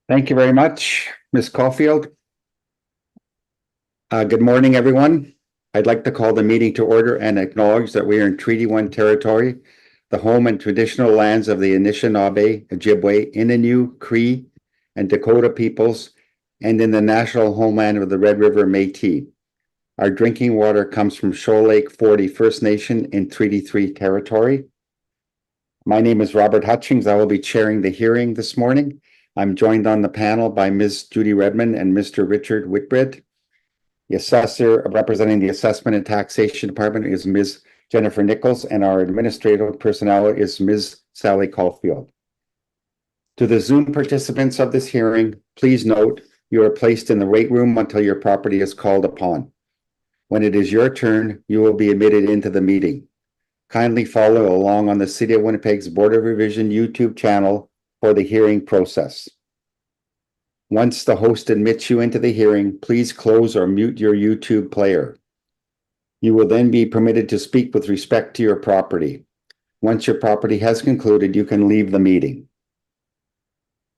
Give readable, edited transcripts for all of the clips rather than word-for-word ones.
Thank you very much, Ms. Caulfield. Good morning, everyone. I'd like to call the meeting to order and acknowledge that we are in Treaty 1 territory, the home and traditional lands of the Anishinaabe, Ojibwe, Innu, Cree, and Dakota peoples, and in the national homeland of the Red River Métis. Our drinking water comes from Shoal Lake 40 First Nation in Treaty 3 territory. My name is Robert Hutchings. I will be chairing the hearing this morning. I'm joined on the panel by Ms. Judy Redmond and Mr. Richard Whitbread. The assessor representing the Assessment and Taxation Department is Ms. Jennifer Nichols, and our administrative personnel is Ms. Sally Caulfield. To the Zoom participants of this hearing, please note you are placed in the wait room until your property is called upon. When it is your turn, you will be admitted into the meeting. Kindly follow along on the City of Winnipeg's Board of Revision YouTube channel for the hearing process. Once the host admits you into the hearing, please close or mute your YouTube player. You will then be permitted to speak with respect to your property. Once your property has concluded, you can leave the meeting.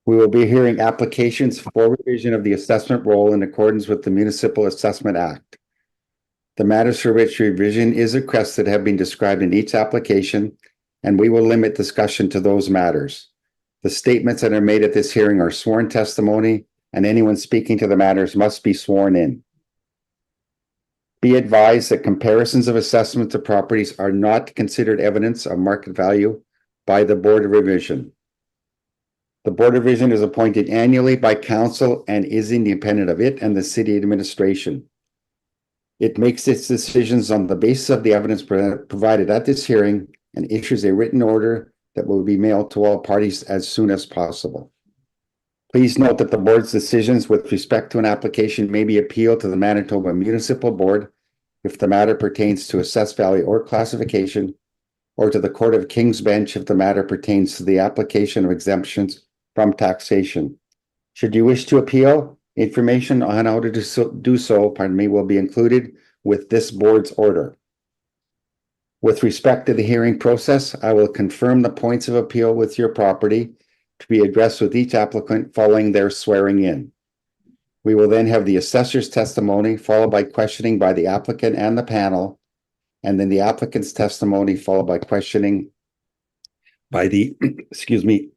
We will be hearing applications for revision of the assessment roll in accordance with the Municipal Assessment Act. The matters for which revision is requested have been described in each application, and we will limit discussion to those matters. The statements that are made at this hearing are sworn testimony, and anyone speaking to the matters must be sworn in. Be advised that comparisons of assessments of properties are not considered evidence of market value by the Board of Revision. The Board of Revision is appointed annually by Council and is independent of it and the City Administration. It makes its decisions on the basis of the evidence provided at this hearing and issues a written order that will be mailed to all parties as soon as possible. Please note that the board's decisions with respect to an application may be appealed to the Manitoba Municipal Board if the matter pertains to assessed value or classification, or to the Court of King's Bench if the matter pertains to the application of exemptions from taxation. Should you wish to appeal, information on how to do so, will be included with this board's order. With respect to the hearing process, I will confirm the points of appeal with your property to be addressed with each applicant following their swearing in. We will then have the assessor's testimony followed by questioning by the applicant and the panel, and then the applicant's testimony followed by questioning by the,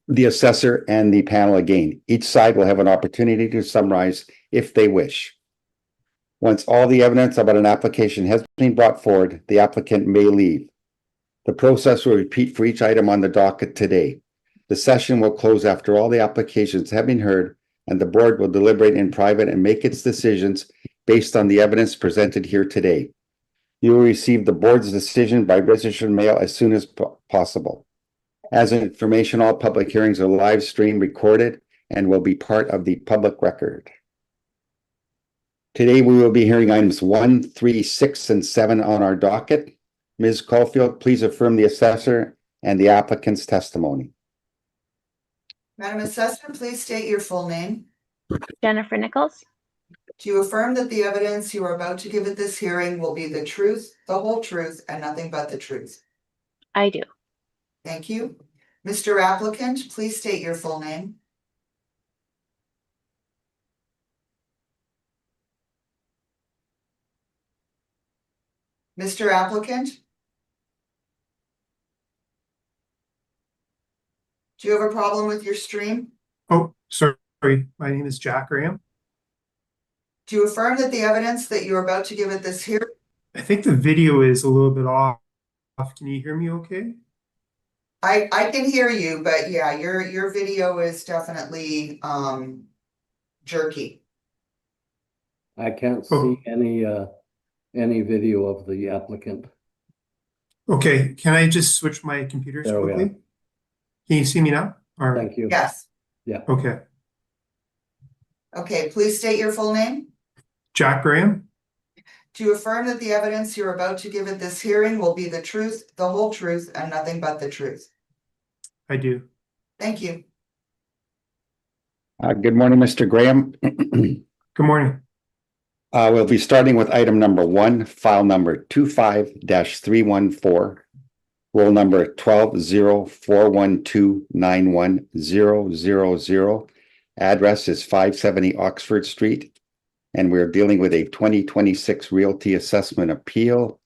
the assessor and the panel again. Each side will have an opportunity to summarize if they wish. Once all the evidence about an application has been brought forward, the applicant may leave. The process will repeat for each item on the docket today. The session will close after all the applications have been heard, and the board will deliberate in private and make its decisions based on the evidence presented here today. You will receive the board's decision by registered mail as soon as possible. As information, all public hearings are live streamed, recorded, and will be part of the public record. Today, we will be hearing items 1, 3, 6, and 7 on our docket. Ms. Caulfield, please affirm the assessor and the applicant's testimony. Madam Assessor, please state your full name. Jennifer Nichols. Do you affirm that the evidence you are about to give at this hearing will be the truth, the whole truth, and nothing but the truth? I do. Thank you. Mr. Applicant, please state your full name. Mr. Applicant? Do you have a problem with your stream? Oh, sorry. My name is Jack Graham. Do you affirm that the evidence that you're about to give at this hearing? I think the video is a little bit off. Can you hear me okay? I can hear you, but yeah, your video is definitely jerky. I can't see any video of the applicant. Okay, can I just switch my computers There we quickly? are. Can you see me now? Or... Thank you. Yes. Yeah. Okay. Okay, please state your full name. Jack Graham. Do you affirm that the evidence you're about to give at this hearing will be the truth, the whole truth, and nothing but the truth? I do. Thank you. Good morning, Mr. Graham. Good morning. We'll be starting with item number 1, file number 25-314, roll number 120412910000, Address is 570 Oxford Street. And we're dealing with a 2026 Realty Assessment Appeal.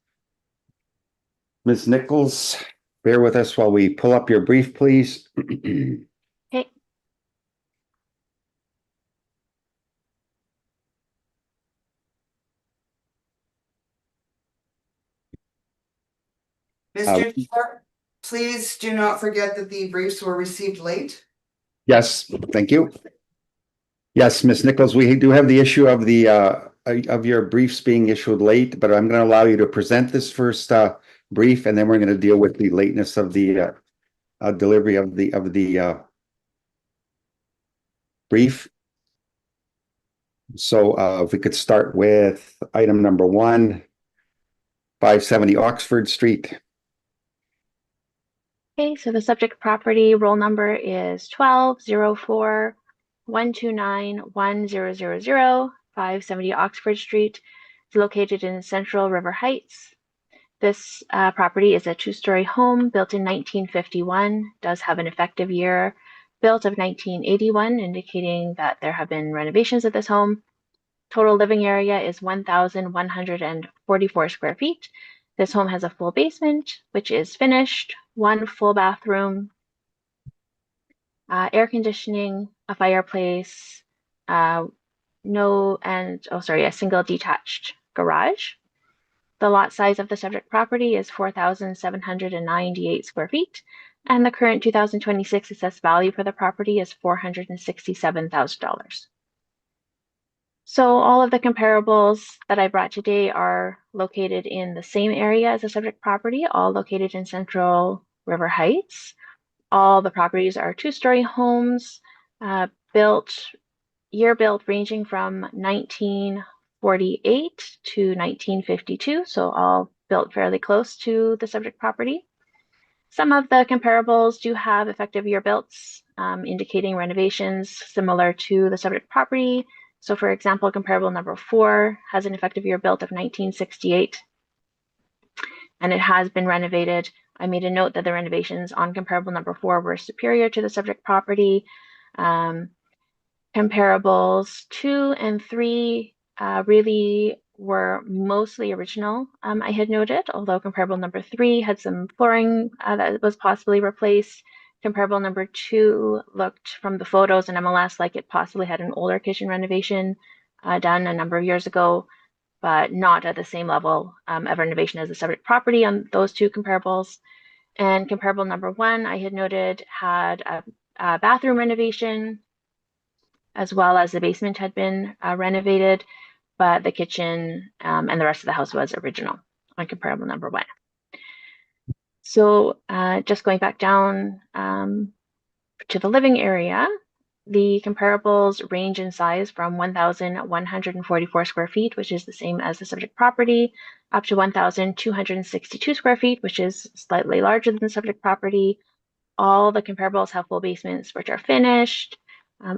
Ms. Nichols, bear with us while we pull up your brief, please. Okay. Mr. Chair, please do not forget that the briefs were received late. Yes, thank you. Yes, Ms. Nichols, we do have the issue of the of your briefs being issued late, but I'm going to allow you to present this first brief, and then we're going to deal with the lateness of the delivery of the brief. So if we could start with item number 1, 570 Oxford Street. Okay, so the subject property roll number is 12-04-129-1000, 570 Oxford Street. It's located in Central River Heights. This property is a 2-story home built in 1951, does have an effective year built of 1981, indicating that there have been renovations of this home. Total living area is 1,144 square feet. This home has a full basement, which is finished, 1 full bathroom, air conditioning, a fireplace, a single detached garage. The lot size of the subject property is 4,798 square feet, and the current 2026 assessed value for the property is $467,000. So all of the comparables that I brought today are located in the same area as the subject property, all located in Central River Heights. All the properties are 2-story homes, year built ranging from 1948 to 1952, so all built fairly close to the subject property. Some of the comparables do have effective year builts, indicating renovations similar to the subject property. So for example, comparable number 4 has an effective year built of 1968, and it has been renovated. I made a note that the renovations on comparable number 4 were superior to the subject property. Comparables 2 and 3 really were mostly original, I had noted, although comparable number 3 had some flooring that was possibly replaced. Comparable number 2 looked from the photos in MLS like it possibly had an older kitchen renovation done a number of years ago, but not at the same level of renovation as the subject property on those 2 comparables. And comparable number 1, I had noted, had a bathroom renovation, as well as the basement had been renovated, but the kitchen and the rest of the house was original on comparable number 1. So just going back down to the living area, the comparables range in size from 1,144 square feet, which is the same as the subject property, up to 1,262 square feet, which is slightly larger than the subject property. All the comparables have full basements, which are finished.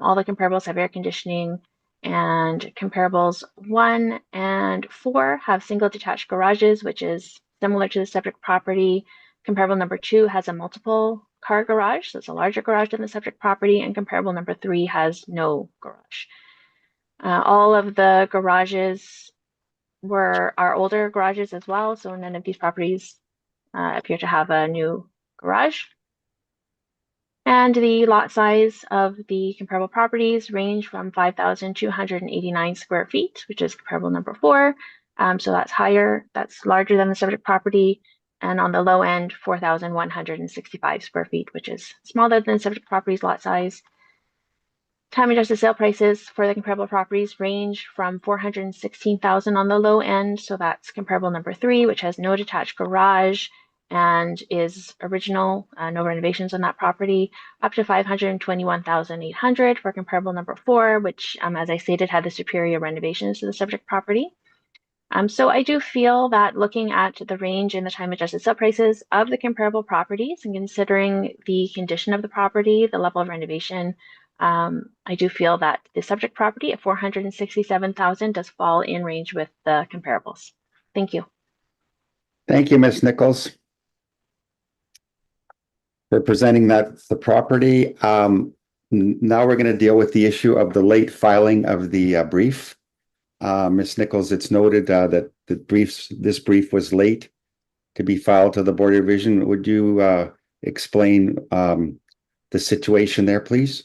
All the comparables have air conditioning, and comparables 1 and 4 have single detached garages, which is similar to the subject property. Comparable number 2 has a multiple car garage, so it's a larger garage than the subject property, and comparable number 3 has no garage. All of the garages are older garages as well, so none of these properties appear to have a new garage. And the lot size of the comparable properties range from 5,289 square feet, which is comparable number 4. So that's higher, that's larger than the subject property. And on the low end, 4,165 square feet, which is smaller than the subject property's lot size. Time adjusted sale prices for the comparable properties range from $416,000 on the low end. So that's comparable number 3, which has no detached garage and is original, no renovations on that property, up to $521,800 for comparable number 4, which, as I stated, had the superior renovations to the subject property. So I do feel that looking at the range in the time adjusted sale prices of the comparable properties and considering the condition of the property, the level of renovation, I do feel that the subject property at $467,000 does fall in range with the comparables. Thank you. Thank you, Ms. Nichols, for presenting the property. Now we're going to deal with the issue of the late filing of the brief. Ms. Nichols, it's noted that this brief was late to be filed to the Board of Revision. Would you explain the situation there, please?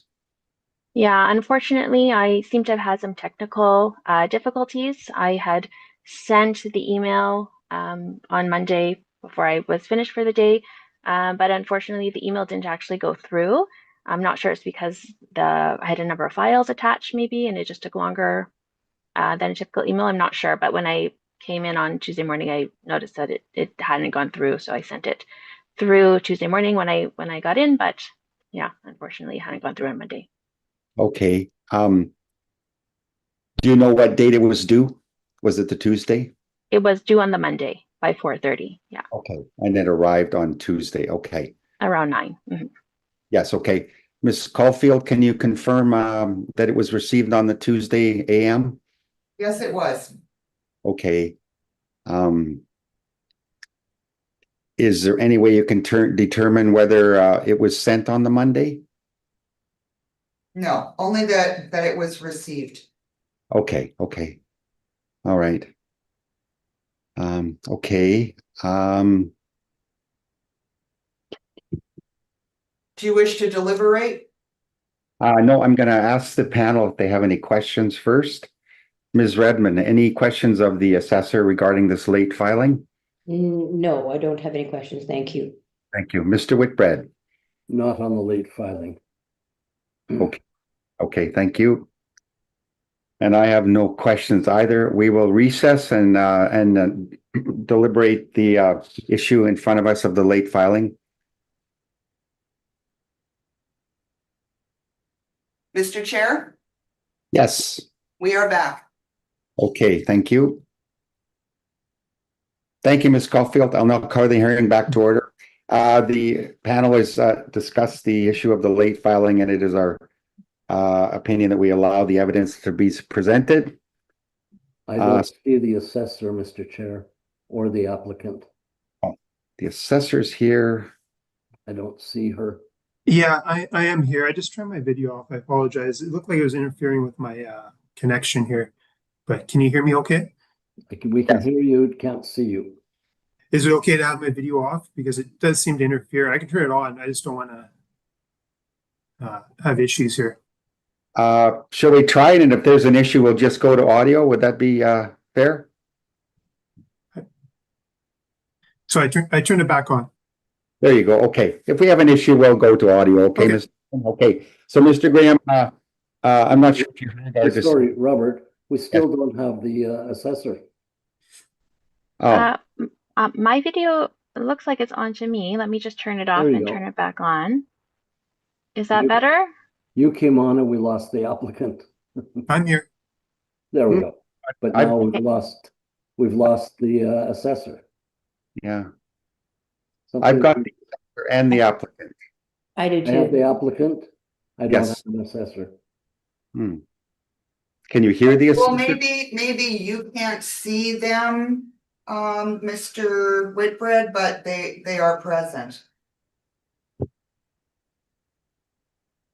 Yeah, unfortunately, I seem to have had some technical difficulties. I had sent the email on Monday before I was finished for the day, but unfortunately, the email didn't actually go through. I'm not sure it's because I had a number of files attached, maybe, and it just took longer than a typical email. I'm not sure, but when I came in on Tuesday morning, I noticed that it hadn't gone through, so I sent it through Tuesday morning when I got in, but yeah, unfortunately, it hadn't gone through on Monday. Okay. Do you know what date it was due? Was it the Tuesday? It was due on the Monday by 4:30. Yeah, Okay. And it arrived on Tuesday. Okay. around 9. Yes, okay. Ms. Caulfield, can you confirm that it was received on the Tuesday AM? Yes, it was. Okay. Is there any way you can determine whether it was sent on the Monday? No, only that it was received. Okay, okay. All right. Okay. Do you wish to deliberate? No, I'm going to ask the panel if they have any questions first. Ms. Redmond, any questions of the assessor regarding this late filing? No, I don't have any questions. Thank you. Thank you. Mr. Whitbread? Not on the late filing. Okay. Okay, thank you. And I have no questions either. We will recess and deliberate the issue in front of us of the late filing. Mr. Chair, Yes. we are back. Okay, thank you. Thank you, Ms. Caulfield. I'll now call the hearing back to order. The panel has discussed the issue of the late filing, and it is our opinion that we allow the evidence to be presented. I don't see the assessor, Mr. Chair, or the applicant. The assessor's here. I don't see her. Yeah, I am here. I just turned my video off. I apologize. It looked like it was interfering with my connection here. But can you hear me okay? We can hear you, can't see you. Is it okay to have my video off? Because it does seem to interfere. I can turn it on. I just don't want to have issues here. Shall we try it? And if there's an issue, we'll just go to audio. Would that be fair? So I turned it back on. There you go. Okay. If we have an issue, we'll go to audio. Okay, Okay. Mr. Okay. So, Mr. Graham, I'm not sure if you heard our Sorry, Robert, we still don't have the assessor. Oh, My video looks like it's on to me. Let me just turn it off There you and go. turn it back on. Is that You- better? You came on and we lost the applicant. I'm here. There we go. But I- now we've lost the assessor. yeah. Something- I've got the assessor and the applicant. I do I have the too. applicant. I don't Yes. have an assessor. Can you hear the Well, assessor? maybe you can't see them, Mr. Whitbread, but they are present.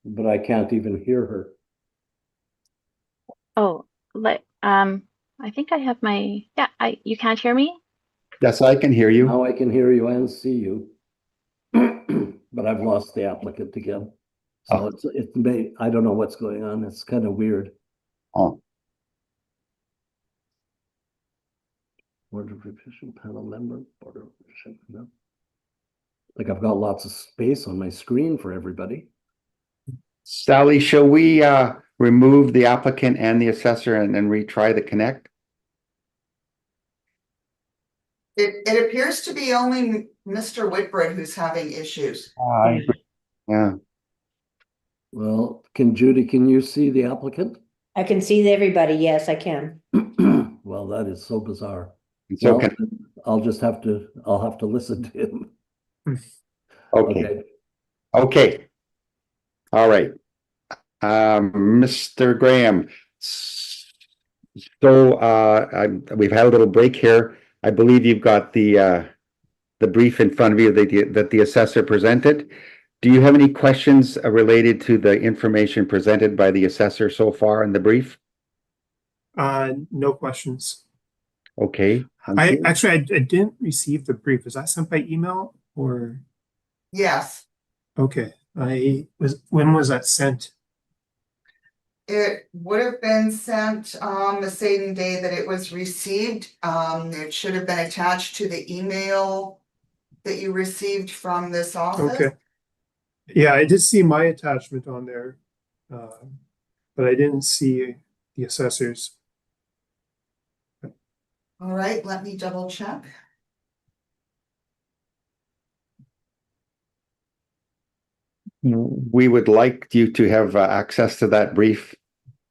But I can't even hear her. Oh, I think I have my, yeah, you can't hear me? Yes, I can hear you. Now I can hear you and see you. But I've lost the applicant again. So I don't know what's going on. It's kind of weird. Oh, Board of Revision panel member, Board of Revision, no. Like I've got lots of space on my screen for everybody. Sally, shall we remove the applicant and the assessor and then retry the connect? It appears to be only Mr. Whitbread who's having issues. Yeah. Well, can you see the applicant? I can see everybody. Yes, I can. Well, that is so bizarre. And so Well, I'll have to listen to him. okay. Okay. All right. Mr. Graham. So we've had a little break here. I believe you've got the brief in front of you that the assessor presented. Do you have any questions related to the information presented by the assessor so far in the brief? No questions. Okay. thank I you. actually I didn't receive the brief. Was that sent by email or Yes, okay? When was that sent? it would have been sent the same day that it was received. It should have been attached to the email that you received from this office. Okay. Yeah, I did see my attachment on there, but I didn't see the assessors. All right, let me double check. We would like you to have access to that brief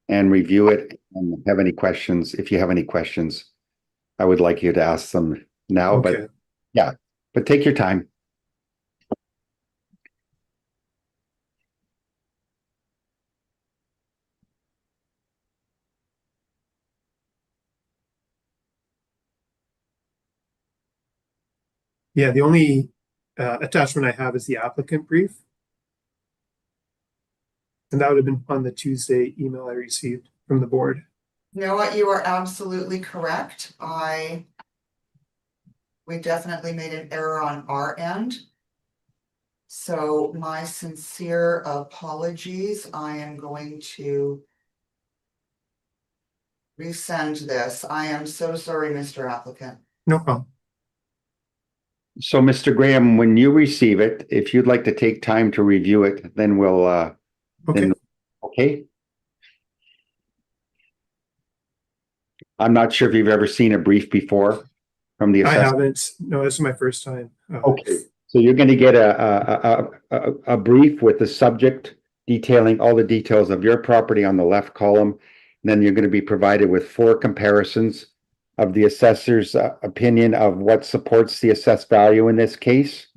and review it and have any questions. If you have any questions, I would like you to ask them now, but Okay. yeah, but take your time. Yeah, the only attachment I have is the applicant brief. And that would have been on the Tuesday email I received from the board. You know what, you are absolutely correct. We definitely made an error on our end. So my sincere apologies. I am going to resend this. I am so sorry, Mr. Applicant. No problem. So, Mr. Graham, when you receive it, if you'd like to take time to review it, then we'll, Okay. then, okay? I'm not sure if you've ever seen a brief before from the I assessor. haven't. No, this is my first time. Okay, so you're going to get a brief with the subject detailing all the details of your property on the left column. And then you're going to be provided with 4 comparisons of the assessor's opinion of what supports the assessed value in this case.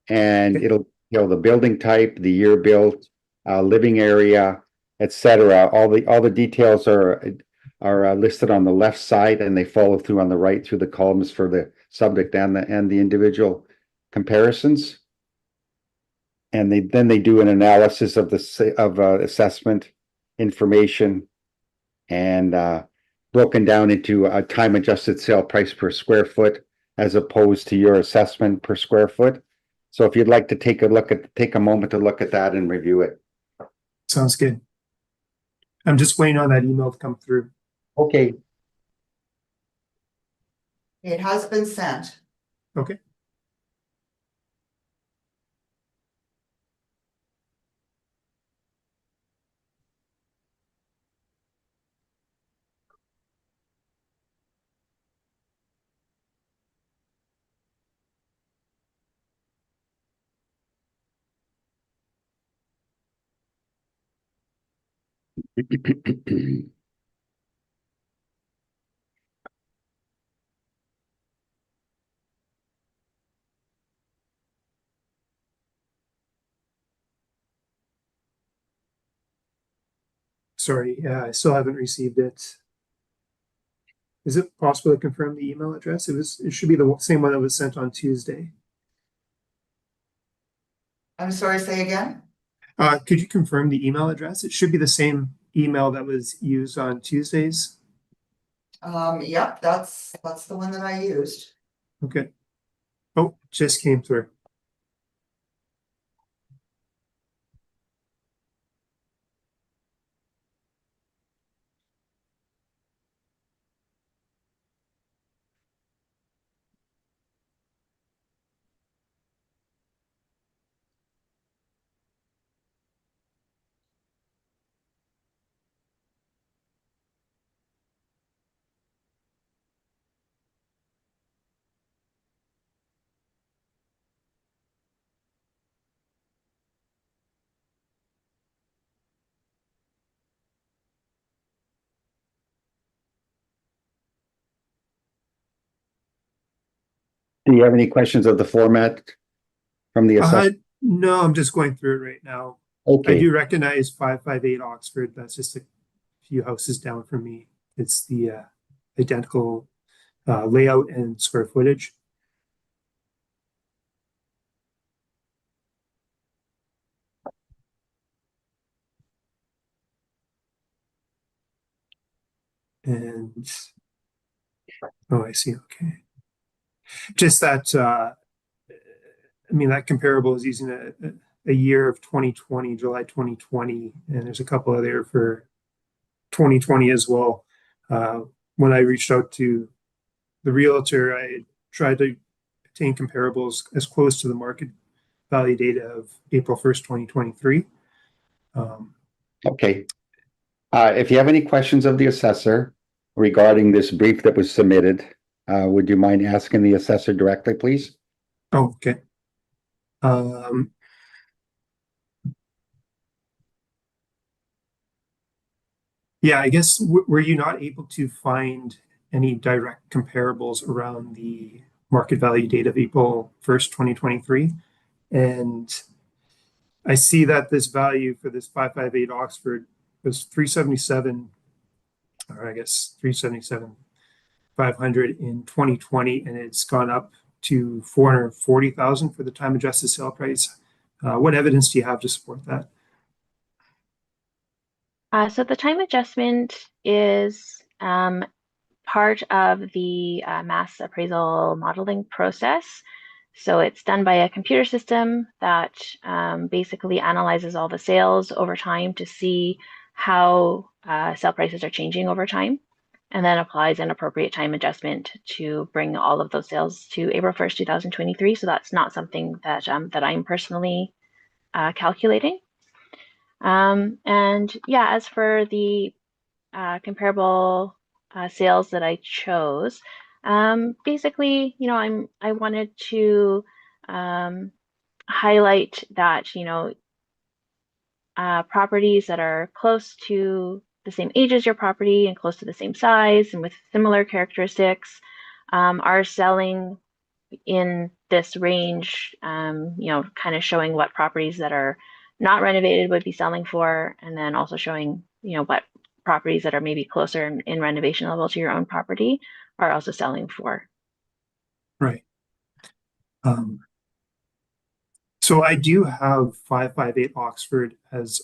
And Okay. it'll, the building type, the year built, living area, etc. All the details are listed on the left side, and they follow through on the right through the columns for the subject and the individual comparisons. And then they do an analysis of the assessment information and broken down into a time adjusted sale price per square foot as opposed to your assessment per square foot. So if you'd like to take a moment to look at that and review it. Sounds good. I'm just waiting on that email to come through. Okay. It has been sent. Okay. Sorry, yeah, I still haven't received it. Is it possible to confirm the email address? It should be the same one that was sent on Tuesday. I'm sorry, say again? Could you confirm the email address? It should be the same email that was used on Tuesdays. Yep, that's the one that I used. Okay. Oh, just came through. Do you have any questions of the format from the assessor? No, I'm just going through it right now. I Okay, do recognize 558 Oxford. That's just a few houses down from me. It's the identical layout and square footage. And, oh, I see, okay. Just that, I mean, that comparable is using a year of 2020, July 2020, and there's a couple other for 2020 as well. When I reached out to the realtor, I tried to obtain comparables as close to the market value data of April 1st, 2023. Okay. If you have any questions of the assessor regarding this brief that was submitted, would you mind asking the assessor directly, please? Oh, okay. Yeah, I guess were you not able to find any direct comparables around the market value date of April 1st, 2023? And I see that this value for this 558 Oxford was 377, or I guess 377 500 in 2020, and it's gone up to 440,000 for the time adjusted sale price. What evidence do you have to support that? So the time adjustment is part of the mass appraisal modeling process. So it's done by a computer system that basically analyzes all the sales over time to see how sale prices are changing over time, and then applies an appropriate time adjustment to bring all of those sales to April 1st, 2023. So that's not something that that I'm personally calculating. And yeah, as for the comparable sales that I chose, basically, you know, I wanted to highlight that, you know, properties that are close to the same age as your property and close to the same size and with similar characteristics are selling in this range, you know, kind of showing what properties that are not renovated would be selling for, and then also showing, you know, what properties that are maybe closer in renovation level to your own property are also selling for. Right. So I do have 558 Oxford as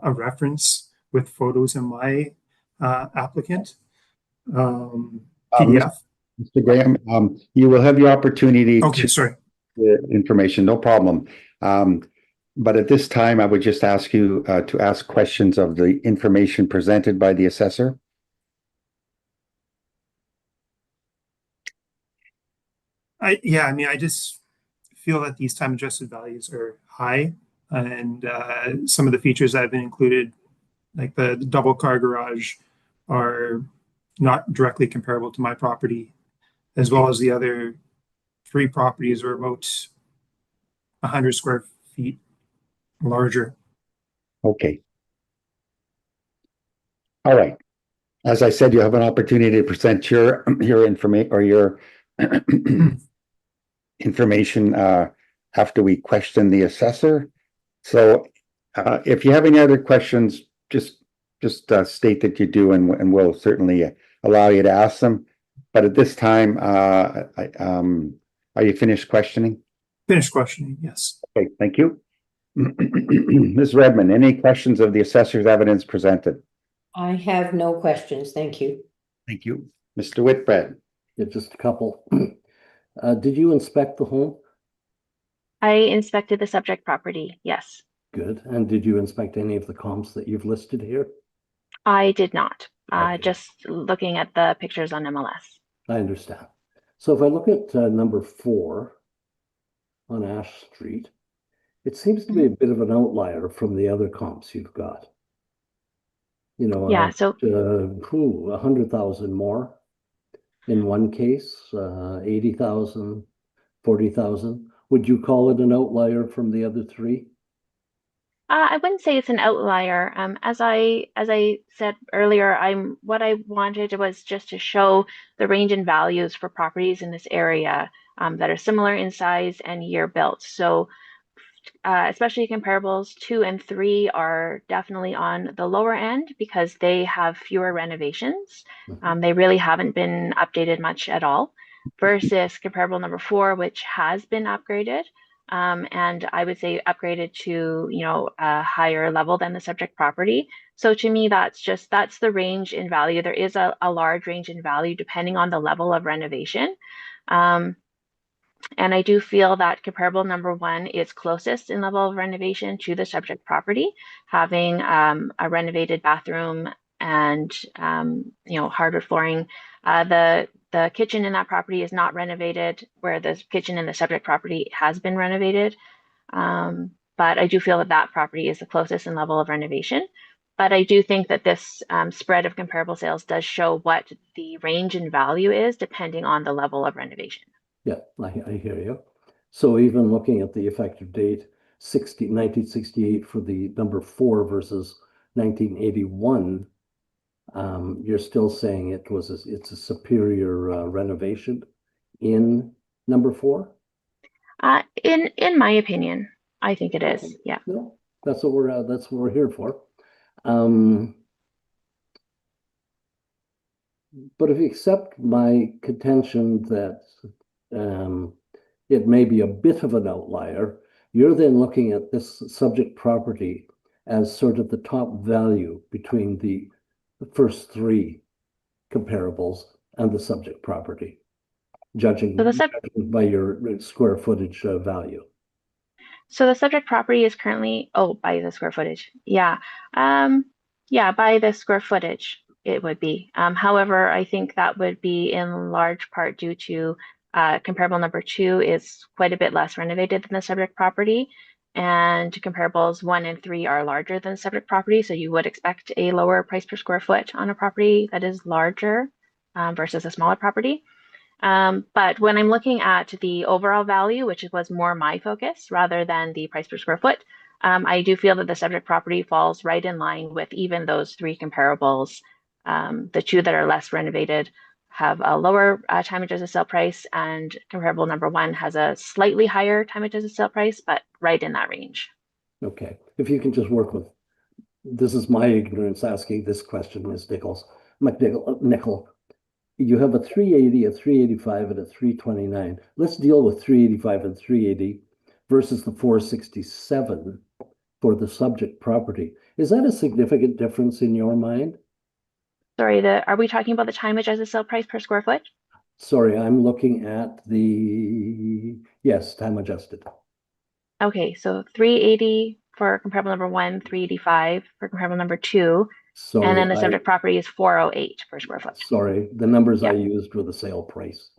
a reference with photos in my applicant PDF. Mr. Graham, you will have your opportunity Okay, to sorry. the information, no problem. But at this time, I would just ask you to ask questions of the information presented by the assessor. I mean, I just feel that these time adjusted values are high, and some of the features that have been included, like the double car garage, are not directly comparable to my property, as well as the other three properties are about 100 square feet larger. Okay. All right. As I said, you have an opportunity to present your information or your information after we question the assessor. So if you have any other questions, just state that you do, and we'll certainly allow you to ask them. But at this time, are you finished questioning? Finished questioning, yes. Okay, thank you. Ms. Redmond, any questions of the assessor's evidence presented? I have no questions, thank you. Thank you. Mr. Whitbread? Yeah, just a couple. Did you inspect the home? I inspected the subject property, yes. Good. And did you inspect any of the comps that you've listed here? I did not, Okay. just looking at the pictures on MLS. I understand. So if I look at number 4 on Ash Street, it seems to be a bit of an outlier from the other comps you've got. You know, Yeah, so 100,000 more in one case, 80,000, 40,000. Would you call it an outlier from the other three? I wouldn't say it's an outlier. As I said earlier, what I wanted was just to show the range in values for properties in this area that are similar in size and year built. So especially comparables 2 and 3 are definitely on the lower end because they have fewer renovations. They really haven't been updated much at all, versus comparable number 4, which has been upgraded. and I would say upgraded to, a higher level than the subject property. So to me, that's the range in value. There is a large range in value depending on the level of renovation. And I do feel that comparable number one is closest in level of renovation to the subject property, having a renovated bathroom and hardwood flooring. The kitchen in that property is not renovated, where the kitchen in the subject property has been renovated. But I do feel that that property is the closest in level of renovation. But I do think that this spread of comparable sales does show what the range in value is depending on the level of renovation. Yeah, I hear you. So even looking at the effective date, 1968 for the number 4 versus 1981, you're still saying it's a superior renovation in number 4? In my opinion, I think it is. Okay. Yeah. No, that's what we're here for. But if you accept my contention that it may be a bit of an outlier, you're then looking at this subject property as sort of the top value between the first 3 comparables and the subject property, judging by your square footage value. So the subject property is currently, by the square footage. Yeah. By the square footage, it would be. However, I think that would be in large part due to comparable number 2 is quite a bit less renovated than the subject property. And comparables 1 and 3 are larger than the subject property. So you would expect a lower price per square foot on a property that is larger versus a smaller property. But when I'm looking at the overall value, which was more my focus rather than the price per square foot, I do feel that the subject property falls right in line with even those 3 comparables. The 2 that are less renovated have a lower time adjusted sale price, and comparable number 1 has a slightly higher time adjusted sale price, but right in that range. Okay, if you can just work with, this is my ignorance asking this question, Ms. Nickel. You have a 380, a 385, and a 329. Let's deal with 385 and 380 versus the 467 for the subject property. Is that a significant difference in your mind? Sorry, are we talking about the time adjusted sale price per square foot? Sorry, I'm looking at yes, time adjusted. Okay, so 380 for comparable number 1, 385 for comparable number 2. Sorry, and then the subject property is 408 per square foot. Sorry, the numbers I used were the sale price.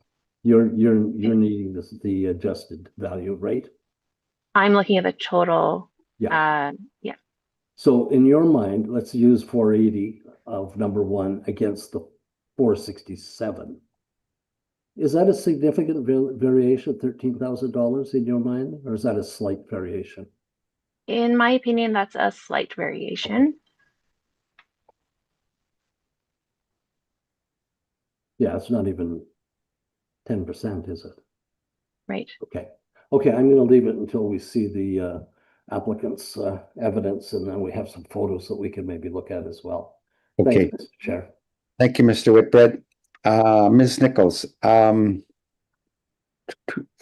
You're needing the adjusted value, right? I'm looking at the total. Yeah. Yeah. So in your mind, let's use 480 of number 1 against the 467. Is that a significant variation, $13,000 in your mind, or is that a slight variation? In my opinion, that's a slight variation. Okay. Yeah, it's not even 10%, is it? Right. Okay. Okay, I'm going to leave it until we see the applicant's evidence, and then we have some photos that we can maybe look at as well. Okay. Thanks, Mr. Chair. Thank you, Mr. Whitbread. Ms. Nichols,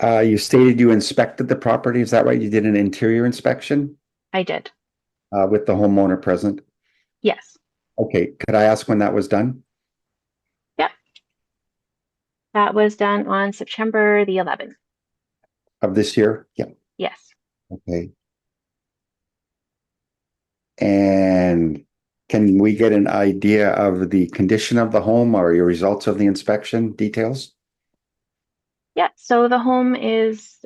you stated you inspected the property. Is that right? You did an interior inspection? I did. With the homeowner present? Yes. Okay. Could I ask when that was done? Yep. That was done on September the 11th. Of this year? Yeah. Yes. Okay. And can we get an idea of the condition of the home or your results of the inspection details? Yeah, so the home has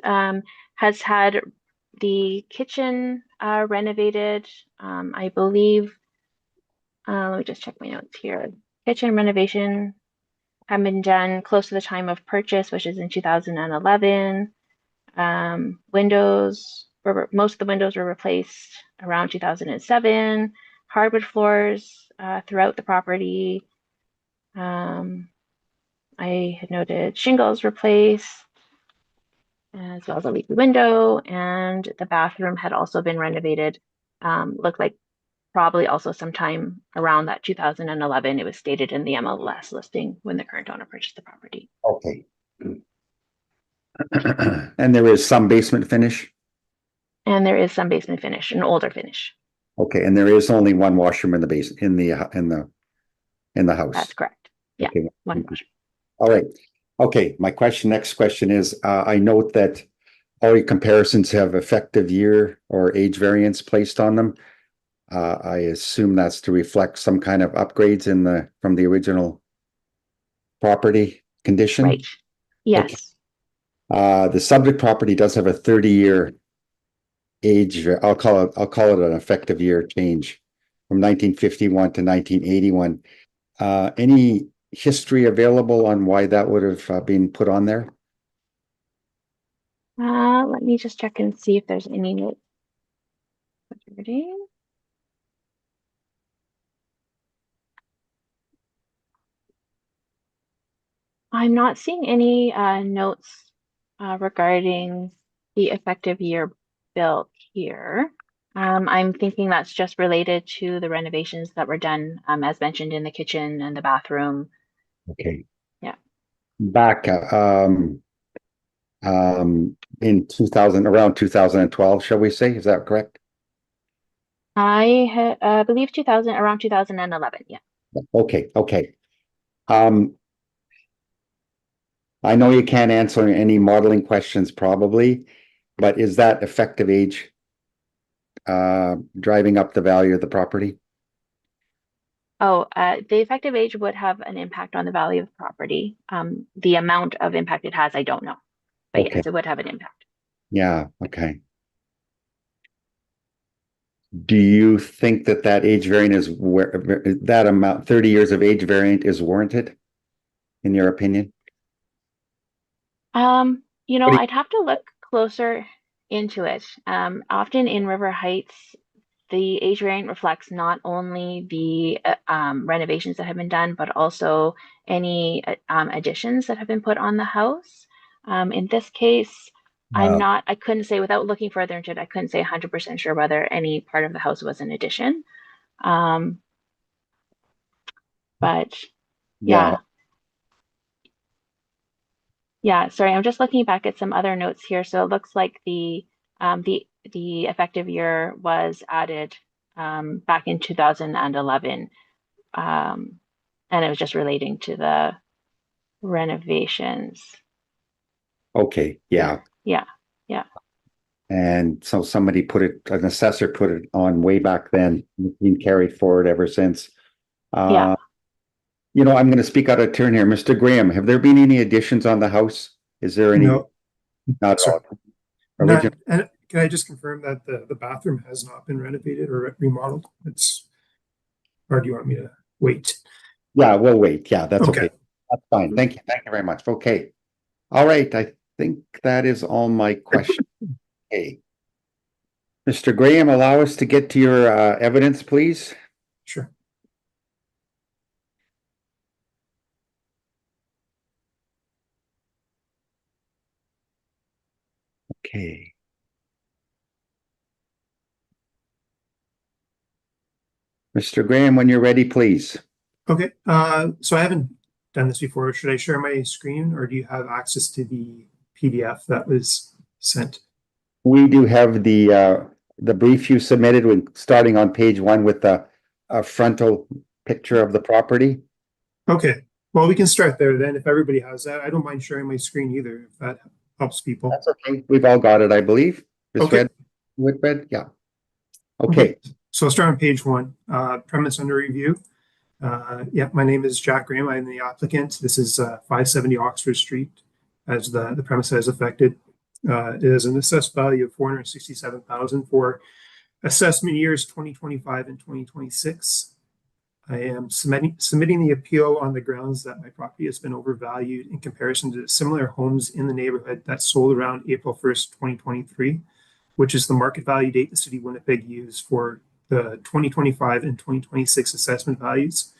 had the kitchen renovated. I believe, let me just check my notes here. Kitchen renovation had been done close to the time of purchase, which is in 2011. Most of the windows were replaced around 2007. Hardwood floors throughout the property. I had noted shingles replaced, as well as a leaky window, and the bathroom had also been renovated. Looked like probably also sometime around that 2011. It was stated in the MLS listing when the current owner purchased the property. Okay. And there is some basement finish? And there is some basement finish, an older finish. Okay, and there is only one washroom in the base, in the house? That's correct. Yeah, Okay. one washroom. All right. Okay, next question is, I note that all your comparisons have effective year or age variance placed on them. I assume that's to reflect some kind of upgrades from the original property condition? Right. Yes. The subject property does have a 30-year age, I'll call it an effective year change from 1951 to 1981. Any history available on why that would have been put on there? Let me just check and see if there's any note. I'm not seeing any notes regarding the effective year built here. I'm thinking that's just related to the renovations that were done, as mentioned, in the kitchen and the bathroom. Okay. Yeah. Back in around 2012, shall we say? Is that correct? I believe around 2011. Yeah. Okay. Um, I know you can't answer any modeling questions probably, but is that effective age driving up the value of the property? Oh, the effective age would have an impact on the value of the property. The amount of impact it has, I don't know. But Okay. yes, it would have an impact. Yeah, okay. Do you think that age variant is that amount, 30 years of age variant is warranted, in your opinion? What do I'd have to look closer into it. Often in River Heights, the age variant reflects not only the renovations that have been done, but also any additions that have been put on the house. In this case, I couldn't say without looking further into it, I couldn't say 100% sure whether any part of the house was an addition. But Yeah, yeah, sorry, I'm just looking back at some other notes here. So it looks like the effective year was added back in 2011, and it was just relating to the renovations. okay, yeah. Yeah. And so an assessor put it on way back then, been carried forward ever since. Yeah. I'm going to speak out of turn here. Mr. Graham, have there been any additions on the house? Is there any? No, Not sir. all. Original. And can I just confirm that the bathroom has not been renovated or remodeled? Or do you want me to wait? Yeah, we'll wait. Yeah, that's Okay. okay. That's fine. Thank you. Thank you very much. Okay. All right. I think that is all my questions. Okay. Mr. Graham, allow us to get to your evidence, please. Sure. Okay. Mr. Graham, when you're ready, please. Okay. So I haven't done this before. Should I share my screen or do you have access to the PDF that was sent? We do have the brief you submitted starting on page 1 with the frontal picture of the property. Okay. Well, we can start there then. If everybody has that, I don't mind sharing my screen either, if that helps people. That's okay. We've all got it, I believe. Okay. Whitbread? Yeah. Okay. So I'll start on page 1, premise under review. Yeah, my name is Jack Graham. I'm the applicant. This is 570 Oxford Street as the premise has affected. It has an assessed value of $467,000 for assessment years 2025 and 2026. I am submitting the appeal on the grounds that my property has been overvalued in comparison to similar homes in the neighborhood that sold around April 1st, 2023, which is the market value date the city of Winnipeg used for the 2025 and 2026 assessment values.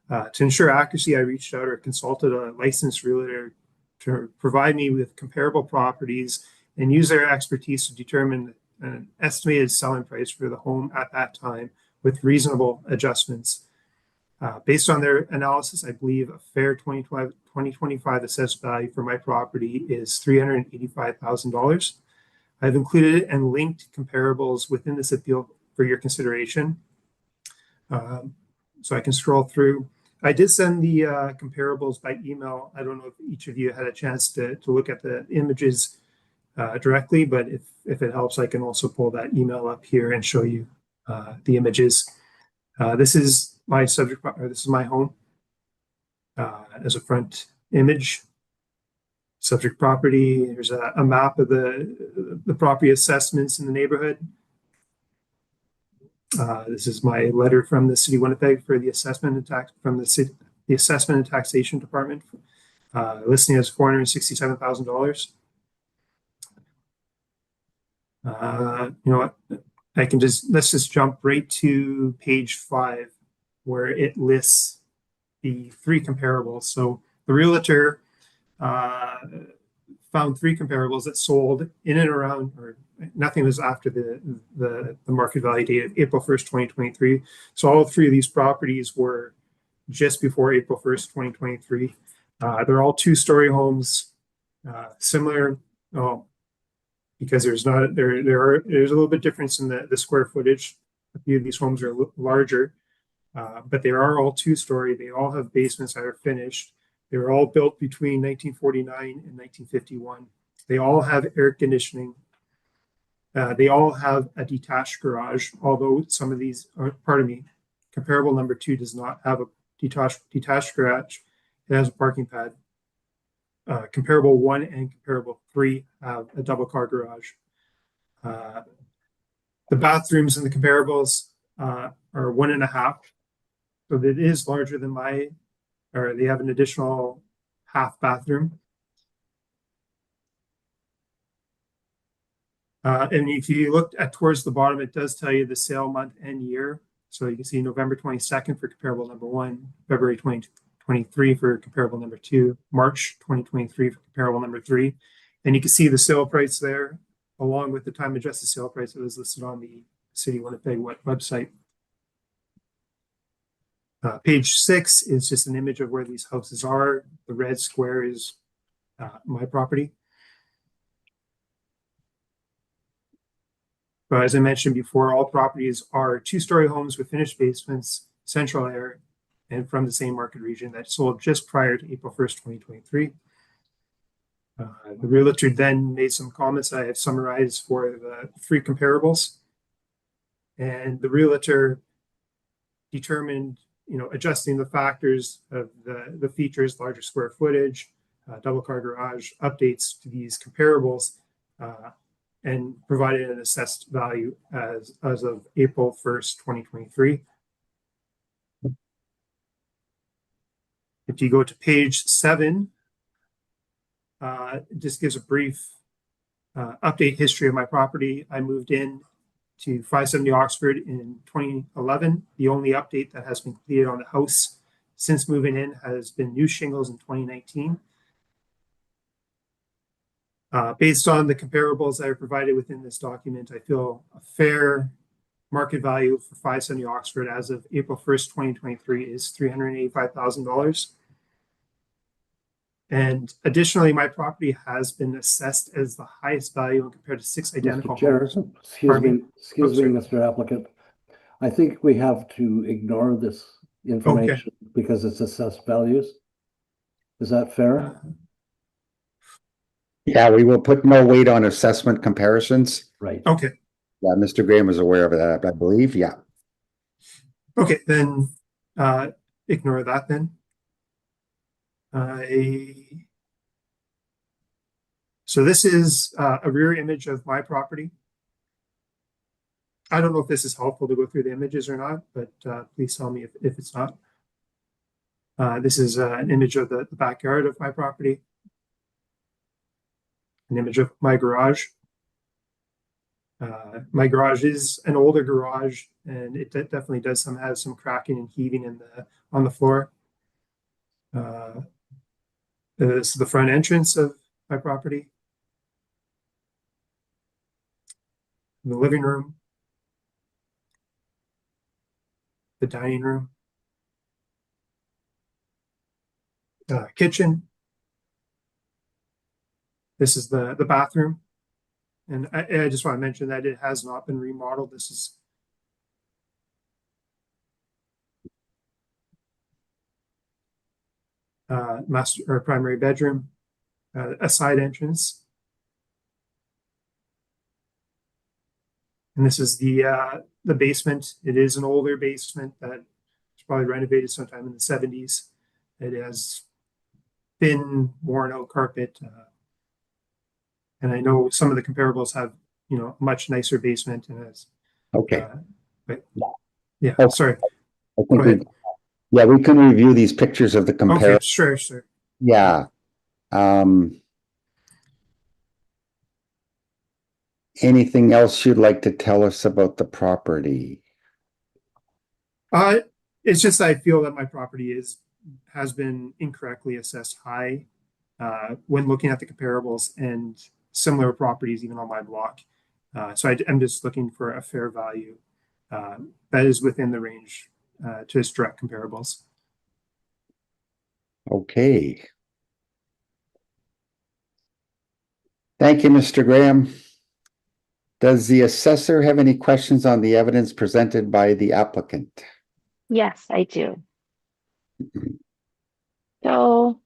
To ensure accuracy, I reached out or consulted a licensed realtor to provide me with comparable properties and use their expertise to determine an estimated selling price for the home at that time with reasonable adjustments. Based on their analysis, I believe a fair 2025 assessed value for my property is $385,000. I've included and linked comparables within this appeal for your consideration. So I can scroll through. I did send the comparables by email. I don't know if each of you had a chance to look at the images directly, but if it helps, I can also pull that email up here and show you the images. This is my subject, or this is my home as a front image. Subject property. There's a map of the property assessments in the neighborhood. This is my letter from the city of Winnipeg for the assessment and tax from the city, the assessment and taxation department, listing as $467,000. You know what? Let's just jump right to page 5, where it lists the 3 comparables. So the realtor found 3 comparables that sold in and around, or nothing was after the market value date of April 1st, 2023. So all 3 of these properties were just before April 1st, 2023. They're all 2-story homes, similar. Because there's a little bit difference in the square footage. A few of these homes are larger, but they are all 2-story. They all have basements that are finished. They were all built between 1949 and 1951. They all have air conditioning. They all have a detached garage, although some of these are, pardon me, comparable number 2 does not have a detached garage. It has a parking pad. Comparable 1 and comparable 3 have a double car garage. The bathrooms in the comparables are 1.5. So it is larger than or they have an additional half bathroom. And if you look towards the bottom, it does tell you the sale month and year. So you can see November 22nd for comparable number 1, February 2023 for comparable number 2, March 2023 for comparable number 3. And you can see the sale price there, along with the time adjusted sale price that was listed on the City of Winnipeg website. Page 6 is just an image of where these houses are. The red square is my property. But as I mentioned before, all properties are 2-story homes with finished basements, central air, and from the same market region that sold just prior to April 1st, 2023. The realtor then made some comments that I have summarized for the 3 comparables. And the realtor determined, adjusting the factors of the features, larger square footage, double car garage, updates to these comparables, and provided an assessed value as of April 1st, 2023. If you go to page 7, it just gives a brief update history of my property. I moved in to 570 Oxford in 2011. The only update that has been completed on the house since moving in has been new shingles in 2019. Based on the comparables that are provided within this document, I feel a fair market value for 570 Oxford as of April 1st, 2023 is $385,000. And additionally, my property has been assessed as the highest value when compared to 6 identical homes. Excuse me, Mr. Applicant. I think we have to ignore this information because it's assessed values. Is that fair? Yeah, we will put no weight on assessment comparisons. Right. Okay. Yeah, Mr. Graham was aware of that, I believe. Yeah. Okay, then ignore that then. So this is a rear image of my property. I don't know if this is helpful to go through the images or not, but please tell me if it's not. This is an image of the backyard of my property. An image of my garage. My garage is an older garage, and it definitely does have some cracking and heaving on the floor. This is the front entrance of my property. The living room. The dining room. kitchen. This is the bathroom. And I just want to mention that it has not been remodeled. This is master or primary bedroom, a side entrance. And this is the basement. It is an older basement that was probably renovated sometime in the 70s. It has thin, worn out carpet. And I know some of the comparables have, a much nicer basement and has, Okay. but yeah, Okay. sorry. I Go ahead. think we can review these pictures of the compare. Okay, sure. Yeah. Anything else you'd like to tell us about the property? It's just I feel that my property has been incorrectly assessed high when looking at the comparables and similar properties even on my block. So I'm just looking for a fair value that is within the range to its direct comparables. Okay. Thank you, Mr. Graham. Does the assessor have any questions on the evidence presented by the applicant? Yes, I do. So,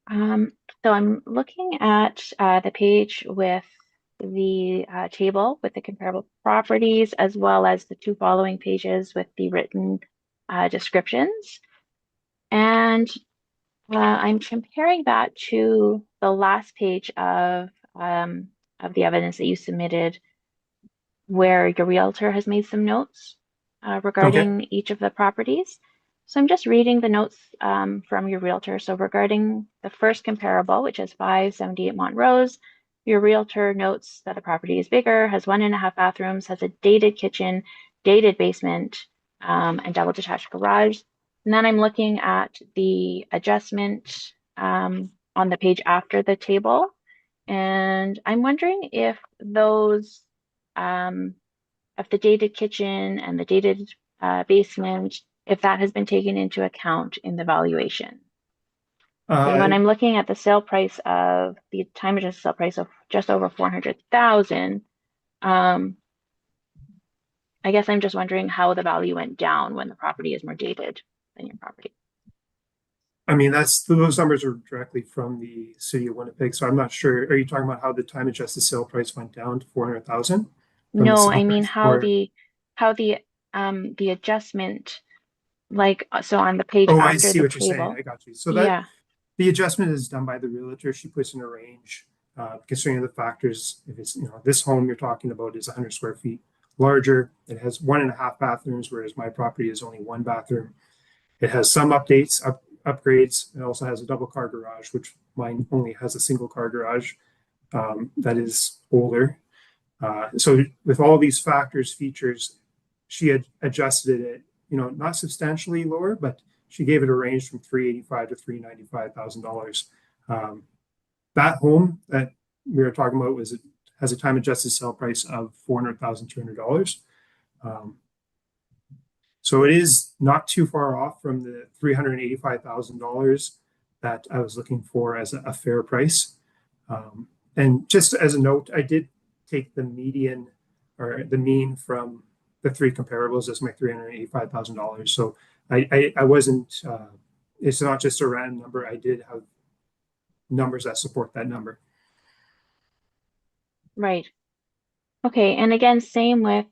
so I'm looking at the page with the table with the comparable properties, as well as the two following pages with the written descriptions. And I'm comparing that to the last page of the evidence that you submitted, where your realtor has made some notes regarding each of the properties. So I'm just reading the notes from your realtor. So regarding the first comparable, which is 578 Montrose, your realtor notes that the property is bigger, has 1.5 bathrooms, has a dated kitchen, dated basement, and double detached garage. And then I'm looking at the adjustment on the page after the table. And I'm wondering if those, of the dated kitchen and the dated basement, if that has been taken into account in the valuation. So when I'm looking at the sale price of the time adjusted sale price of just over 400,000, I guess I'm just wondering how the value went down when the property is more dated than your property. I mean, those numbers are directly from the city of Winnipeg, so I'm not sure. Are you talking about how the time adjusted sale price went down to 400,000? No, I mean how the adjustment, like, so on the page Oh, I after see the what you're saying. table. I got you. So Yeah, the adjustment is done by the realtor. She puts in a range, considering the factors. If it's, this home you're talking about is 100 square feet larger. It has 1.5 bathrooms, whereas my property is only 1 bathroom. It has some updates, upgrades. It also has a double car garage, which mine only has a single car garage that is older. So with all these factors, features, she had adjusted it, not substantially lower, but she gave it a range from $385,000 to $395,000. That home that we were talking about has a time adjusted sale price of $400,200. So it is not too far off from the $385,000 that I was looking for as a fair price. And just as a note, I did take the median or the mean from the 3 comparables as my $385,000. So I wasn't, it's not just a random number. I did have numbers that support that number. right. Okay, and again, same with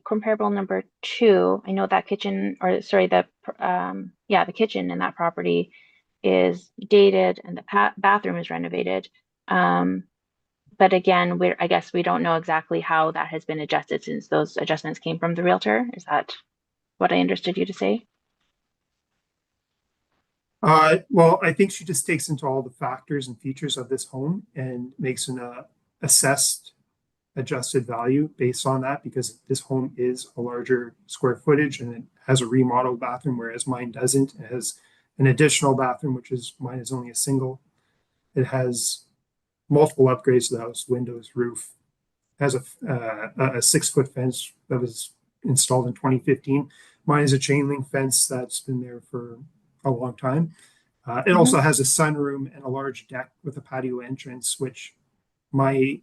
comparable number 2. I know that kitchen, or sorry, the kitchen in that property is dated and the bathroom is renovated. But again, I guess we don't know exactly how that has been adjusted since those adjustments came from the realtor. Is that what I understood you to say? Well, I think she just takes into all the factors and features of this home and makes an assessed adjusted value based on that, because this home is a larger square footage and it has a remodeled bathroom, whereas mine doesn't. It has an additional bathroom, mine is only a single. It has multiple upgrades to the house, windows, roof. It has a 6-foot fence that was installed in 2015. Mine is a chain link fence that's been there for a long time. It also has a sunroom and a large deck with a patio entrance, which my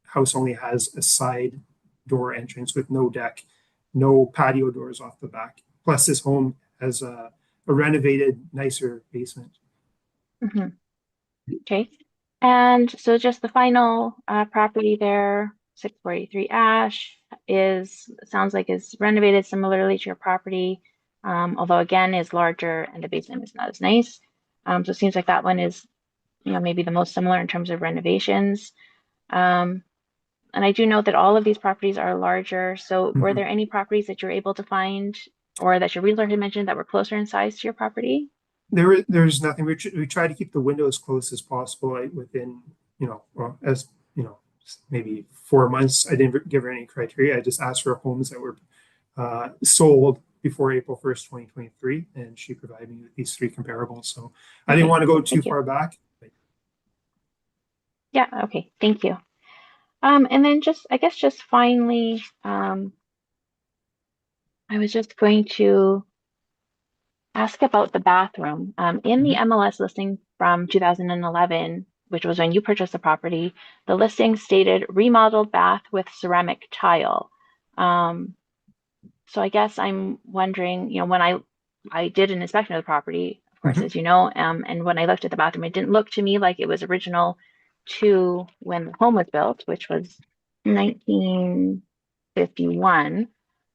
house only has a side door entrance with no deck, no patio doors off the back. Plus, this home has a renovated, nicer basement. Mhm. Okay. And so just the final property there, 643 Ash, sounds like is renovated similarly to your property, although again is larger and the basement is not as nice. So it seems like that one is, maybe the most similar in terms of renovations. And I do know that all of these properties are larger. So were Mhm. there any properties that you're able to find or that your realtor had mentioned that were closer in size to your property? There's nothing. We try to keep the window as close as possible, like within, well, as maybe 4 months. I didn't give her any criteria. I just asked for homes that were sold before April 1st, 2023, and she provided me with these three comparables. So I didn't Okay, want to go too thank you. far back. Yeah, okay, thank you. And then I guess just finally, I was just going to ask about the bathroom. In the MLS listing from 2011, which was when you purchased the property, the listing stated remodeled bath with ceramic tile. So I guess I'm wondering, when I did an inspection of the property, of course, Mhm. as you know, and when I looked at the bathroom, it didn't look to me like it was original to when the home was built, which was 1951.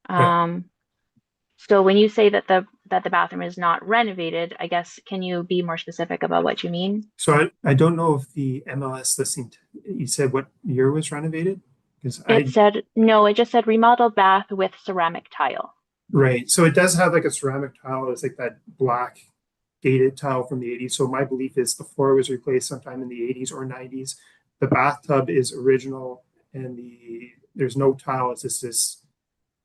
Yeah. So when you say that the bathroom is not renovated, I guess can you be more specific about what you mean? So I don't know if the MLS listing, you said what year was renovated? Because It said no, it just said remodeled bath with ceramic tile. right. So it does have like a ceramic tile. It's like that black dated tile from the 80s. So my belief is the floor was replaced sometime in the 80s or 90s. The bathtub is original and there's no tile. It's just this,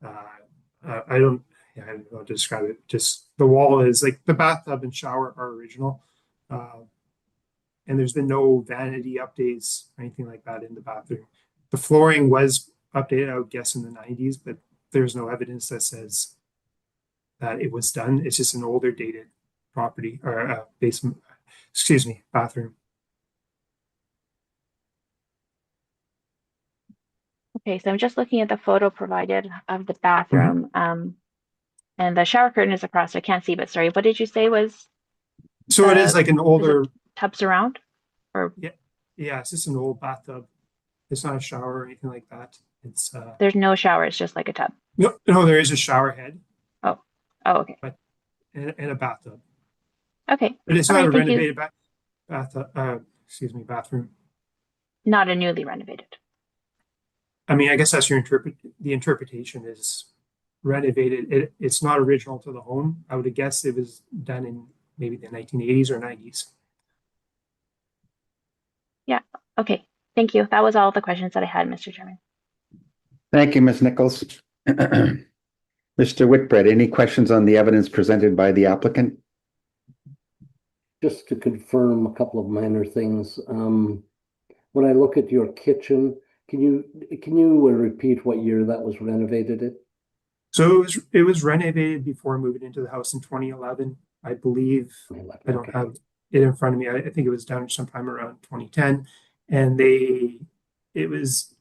I don't know how to describe it. Just the wall is like the bathtub and shower are original. And there's been no vanity updates or anything like that in the bathroom. The flooring was updated, I would guess, in the 90s, but there's no evidence that says that it was done. It's just an older dated property or basement, bathroom. Okay, so I'm just looking at the photo provided of the bathroom. And the shower curtain is across. I can't see, but sorry, what did you say was So it is like an older, tubs around? Or yeah, it's just an old bathtub. It's not a shower or anything like that. It's there's no shower, it's just like a tub. no, there is a shower head. Oh, okay. But and a bathtub. Okay. But it's All not right, a thank you. renovated bathroom. Not a newly renovated. I mean, I guess that's the interpretation is renovated. It's not original to the home. I would have guessed it was done in maybe the 1980s or 90s. Yeah, okay. Thank you. That was all the questions that I had, Mr. Chairman. Thank you, Ms. Nichols. Mr. Whitbread, any questions on the evidence presented by the applicant? Just to confirm a couple of minor things. When I look at your kitchen, can you repeat what year that was renovated? So it was renovated before moving into the house in 2011, I believe. I don't have it in front of me. I think it was done sometime around 2010, and it was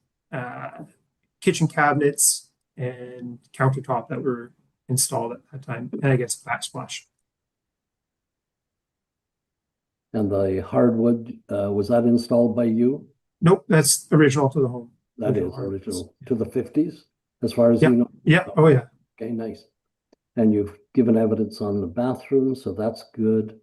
kitchen cabinets and countertop that were installed at that time, and I guess backsplash. And the hardwood, was that installed by you? Nope, that's original to the home. That is original to the 50s, as far as Yeah. you know? Yeah. Oh, yeah. Okay, nice. And you've given evidence on the bathroom, so that's good.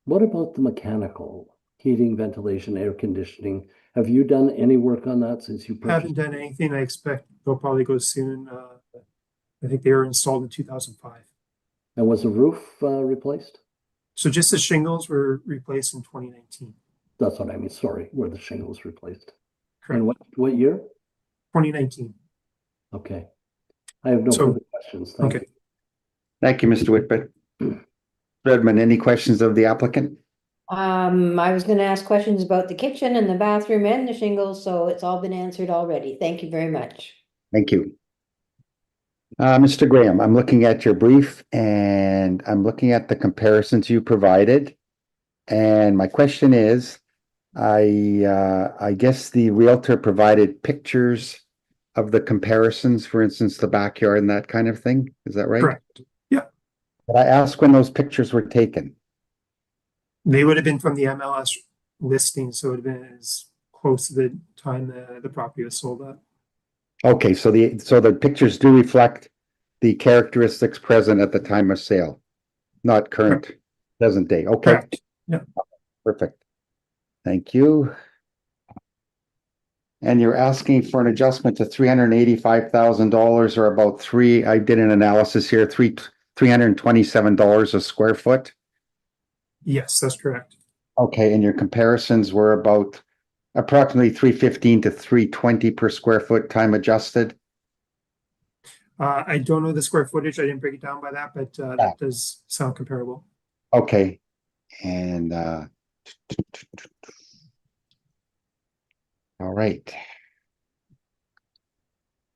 What about the mechanical, heating, ventilation, air conditioning? Have you done any work on that since you purchased? Haven't done anything. I expect they'll probably go soon. I think they were installed in 2005. And was the roof replaced? So just the shingles were replaced in 2019. That's what I mean. Sorry, were the shingles replaced? Correct. And what year? 2019. Okay. I have no further questions. Thank you. Thank you, Mr. Whitbread. Redmond, any questions of the applicant? I was gonna ask questions about the kitchen and the bathroom and the shingles, so it's all been answered already. Thank you very much. Thank you. Mr. Graham, I'm looking at your brief and I'm looking at the comparisons you provided. And my question is, I guess the Realtor provided pictures of the comparisons, for instance, the backyard and that kind of thing. Is that right? Correct. Yeah, But I asked when those pictures were taken. they would have been from the MLS listing, so it would have been as close to the time the property was sold at. Okay, so the pictures do reflect the characteristics present at the time of sale, not current, present day. Okay, Correct. Yeah. perfect. Thank you. And you're asking for an adjustment to $385,000 or about I did an analysis here, $327 a square foot. Yes, that's correct. Okay, and your comparisons were about approximately 315 to 320 per square foot, time adjusted. I don't know the square footage. I didn't break it down by that, but that does sound comparable. Okay, and all right.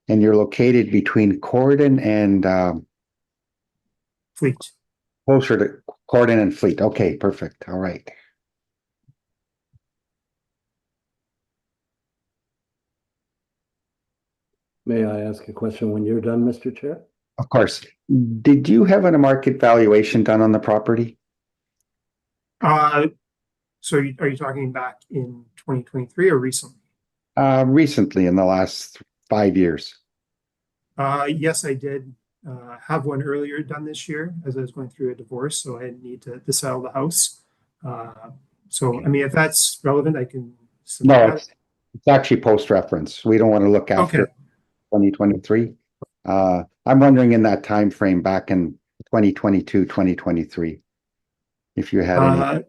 And you're located between Corydon and Fleet. closer to Corydon and Fleet. Okay, perfect. All right. May I ask a question when you're done, Mr. Chair? Of course. Did you have a market valuation done on the property? So are you talking back in 2023 or recently? Recently, in the last 5 years. Yes, I did have one earlier done this year as I was going through a divorce, so I need to sell the house. So, I mean, if that's relevant, I can submit No, that. it's actually post-reference. We don't want to look after Okay. 2023. I'm wondering in that time frame back in 2022, 2023, if you had any.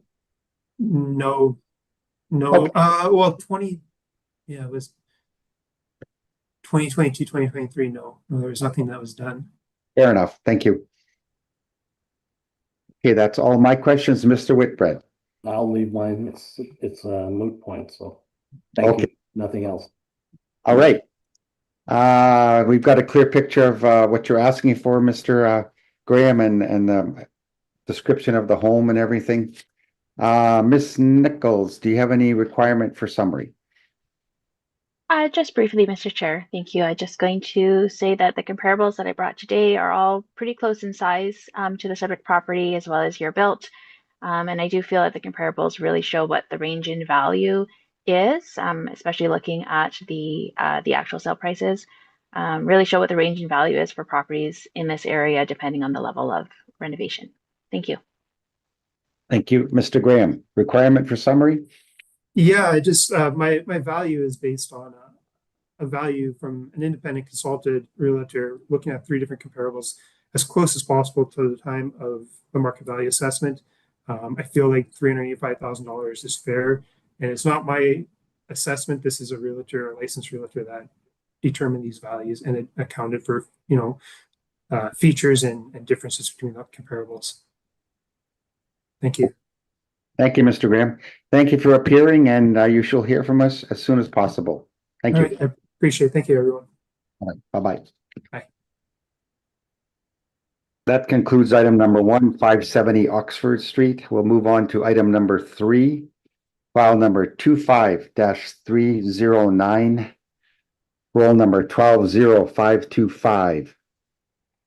No. Okay. Well, it was 2022, 2023. No, there was nothing that was done. Fair enough. Thank you. Okay, that's all my questions, Mr. Whitbread. I'll leave mine. It's a moot point, so thank you. Okay. Nothing else. All right. We've got a clear picture of what you're asking for, Mr. Graham, and the description of the home and everything. Ms. Nichols, do you have any requirement for summary? Just briefly, Mr. Chair, thank you. I'm just going to say that the comparables that I brought today are all pretty close in size to the subject property as well as your built. And I do feel that the comparables really show what the range in value is, especially looking at the actual sale prices, really show what the range in value is for properties in this area, depending on the level of renovation. Thank you. Thank you, Mr. Graham. Requirement for summary? Yeah, I just my value is based on a value from an independent consulted realtor looking at 3 different comparables as close as possible to the time of the market value assessment. I feel like $385,000 is fair, and it's not my assessment. This is a realtor, a licensed realtor that determined these values, and it accounted for features and differences between the comparables. Thank you. Thank you, Mr. Graham. Thank you for appearing, and you shall hear from us as soon as possible. Thank All you. right, I appreciate it. Thank you, everyone. All right, bye-bye. Bye. That concludes item number 1, 570 Oxford Street. We'll move on to item number 3, file number 25-309, roll number 120525,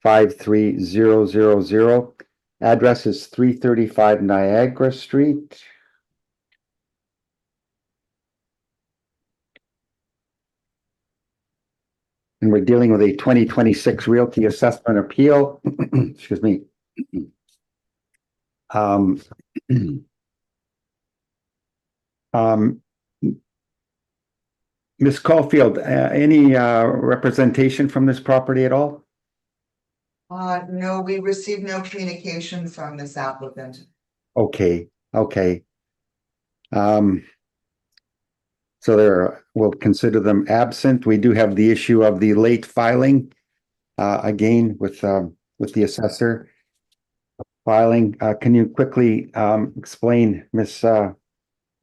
53000. Address is 335 Niagara Street. And we're dealing with a 2026 Realty Assessment Appeal. Excuse me. Ms. Caulfield, any representation from this property at all? No, we received no communication from this applicant. Okay. So we'll consider them absent. We do have the issue of the late filing, again, with the assessor filing. Can you quickly explain, Ms.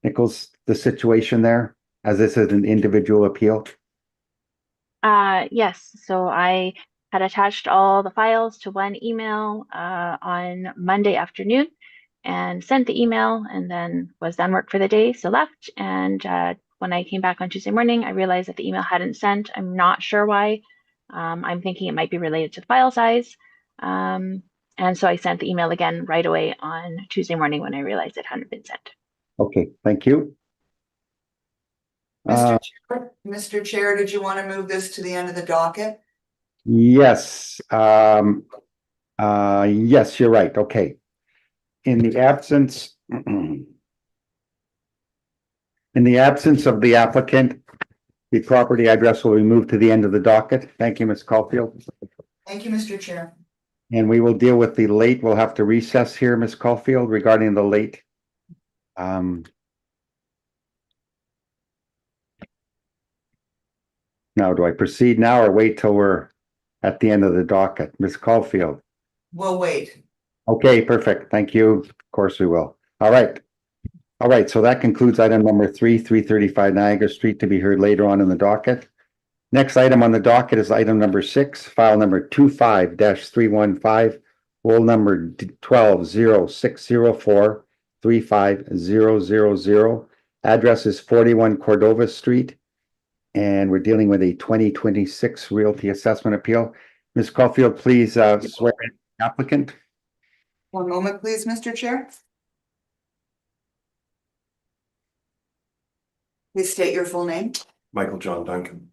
Nichols, the situation there, as this is an individual appeal? Yes, so I had attached all the files to one email on Monday afternoon and sent the email, and then was done work for the day, so left. And when I came back on Tuesday morning, I realized that the email hadn't sent. I'm not sure why. I'm thinking it might be related to the file size. And so I sent the email again right away on Tuesday morning when I realized it hadn't been sent. Okay, thank you. Mr. Chair, did you want to move this to the end of the docket? Yes, yes, you're right. Okay. In the absence of the applicant, the property address will be moved to the end of the docket. Thank you, Ms. Caulfield. Thank you, Mr. Chair. And we will deal with the late. We'll have to recess here, Ms. Caulfield, regarding the late. Now, do I proceed now or wait till we're at the end of the docket? Ms. Caulfield? We'll wait. Okay, perfect. Thank you. Of course we will. All right. All right, so that concludes item number 335 Niagara Street, to be heard later on in the docket. Next item on the docket is item number 6, file number 25-315, roll number 12-0604-35000. Address is 41 Cordova Street, and we're dealing with a 2026 realty assessment appeal. Ms. Caulfield, please swear in the applicant. One moment, please, Mr. Chair. Please state your full name. Michael John Duncan.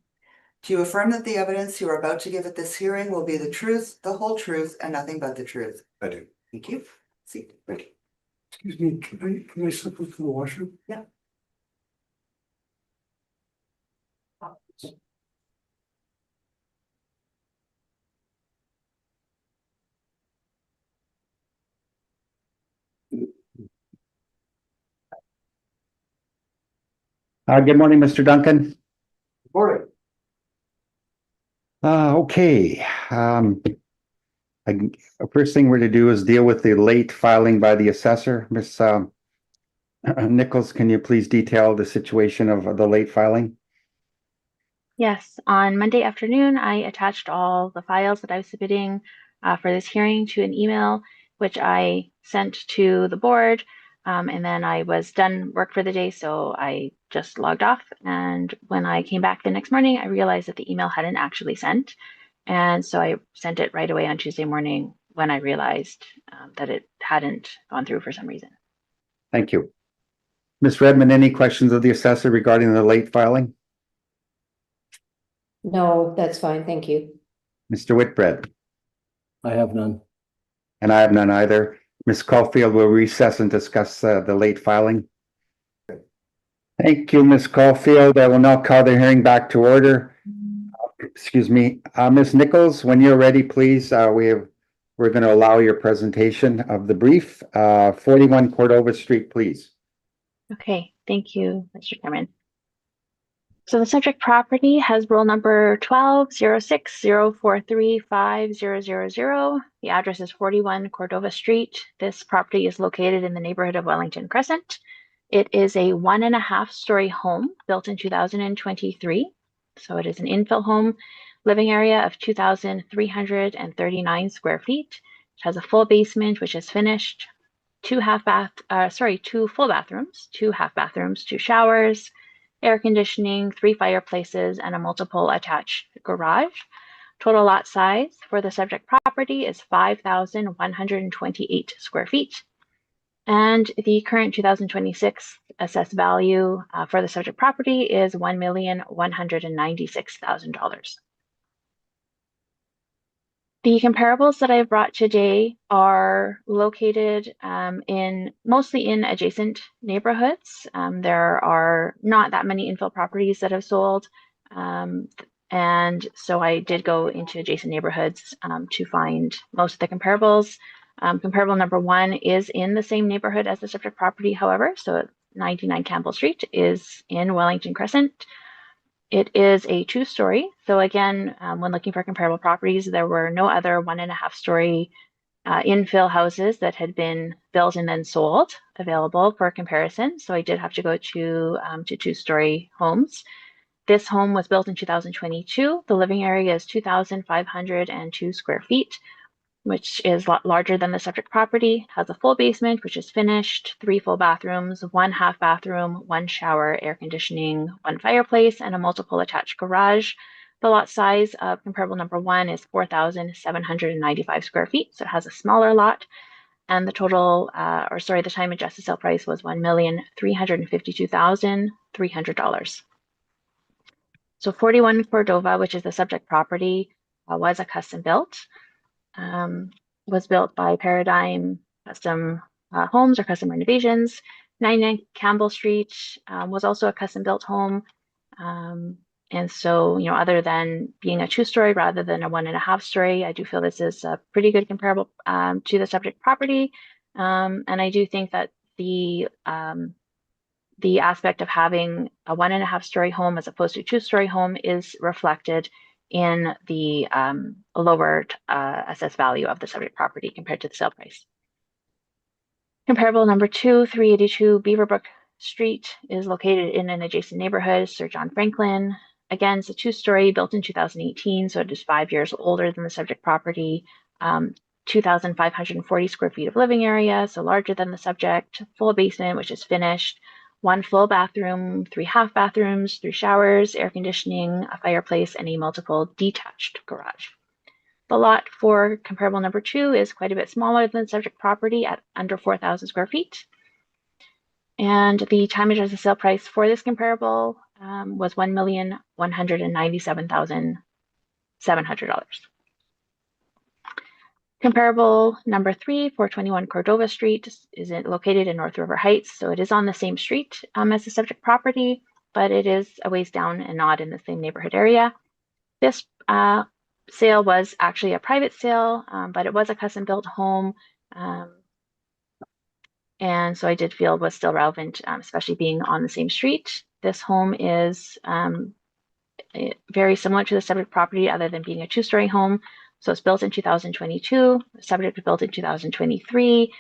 Do you affirm that the evidence you are about to give at this hearing will be the truth, the whole truth, and nothing but the truth? I do. Thank you. See. Excuse me, can I slip into the washroom? Yeah. Good morning, Mr. Duncan. Morning. Okay. First thing we're to do is deal with the late filing by the assessor. Ms. Nichols, can you please detail the situation of the late filing? Yes, on Monday afternoon, I attached all the files that I was submitting for this hearing to an email, which I sent to the board. And then I was done work for the day, so I just logged off. And when I came back the next morning, I realized that the email hadn't actually sent. And so I sent it right away on Tuesday morning when I realized that it hadn't gone through for some reason. Thank you. Ms. Redmond, any questions of the assessor regarding the late filing? No, that's fine, thank you. Mr. Whitbread? I have none. And I have none either. Ms. Caulfield will recess and discuss the late filing. Thank you, Ms. Caulfield. I will now call the hearing back to order. Excuse me, Ms. Nichols, when you're ready, please. We're going to allow your presentation of the brief. 41 Cordova Street, please. Okay, thank you, Mr. Chairman. So the subject property has roll number 12-06-043-5000. The address is 41 Cordova Street. This property is located in the neighborhood of Wellington Crescent. It is a 1.5-story home built in 2023. So it is an infill home, living area of 2,339 square feet. It has a full basement, which is finished, two full bathrooms, 2 half bathrooms, 2 showers, air conditioning, 3 fireplaces, and a multiple attached garage. Total lot size for the subject property is 5,128 square feet. And the current 2026 assessed value for the subject property is $1,196,000. The comparables that I've brought today are located mostly in adjacent neighborhoods. There are not that many infill properties that have sold. And so I did go into adjacent neighborhoods to find most of the comparables. Comparable number 1 is in the same neighborhood as the subject property, however. So 99 Campbell Street is in Wellington Crescent. It is a 2-story. So again, when looking for comparable properties, there were no other 1.5-story infill houses that had been built and then sold available for comparison. So I did have to go to 2-story homes. This home was built in 2022. The living area is 2,502 square feet, which is a lot larger than the subject property. Has a full basement, which is finished, 3 full bathrooms, 1 half bathroom, 1 shower, air conditioning, 1 fireplace, and a multiple attached garage. The lot size of comparable number 1 is 4,795 square feet, so it has a smaller lot. And the total, the time adjusted sale price was $1,352,300. So 41 Cordova, which is the subject property, was a custom built. Was built by Paradigm Custom Homes or Custom Renovations. 99 Campbell Street was also a custom built home. And so, other than being a 2-story rather than a 1.5-story, I do feel this is a pretty good comparable to the subject property. And I do think that the aspect of having a 1.5-story home as opposed to a 2-story home is reflected in the lowered assessed value of the subject property compared to the sale price. Comparable number 2, 382 Beaverbrook Street is located in an adjacent neighborhood, Sir John Franklin. Again, it's a 2-story built in 2018, so it is 5 years older than the subject property. 2,540 square feet of living area, so larger than the subject. Full basement, which is finished. 1 full bathroom, 3 half bathrooms, 3 showers, air conditioning, a fireplace, and a multiple detached garage. The lot for comparable number 2 is quite a bit smaller than the subject property at under 4,000 square feet. And the time adjusted sale price for this comparable was $1,197,700. Comparable number 3, 421 Cordova Street, is located in North River Heights. So it is on the same street as the subject property, but it is a ways down and not in the same neighborhood area. This sale was actually a private sale, but it was a custom built home. And so I did feel it was still relevant, especially being on the same street. This home is very similar to the subject property other than being a 2-story home. So it's built in 2022, the subject was built in 2023.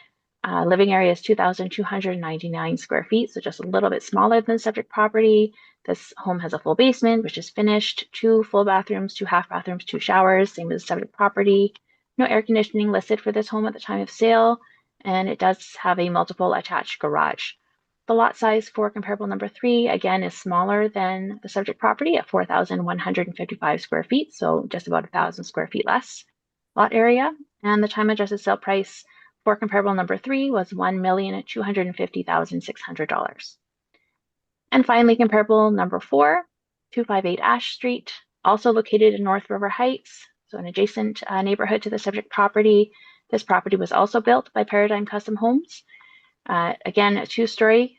Living area is 2,299 square feet, so just a little bit smaller than the subject property. This home has a full basement, which is finished, 2 full bathrooms, 2 half bathrooms, 2 showers, same as the subject property. No air conditioning listed for this home at the time of sale, and it does have a multiple attached garage. The lot size for comparable number 3, again, is smaller than the subject property at 4,155 square feet, so just about 1,000 square feet less lot area. And the time adjusted sale price for comparable number 3 was $1,250,600. And finally, comparable number 4, 258 Ash Street, also located in North River Heights, so an adjacent neighborhood to the subject property. This property was also built by Paradigm Custom Homes. Again, a 2-story,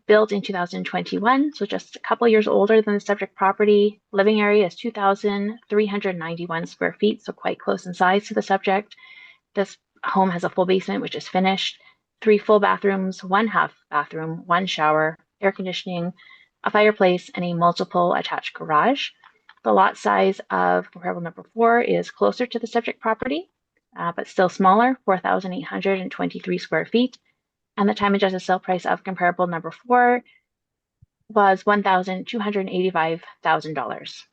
built in 2021, so just a couple years older than the subject property. Living area is 2,391 square feet, so quite close in size to the subject. This home has a full basement, which is finished, 3 full bathrooms, 1 half bathroom, 1 shower, air conditioning, a fireplace, and a multiple attached garage. The lot size of comparable number 4 is closer to the subject property, but still smaller, 4,823 square feet. And the time adjusted sale price of comparable number 4 was $1,285,000.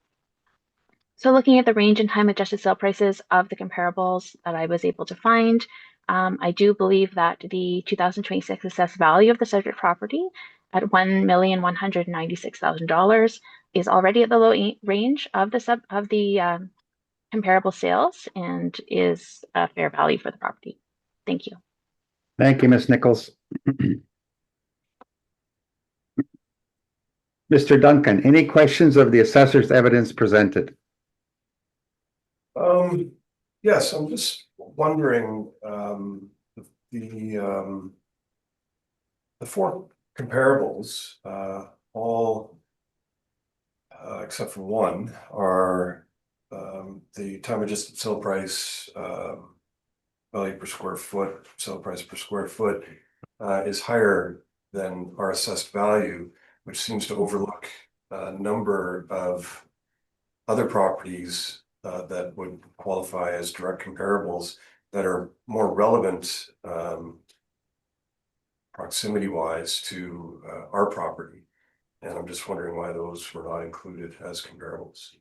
So looking at the range and time adjusted sale prices of the comparables that I was able to find, I do believe that the 2026 assessed value of the subject property at $1,196,000 is already at the low range of the comparable sales and is a fair value for the property. Thank you. Thank you, Ms. Nichols. Mr. Duncan, any questions of the assessor's evidence presented? Yes, I'm just wondering, the 4 comparables, all except for 1 are the time adjusted sale price, value per square foot, sale price per square foot is higher than our assessed value, which seems to overlook a number of other properties that would qualify as direct comparables that are more relevant proximity wise to our property. And I'm just wondering why those were not included as comparables.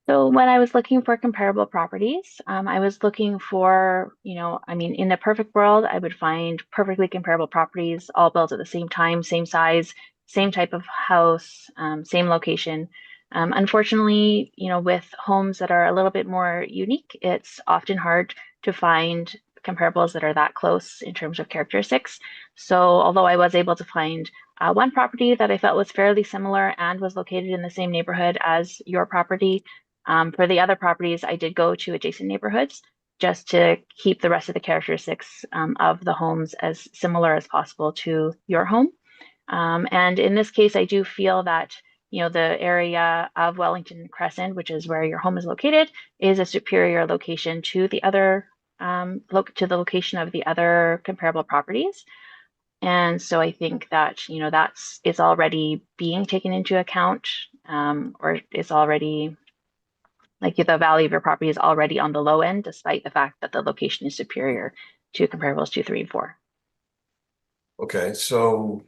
So when I was looking for comparable properties, I was looking for, I mean, in the perfect world, I would find perfectly comparable properties, all built at the same time, same size, same type of house, same location. Unfortunately, with homes that are a little bit more unique, it's often hard to find comparables that are that close in terms of characteristics. So although I was able to find one property that I felt was fairly similar and was located in the same neighborhood as your property, for the other properties, I did go to adjacent neighborhoods just to keep the rest of the characteristics of the homes as similar as possible to your home. And in this case, I do feel that the area of Wellington Crescent, which is where your home is located, is a superior location to the other to the location of the other comparable properties. And so I think that it's already being taken into account, or it's already like the value of your property is already on the low end, despite the fact that the location is superior to comparables 2, 3, and 4. Okay, so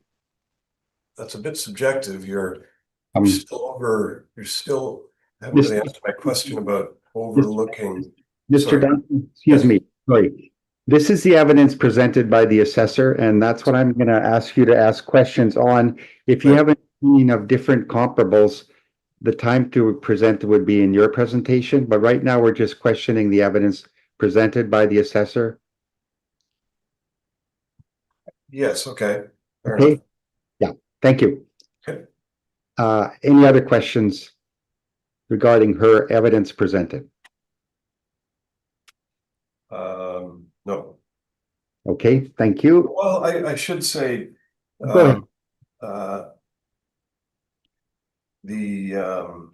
that's a bit subjective. You're Um, still haven't Mis- really answered my question about overlooking. Mr. Sorry. Duncan, excuse Yes. me, sorry. This is the evidence presented by the assessor, and that's what I'm gonna ask you to ask questions on. If you Right. have an opinion of different comparables, the time to present would be in your presentation, but right now we're just questioning the evidence presented by the assessor. Yes, okay. Fair Okay, enough. yeah, thank you. Okay. Any other questions regarding her evidence presented? No. Okay, thank you. Well, I should say, Go ahead. The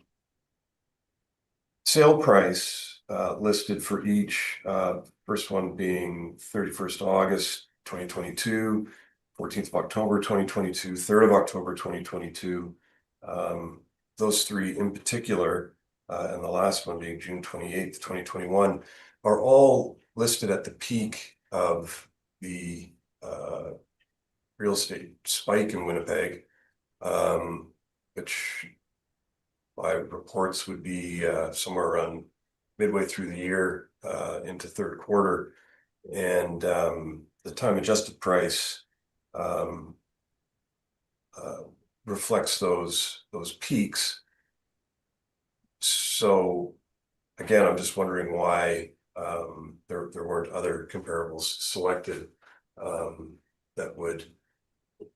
sale price listed for each, first one being 31st August 2022, 14th of October 2022, 3rd of October 2022. Those three in particular, and the last one being June 28th, 2021, are all listed at the peak of the real estate spike in Winnipeg, which by reports would be somewhere around midway through the year into third quarter. And the time adjusted price reflects those peaks. So again, I'm just wondering why there weren't other comparables selected that would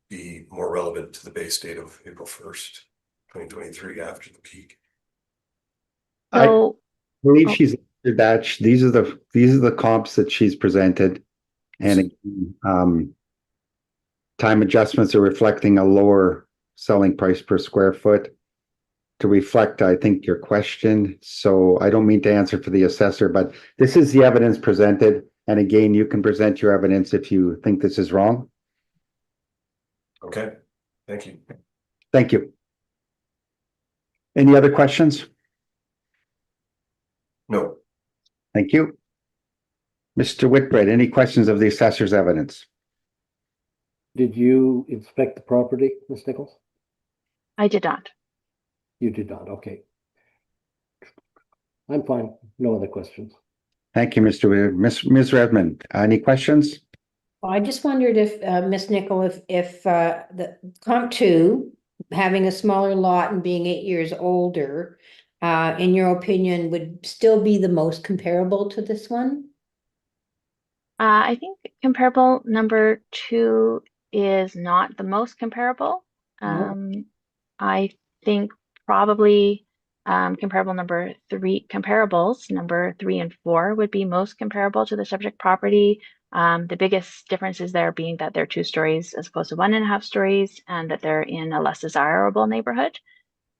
be more relevant to the base date of April 1st, 2023 after the peak. So, Believe oh, she's that these are the comps that she's presented, and time adjustments are reflecting a lower selling price per square foot to reflect, I think, your question. So I don't mean to answer for the assessor, but this is the evidence presented. And again, you can present your evidence if you think this is wrong. Okay, thank you. Thank you. Any other questions? No. Thank you. Mr. Whitbread, any questions of the assessor's evidence? Did you inspect the property, Ms. Nichols? I did not. You did not, okay. I'm fine, no other questions. Thank you, Mr. Whitbread. Ms. Redmond, any questions? I just wondered if, Ms. Nichol, if the comp two, having a smaller lot and being 8 years older, in your opinion, would still be the most comparable to this one? I think comparable number 2 is not the most comparable. No. I think probably comparables number 3 and 4 would be most comparable to the subject property. The biggest differences there being that they're 2 stories as opposed to 1.5 stories, and that they're in a less desirable neighborhood.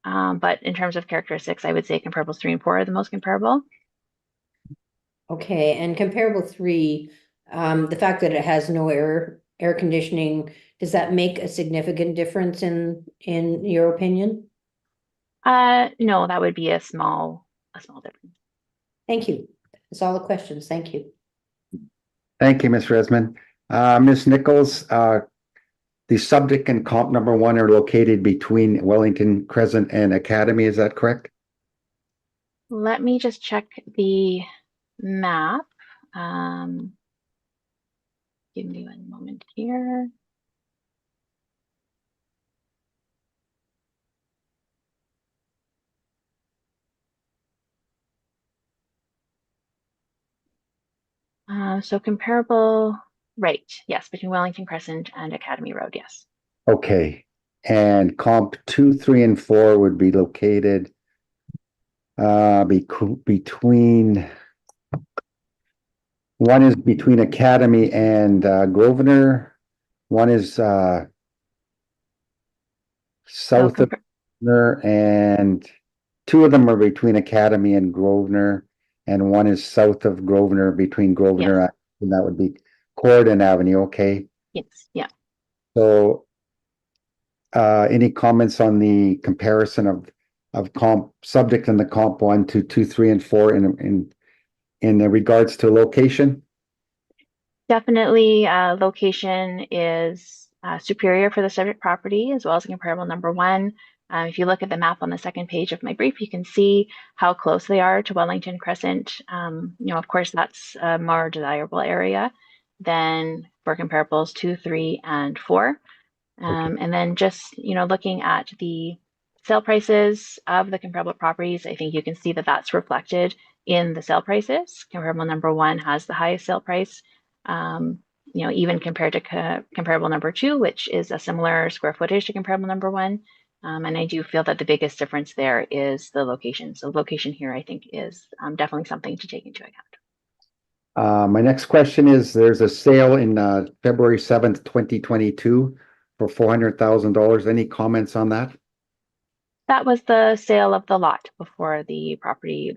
But in terms of characteristics, I would say comparables 3 and 4 are the most comparable. Okay, and comparable 3, the fact that it has no air conditioning, does that make a significant difference in your opinion? No, that would be a small difference. Thank you. That's all the questions. Thank you. Thank you, Ms. Resman. Ms. Nichols, the subject and comp number 1 are located between Wellington Crescent and Academy, is that correct? Let me just check the map. Um, give me one moment here. So comparable, right? Yes, between Wellington Crescent and Academy Road. Yes. Okay, and comp 2, 3, and 4 would be located between, one is between Academy and Grosvenor. One is south of Grosvenor, and 2 of them are between Academy and Grosvenor, and one is south of Grosvenor between Grosvenor, Yes. and that would be Corridon Avenue. Okay, Yes. Yeah. so any comments on the comparison of comp subject and the comp 1 to 2, 3, and 4 in regards to location? Definitely, location is superior for the subject property as well as comparable number 1. If you look at the map on the second page of my brief, you can see how close they are to Wellington Crescent. Of course, that's a more desirable area than for comparables 2, 3, and 4. And then just, looking at the sale prices of the comparable properties, I think you can see that that's reflected in the sale prices. Comparable number 1 has the highest sale price, even compared to comparable number 2, which is a similar square footage to comparable number 1. And I do feel that the biggest difference there is the location. So location here, I think, is definitely something to take into account. My next question is, there's a sale in February 7th, 2022 for $400,000. Any comments on that? That was the sale of the lot before the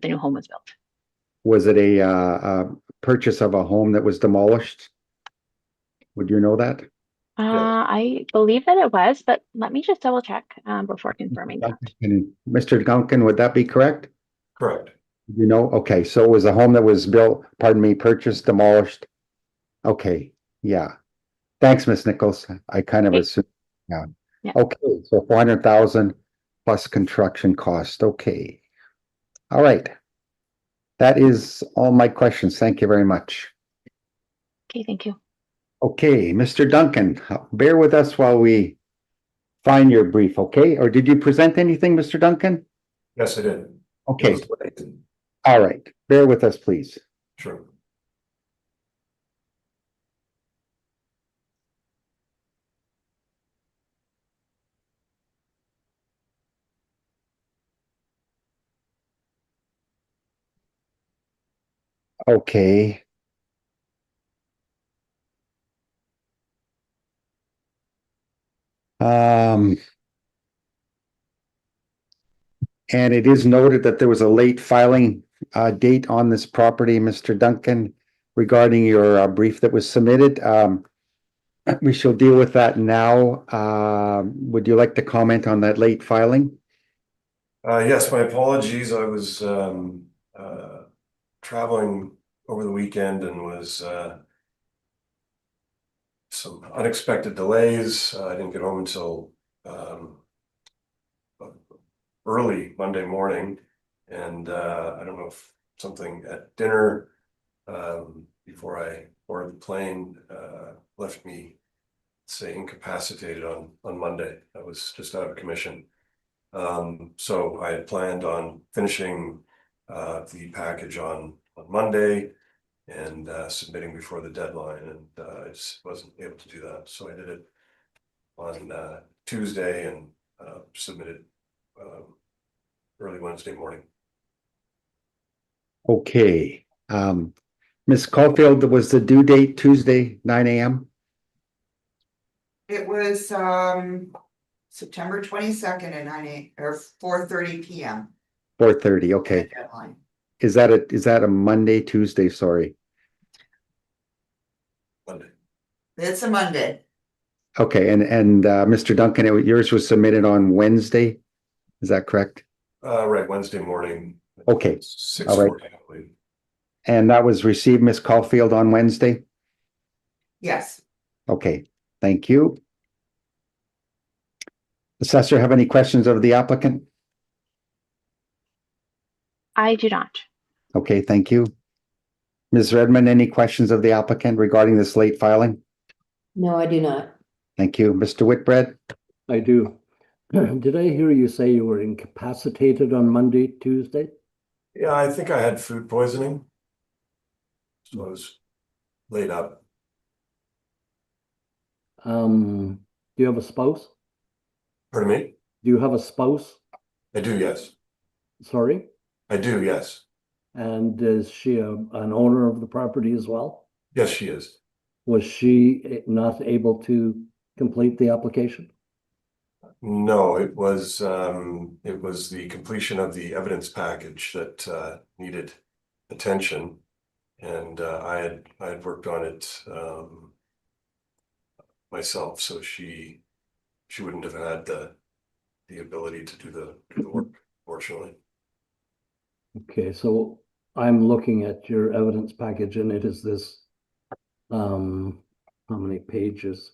new home was built. Was it a purchase of a home that was demolished? Would you know that? I believe that it was, but let me just double check before confirming that. Mr. Duncan, would that be correct? Correct. You know, okay, so it was a home that was built, purchased, demolished. Okay, yeah. Thanks, Miss Nichols. I kind of Okay. assumed, yeah. Yeah. Okay, so 400,000 plus construction cost. Okay. All right. That is all my questions. Thank you very much. Okay, thank you. Okay, Mr. Duncan, bear with us while we find your brief, okay? Or did you present anything, Mr. Duncan? Yes, I did. Okay, It was late. all right. Bear with us, please. Sure. Okay. And it is noted that there was a late filing date on this property, Mr. Duncan, regarding your brief that was submitted. We shall deal with that now. Would you like to comment on that late filing? Yes, my apologies. I was traveling over the weekend and was some unexpected delays. I didn't get home until early Monday morning, and I don't know if something at dinner before I boarded the plane left me, say, incapacitated on Monday. I was just out of commission. So I had planned on finishing the package on Monday and submitting before the deadline, and I just wasn't able to do that. So I did it on Tuesday and submitted early Wednesday morning. Okay. Ms. Caulfield, was the due date Tuesday, 9 a.m.? It was September 22nd at 9 or 4:30 p.m. 4:30, okay. Deadline. Is that a Monday, Tuesday, sorry? Monday. It's a Monday. Okay, and Mr. Duncan, yours was submitted on Wednesday, is that correct? Right, Wednesday morning. Okay. 6:40, I believe. And that was received, Ms. Caulfield, on Wednesday? Yes. Okay, thank you. Assessor, have any questions of the applicant? I do not. Okay, thank you. Ms. Redmond, any questions of the applicant regarding this late filing? No, I do not. Thank you. Mr. Whitbread? I do. Did I hear you say you were incapacitated on Monday, Tuesday? Yeah, I think I had food poisoning. So I was laid up. Do you have a spouse? Pardon me? Do you have a spouse? I do, yes. Sorry? I do, yes. And is she an owner of the property as well? Yes, she is. Was she not able to complete the application? No, it was the completion of the evidence package that needed attention. And I had worked on it myself, so she wouldn't have had the ability to do the work, fortunately. Okay, so I'm looking at your evidence package and it is this, how many pages?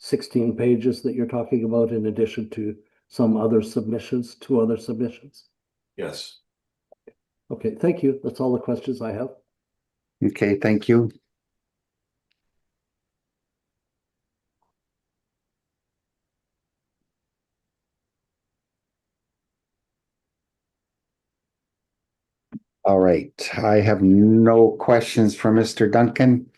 16 pages that you're talking about in addition to some other submissions, 2 other submissions? Yes. Okay, thank you. That's all the questions I have. Okay, thank you. All right, I have no questions for Mr. Duncan.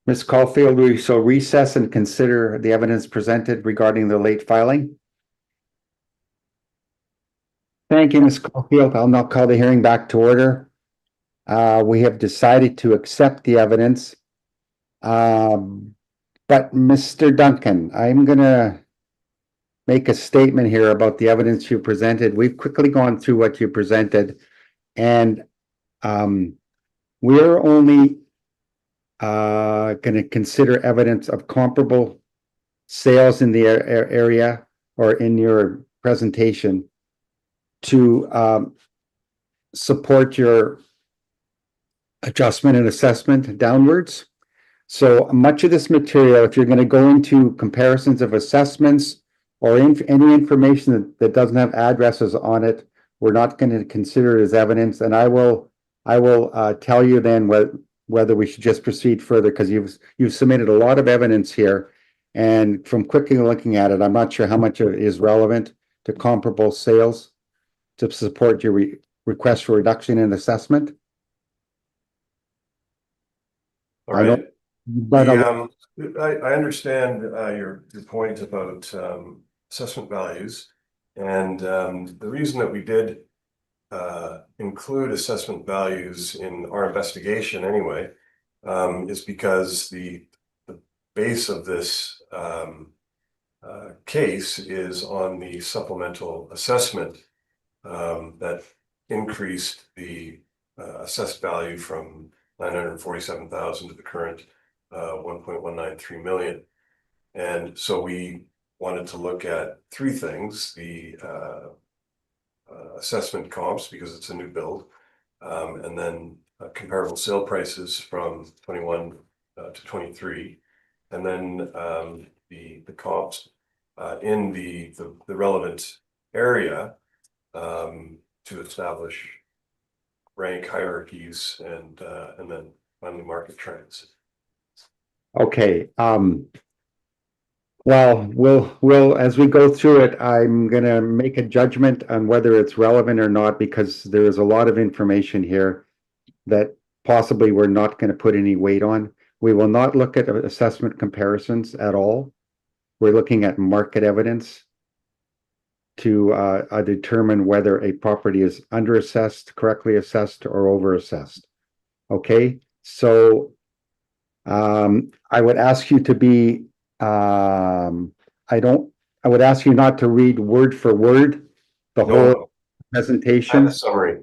Ms. Caulfield, we shall recess and consider the evidence presented regarding the late filing. Thank you, Ms. Caulfield. I'll now call the hearing back to order. We have decided to accept the evidence. But Mr. Duncan, I'm gonna make a statement here about the evidence you presented. We've quickly gone through what you presented, and we're only gonna consider evidence of comparable sales in the area or in your presentation to support your adjustment and assessment downwards. So much of this material, if you're going to go into comparisons of assessments or any information that doesn't have addresses on it, we're not going to consider it as evidence. And I will tell you then whether we should just proceed further, because you've submitted a lot of evidence here. And from quickly looking at it, I'm not sure how much of it is relevant to comparable sales to support your request for reduction in assessment. All I right. don't, but I understand your point about assessment values, and the reason that we did include assessment values in our investigation anyway is because the base of this case is on the supplemental assessment that increased the assessed value from 947,000 to the current 1.193 million. And so we wanted to look at 3 things: the assessment comps, because it's a new build, and then comparable sale prices from 21 to 23, and then the comps in the relevant area to establish rank hierarchies and then finally market trends. okay. Well, we'll as we go through it, I'm gonna make a judgment on whether it's relevant or not, because there is a lot of information here that possibly we're not going to put any weight on. We will not look at assessment comparisons at all. We're looking at market evidence to determine whether a property is underassessed, correctly assessed, or overassessed. Okay, so I would ask you to be I would ask you not to read word for word the No, whole I have presentation. a summary.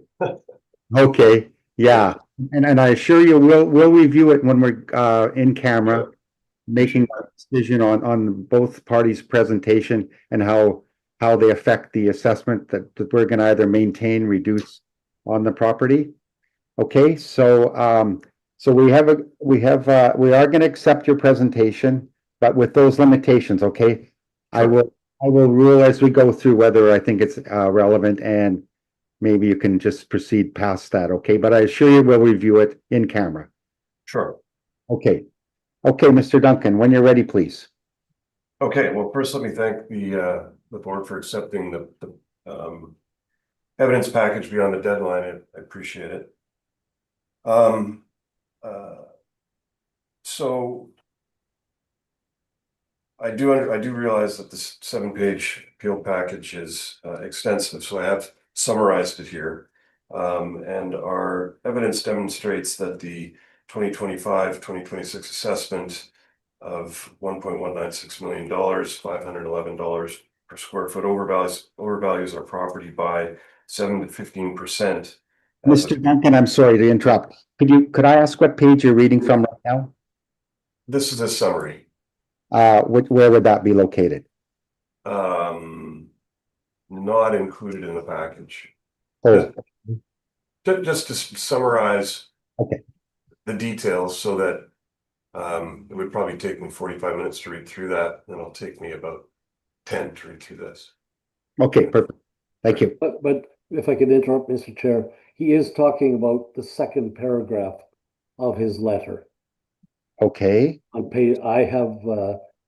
Okay, yeah, and I assure you we'll review it when we're in camera, making a decision on both parties' presentation and how they affect the assessment that we're going to either maintain, reduce on the property. Okay, so we are going to accept your presentation, but with those limitations. Okay, I will I will rule as we go through whether I think it's relevant, and maybe you can just proceed past that, okay? But I assure you we'll review it in camera. Sure. Okay. Okay, Mr. Duncan, when you're ready, please. Okay, well, first, let me thank the board for accepting the evidence package beyond the deadline. I appreciate it. So I do realize that this 7-page appeal package is extensive, so I have summarized it here. And our evidence demonstrates that the 2025-2026 assessment of $1.196 million, $511 per square foot overvalues our property by 7 to 15%. Mr. Duncan, I'm sorry to interrupt. Could I ask what page you're reading from right now? This is a summary. Where would that be located? Not included in the package. Oh, Just to summarize. Okay. The details so that it would probably take me 45 minutes to read through that, and it'll take me about 10 to read through this. okay, perfect. Thank you. But if I could interrupt, Mr. Chair, he is talking about the second paragraph of his letter. Okay, On page, I have,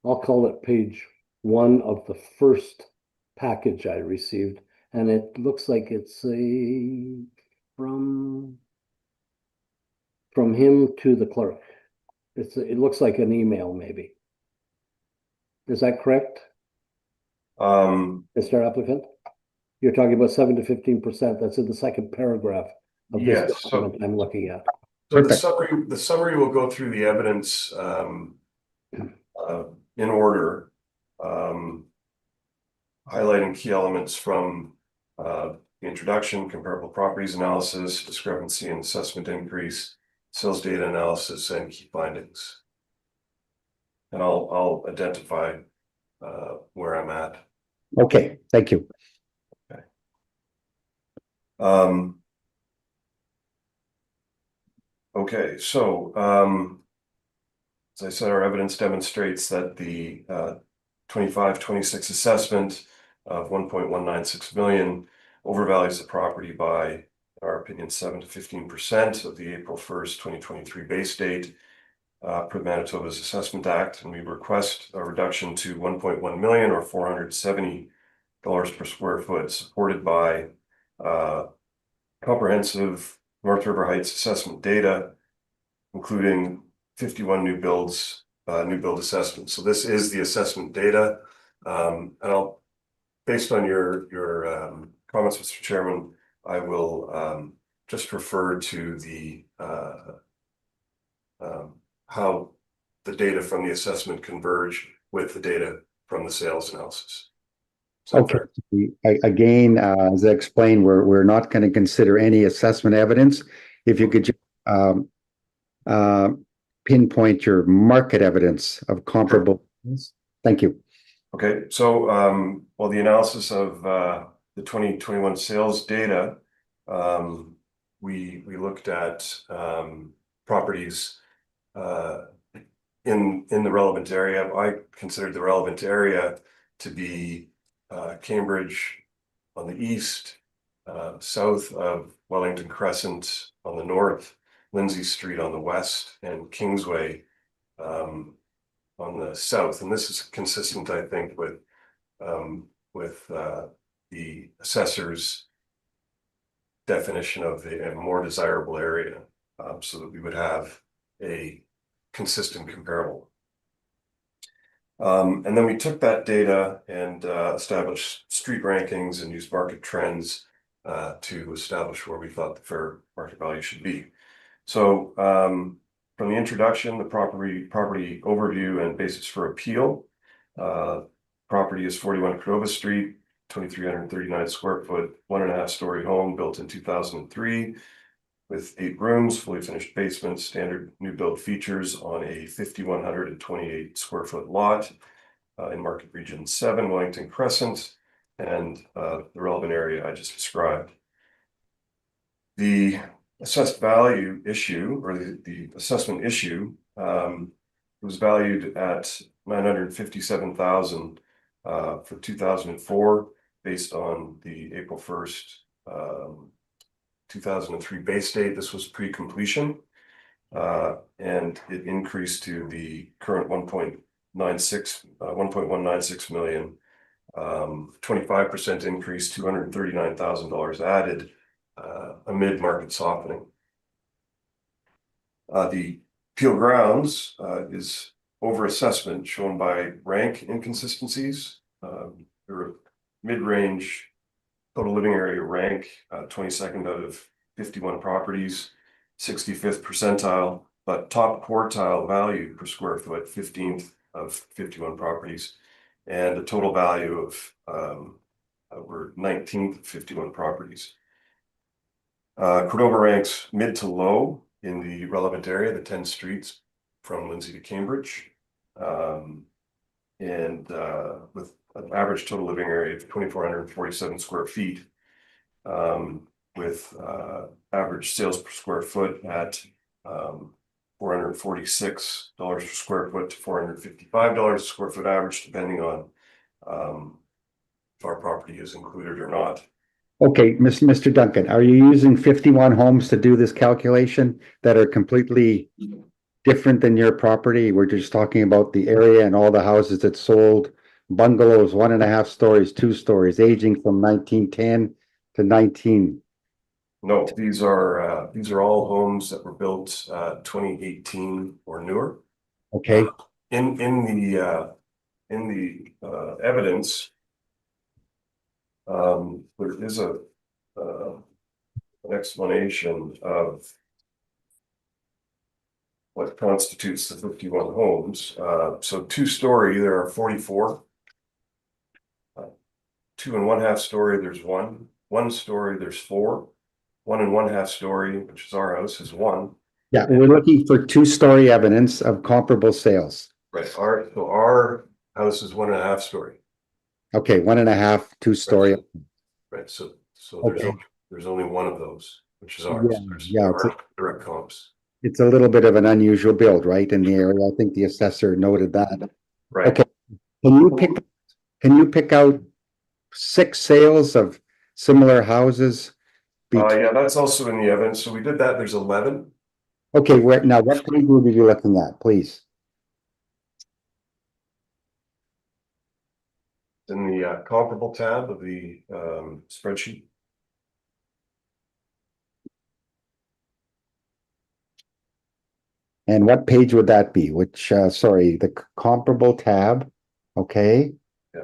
I'll call it page 1 of the first package I received, and it looks like it's from him to the clerk. It looks like an email, maybe. Is that correct, Mr. Applicant? You're talking about 7 to 15%. That's in the second paragraph of this Yes, document I'm looking at. So Perfect. the summary will go through the evidence in order, highlighting key elements from the introduction, comparable properties analysis, discrepancy and assessment increase, sales data analysis, and key findings. And I'll identify where I'm at. okay, thank you. Okay, so as I said, our evidence demonstrates that the 25-26 assessment of 1.196 million overvalues the property by, in our opinion, 7 to 15% of the April 1st, 2023 base date per Manitoba's Assessment Act, and we request a reduction to 1.1 million or $470 per square foot, supported by comprehensive North River Heights assessment data, including 51 new build assessments. So this is the assessment data. And I'll, based on your comments, Mr. Chairman, I will just refer to the how the data from the assessment converge with the data from the sales analysis. Okay, again, as I explained, we're not going to consider any assessment evidence. If you could just pinpoint your market evidence of comparable. Sure. Thank you. Okay, so well, the analysis of the 2021 sales data, we looked at properties in the relevant area. I considered the relevant area to be Cambridge on the east, south of Wellington Crescent on the north, Lindsay Street on the west, and Kingsway on the south. And this is consistent, I think, with the assessor's definition of a more desirable area, so that we would have a consistent comparable. And then we took that data and established street rankings and used market trends to establish where we thought the fair market value should be. So from the introduction, the property overview and basis for appeal, property is 41 Cordova Street, 2,339 square foot, 1.5-story home built in 2003. With 8 rooms, fully finished basement, standard new build features on a 5,128 square foot lot in Market Region 7, Wellington Crescent, and the relevant area I just described. The assessed value issue, or the assessment issue, was valued at $957,000 for 2004, based on the April 1st, 2003 base date. This was pre-completion. And it increased to the current 1.196 million. 25% increase, $239,000 added amid market softening. The Peel Grounds is over assessment shown by rank inconsistencies. There are mid-range total living area rank, 22nd out of 51 properties, 65th percentile, but top quartile value per square foot, 15th of 51 properties, and a total value of we're 19th of 51 properties. Cordova ranks mid to low in the relevant area, the 10 streets from Lindsay to Cambridge, and with an average total living area of 2,447 square feet, with average sales per square foot at $446 per square foot to $455 a square foot average, depending on if our property is included or not. Okay, Mr. Duncan, are you using 51 homes to do this calculation that are completely different than your property? We're just talking about the area and all the houses that sold, bungalows, 1.5 stories, 2 stories, aging from 1910 to 19. No, these are all homes that were built 2018 or newer. Okay, In the evidence, there is an explanation of what constitutes the 51 homes. So 2-story, there are 44. 2 1/2 story, there's 1. 1 story, there's 4. 1 1/2 story, which is our house, is 1. yeah, we're looking for 2-story evidence of comparable sales. Right. Our house is 1.5 story. Okay, 1.5, 2-story. Right. So Okay. there's only one of those, which is ours. There's Yeah, it's direct comps. It's a little bit of an unusual build, right, in the area. I think the assessor noted that. Right. Okay. Can you pick out 6 sales of similar houses? Yeah, that's also in the evidence. So we did that. There's 11. Okay, now what page would you be looking at, please? In the comparable tab of the spreadsheet. And what page would that be? Which, sorry, the comparable tab, okay? Yeah.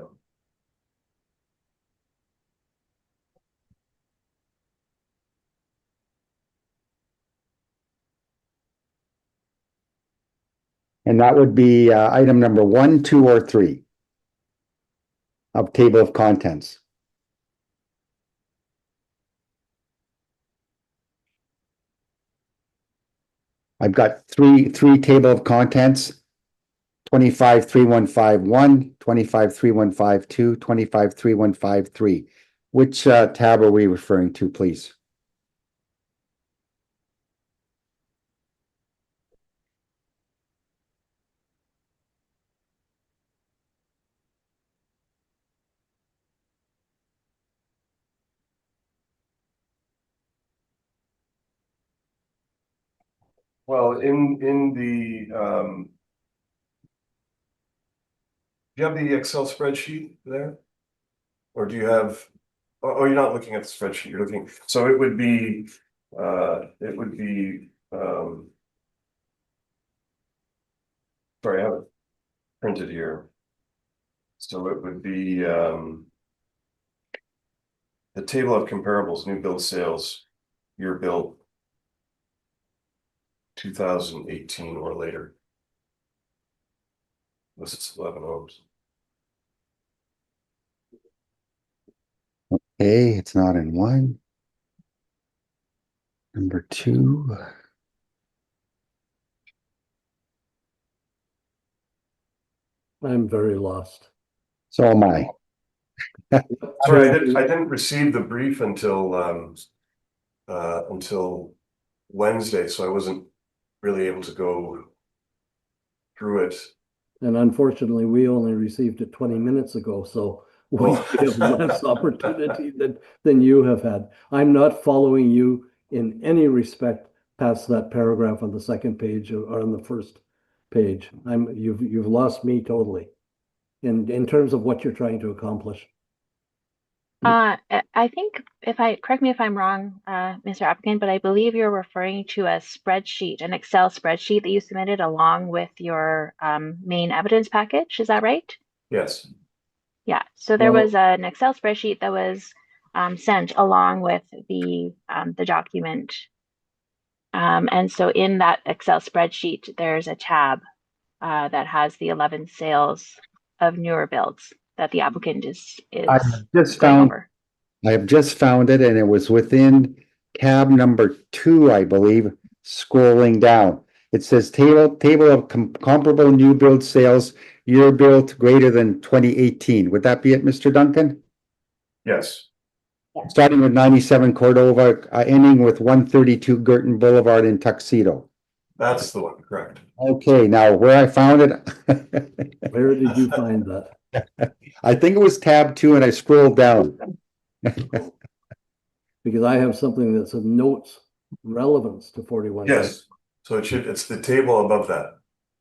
And that would be item number 1, 2, or 3 of table of contents. I've got three table of contents, 253151, 253152, 253153. Which tab are we referring to, please? Well, in the do you have the Excel spreadsheet there? Or do you have, you're not looking at the spreadsheet, you're looking, so it would be sorry, I have it printed here. So it would be the table of comparables, new build sales, year built 2018 or later. This is 11 homes. Okay, it's not in 1. Number 2. I'm very lost. So am I. Sorry, I didn't receive the brief until Wednesday, so I wasn't really able to go through it And unfortunately, we only received it 20 minutes ago, so we Oh. have less opportunity than you have had. I'm not following you in any respect past that paragraph on the second page or on the first page. You've lost me totally in terms of what you're trying to accomplish. I think correct me if I'm wrong, Mr. Applicant, but I believe you're referring to a spreadsheet, an Excel spreadsheet that you submitted along with your main evidence package. Is that right? Yes. Yeah. So there Well- was an Excel spreadsheet that was sent along with the document. And so in that Excel spreadsheet, there's a tab that has the 11 sales of newer builds that the applicant is I just going found, over. I have just found it and it was within tab number 2, I believe, scrolling down. It says table of comparable new build sales, year built greater than 2018. Would that be it, Mr. Duncan? Yes. Starting with 97 Cordova, ending with 132 Girton Boulevard in Tuxedo. That's the one, correct. Okay, now where I found it. Where did you find that? I think it was tab 2 and I scrolled down. Because I have something that's of notes relevance to 41. Yes, so it's the table above that.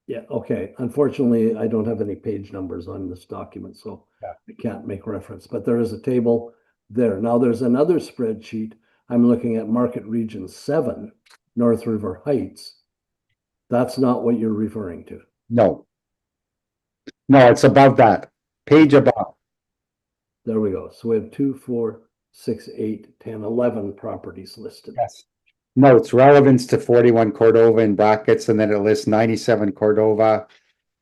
Yeah, okay. Unfortunately, I don't have any page numbers on this document, so I can't make reference, but there is a table there. Now, there's another spreadsheet. I'm looking at Market Region 7, North River Heights. That's not what you're referring to. No. No, it's above that. Page above. There we go. So we have 2, 4, 6, 8, 10, 11 properties listed. Yes. No, it's relevance to 41 Cordova in brackets, and then it lists 97 Cordova.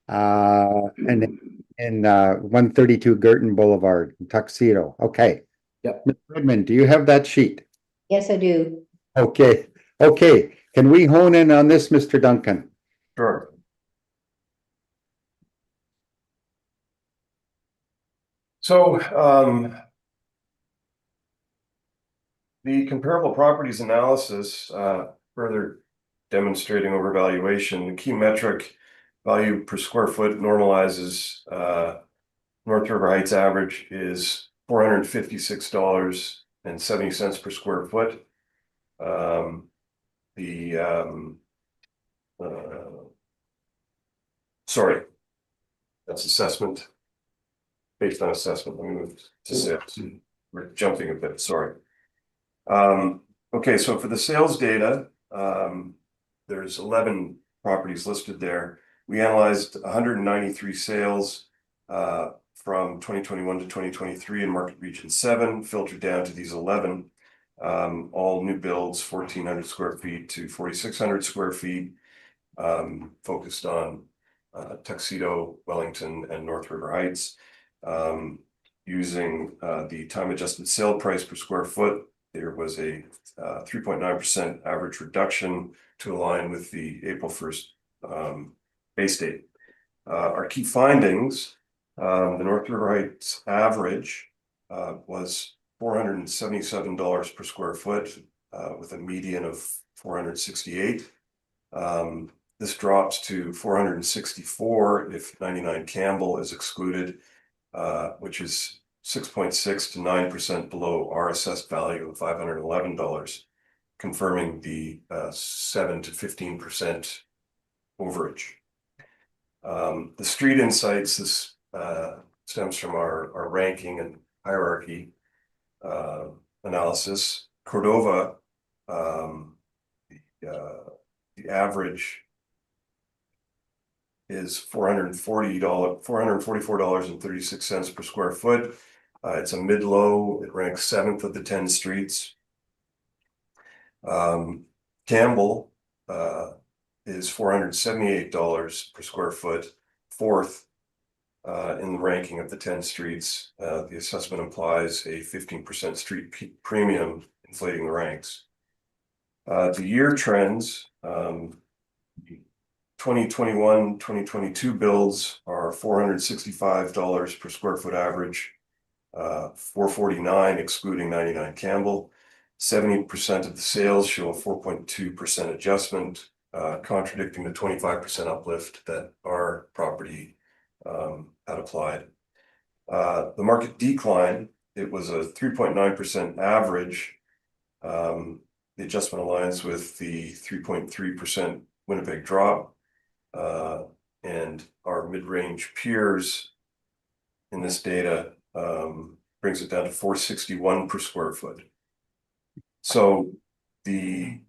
And in 132 Girton Boulevard, Tuxedo. Okay. Yep. Ms. Redmond, do you have that sheet? Yes, I do. Okay. Okay. Can we hone in on this, Mr. Duncan? Sure. So, the comparable properties analysis, further demonstrating overvaluation, the key metric value per square foot normalizes, North River Heights average is $456.70 per square foot. Sorry, that's assessment. Based on assessment, let me move to sales. We're jumping a bit, sorry. Okay, so for the sales data, there's 11 properties listed there. We analyzed 193 sales from 2021 to 2023 in Market Region 7, filtered down to these 11. All new builds, 1,400 square feet to 4,600 square feet, focused on Tuxedo, Wellington, and North River Heights. Using the time adjusted sale price per square foot, there was a 3.9% average reduction to align with the April 1st base date. Our key findings, the North River Heights average was $477 per square foot with a median of 468. This drops to 464 if 99 Campbell is excluded, which is 6.6 to 9% below our assessed value of $511, confirming the 7 to 15% overage. The street insights, this stems from our ranking and hierarchy analysis. Cordova, the average is $444.36 per square foot. It's a mid-low. It ranks 7th of the 10 streets. Campbell is $478 per square foot, 4th in the ranking of the 10 streets. The assessment implies a 15% street premium, inflating the ranks. The year trends, 2021, 2022 builds are $465 per square foot average, $449 excluding 99 Campbell. 70% of the sales show a 4.2% adjustment, contradicting the 25% uplift that our property had applied. The market decline, it was a 3.9% average. The adjustment aligns with the 3.3% Winnipeg drop. And our mid-range peers in this data brings it down to 461 per square foot. So the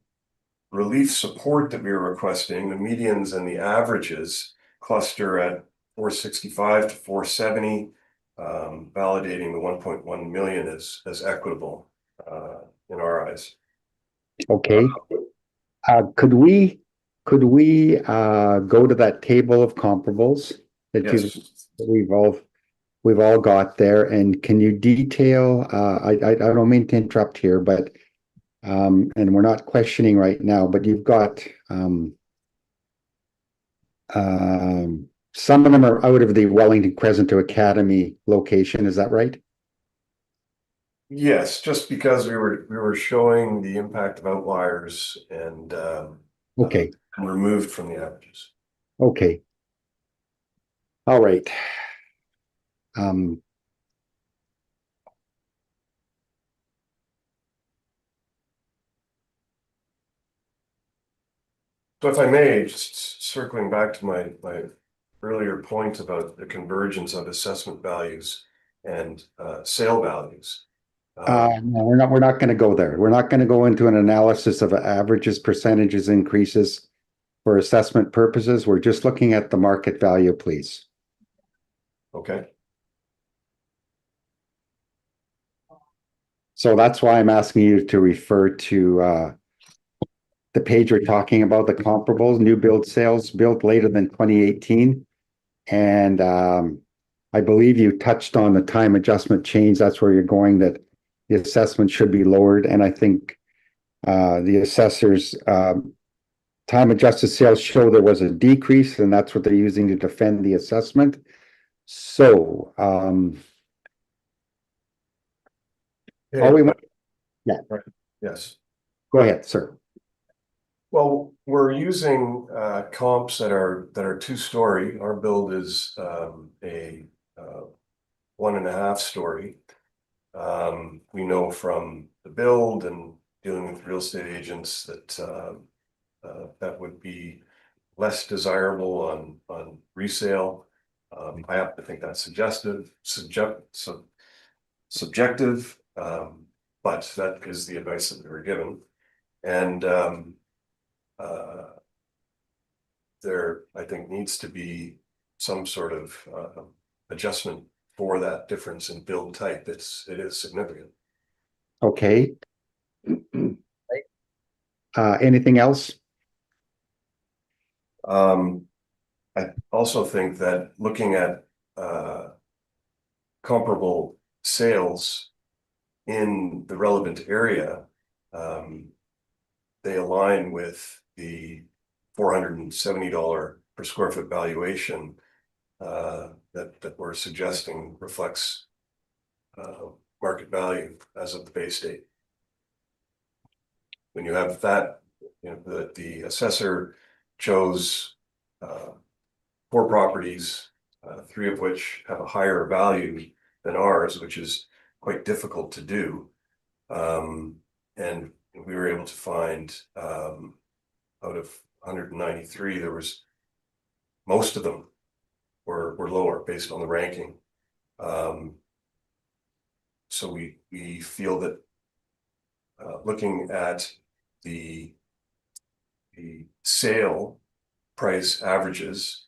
relief support that we were requesting, the medians and the averages cluster at 465 to 470, validating the 1.1 million as equitable in our eyes. Okay. Could we go to that table of comparables that Yes. we've all got there, and can you detail, I don't mean to interrupt here, but and we're not questioning right now, but you've got some of them are out of the Wellington Crescent to Academy location, is that right? Yes, just because we were showing the impact of outliers and Okay, removed from the averages. okay. All right. So if I may, just circling back to my earlier point about the convergence of assessment values and sale values. No, we're not going to go there. We're not going to go into an analysis of averages, percentages, increases for assessment purposes. We're just looking at the market value, please. Okay. So that's why I'm asking you to refer to the page we're talking about, the comparables, new build sales built later than 2018. And I believe you touched on the time adjustment change. That's where you're going, that the assessment should be lowered. And I think the assessors time adjusted sales show there was a decrease, and that's what they're using to defend the assessment. So all we want, yeah. Right. Yes. Go ahead, sir. Well, we're using comps that are two-story. Our build is a 1.5 story. We know from the build and dealing with real estate agents that that would be less desirable on resale. I happen to think that's subjective, but that is the advice that we were given. And there, I think, needs to be some sort of adjustment for that difference in build type. It is significant. Okay. Anything else? I also think that looking at comparable sales in the relevant area, they align with the $470 per square foot valuation that we're suggesting reflects market value as of the base date. When you have that, you know, the assessor chose 4 properties, 3 of which have a higher value than ours, which is quite difficult to do. And we were able to find out of 193, there was most of them were lower based on the ranking. So we feel that looking at the sale price averages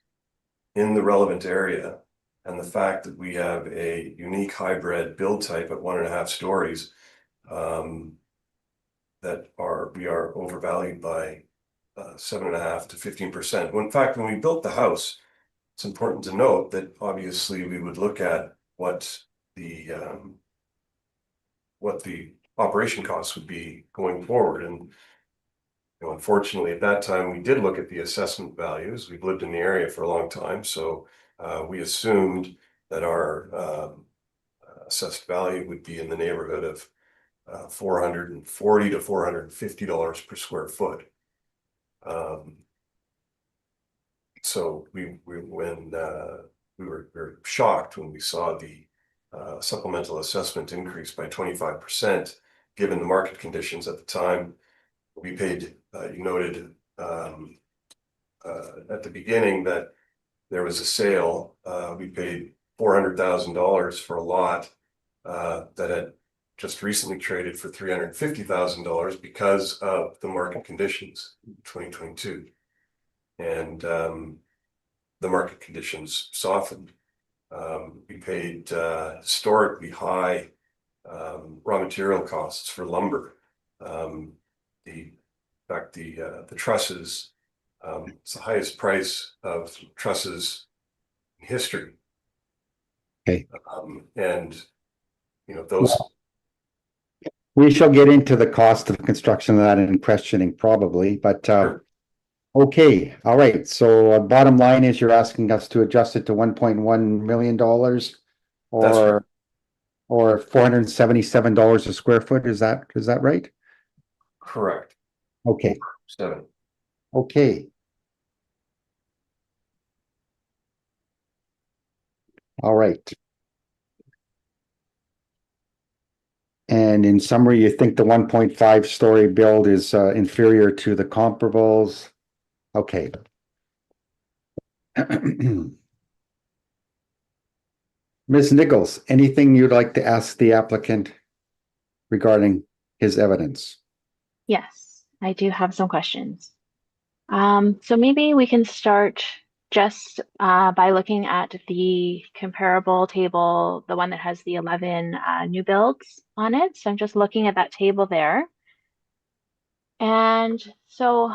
in the relevant area and the fact that we have a unique hybrid build type at 1.5 stories, that we are overvalued by 7.5 to 15%. When in fact, when we built the house, it's important to note that obviously we would look at what the operation costs would be going forward. And you know, unfortunately, at that time, we did look at the assessment values. We've lived in the area for a long time, so we assumed that our assessed value would be in the neighborhood of $440 to $450 per square foot. So when we were shocked when we saw the supplemental assessment increase by 25%, given the market conditions at the time. We paid, you noted at the beginning that there was a sale. We paid $400,000 for a lot that had just recently traded for $350,000 because of the market conditions in 2022. And the market conditions softened. We paid historically high raw material costs for lumber. In fact, the trusses, it's the highest price of trusses in history. Okay. And those. We shall get into the cost of construction of that in questioning probably, but Sure. okay, all right. So bottom line is you're asking us to adjust it to $1.1 million That's or $477 a square foot. Is that right? correct. Okay, 7. okay. All right. And in summary, you think the 1.5 story build is inferior to the comparables? Okay. Ms. Nichols, anything you'd like to ask the applicant regarding his evidence? Yes, I do have some questions. So maybe we can start just by looking at the comparable table, the one that has the 11 new builds on it. So I'm just looking at that table there. And so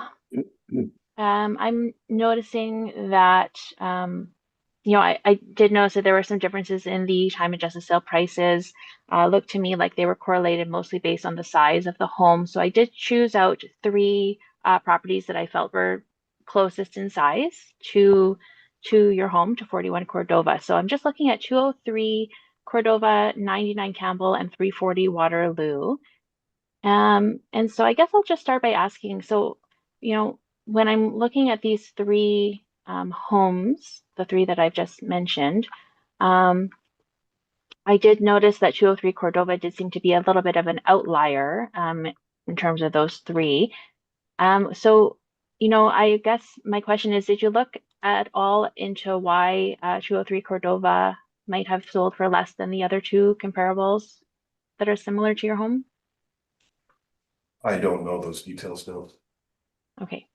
I'm noticing that, I did notice that there were some differences in the time adjusted sale prices. Looked to me like they were correlated mostly based on the size of the home. So I did choose out 3 properties that I felt were closest in size to your home, to 41 Cordova. So I'm just looking at 203 Cordova, 99 Campbell, and 340 Waterloo. And so I guess I'll just start by asking, so, when I'm looking at these 3 homes, the 3 that I've just mentioned, I did notice that 203 Cordova did seem to be a little bit of an outlier in terms of those 3. So, I guess my question is, did you look at all into why 203 Cordova might have sold for less than the other 2 comparables that are similar to your home? I don't know those details, no. Okay.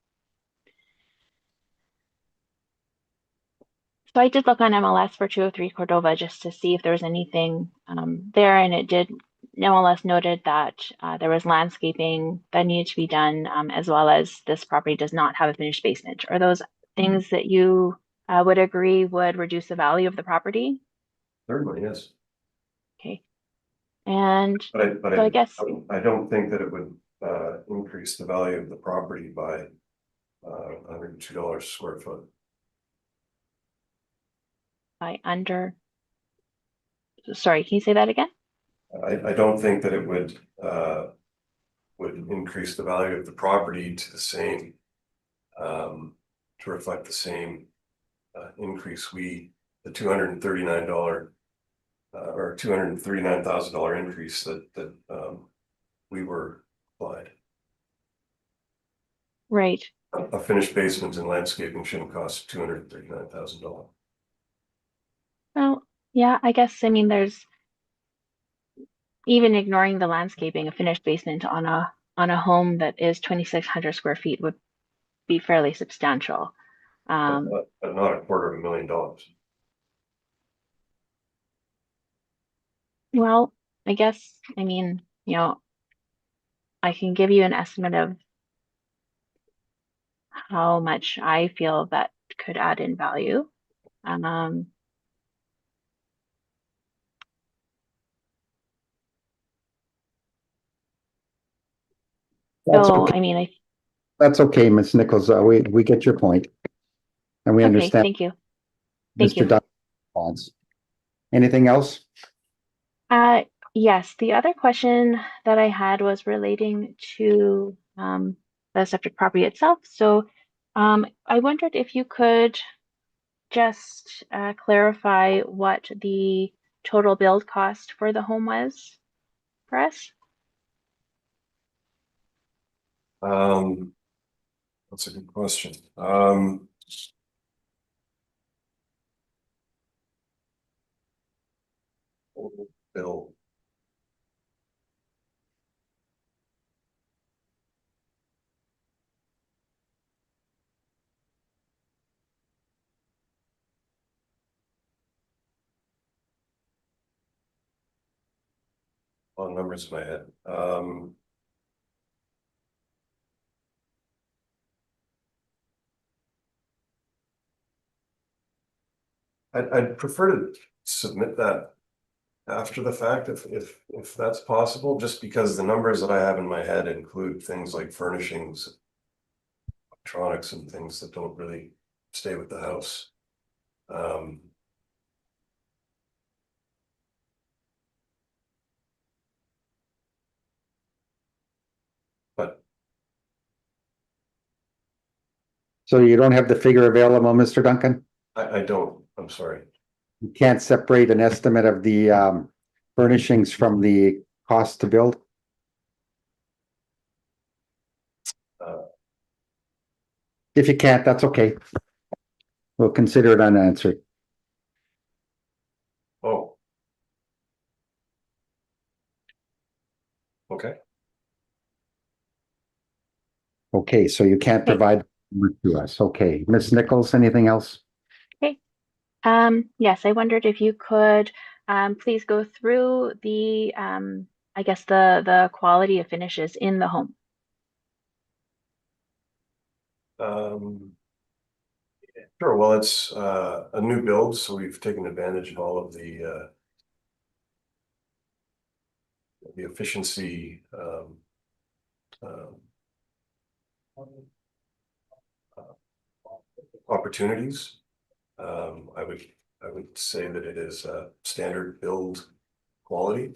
So I did look on MLS for 203 Cordova just to see if there was anything there, and it did MLS noted that there was landscaping that needed to be done, as well as this property does not have a finished basement. Are those things that you would agree would reduce the value of the property? Certainly, yes. Okay. And But so I guess I don't think that it would increase the value of the property by $102 a square foot. sorry, can you say that again? I don't think that it would increase the value of the property to the same to reflect the same increase. The $239 or $239,000 increase that we were applied. Right. A finished basement and landscaping shouldn't cost $239,000. Well, yeah, I guess, there's, even ignoring the landscaping, a finished basement on a home that is 2,600 square feet would be fairly substantial. But not $250,000. Well, I guess, I can give you an estimate of how much I feel that could add in value. That's So, okay. That's okay, Ms. Nichols. We get your point, and we okay, understand. thank you. Thank Mr. you. Dunn response. Anything else? Yes, the other question that I had was relating to the subject property itself. So I wondered if you could just clarify what the total build cost for the home was for us? That's a good question. Bill. On numbers in my head. I'd prefer to submit that after the fact, if that's possible, just because the numbers that I have in my head include things like furnishings, electronics, and things that don't really stay with the house. But So you don't have the figure available, Mr. Duncan? I don't, I'm sorry. You can't separate an estimate of the furnishings from the cost to build? If you can't, that's okay. We'll consider it unanswered. Oh. Okay. Okay, so you can't provide to us. Okay, Ms. Nichols, anything else? Yes, I wondered if you could please go through the I guess the quality of finishes in the home. Sure, well, it's a new build, so we've taken advantage of all of the efficiency opportunities. I would say that it is standard build quality.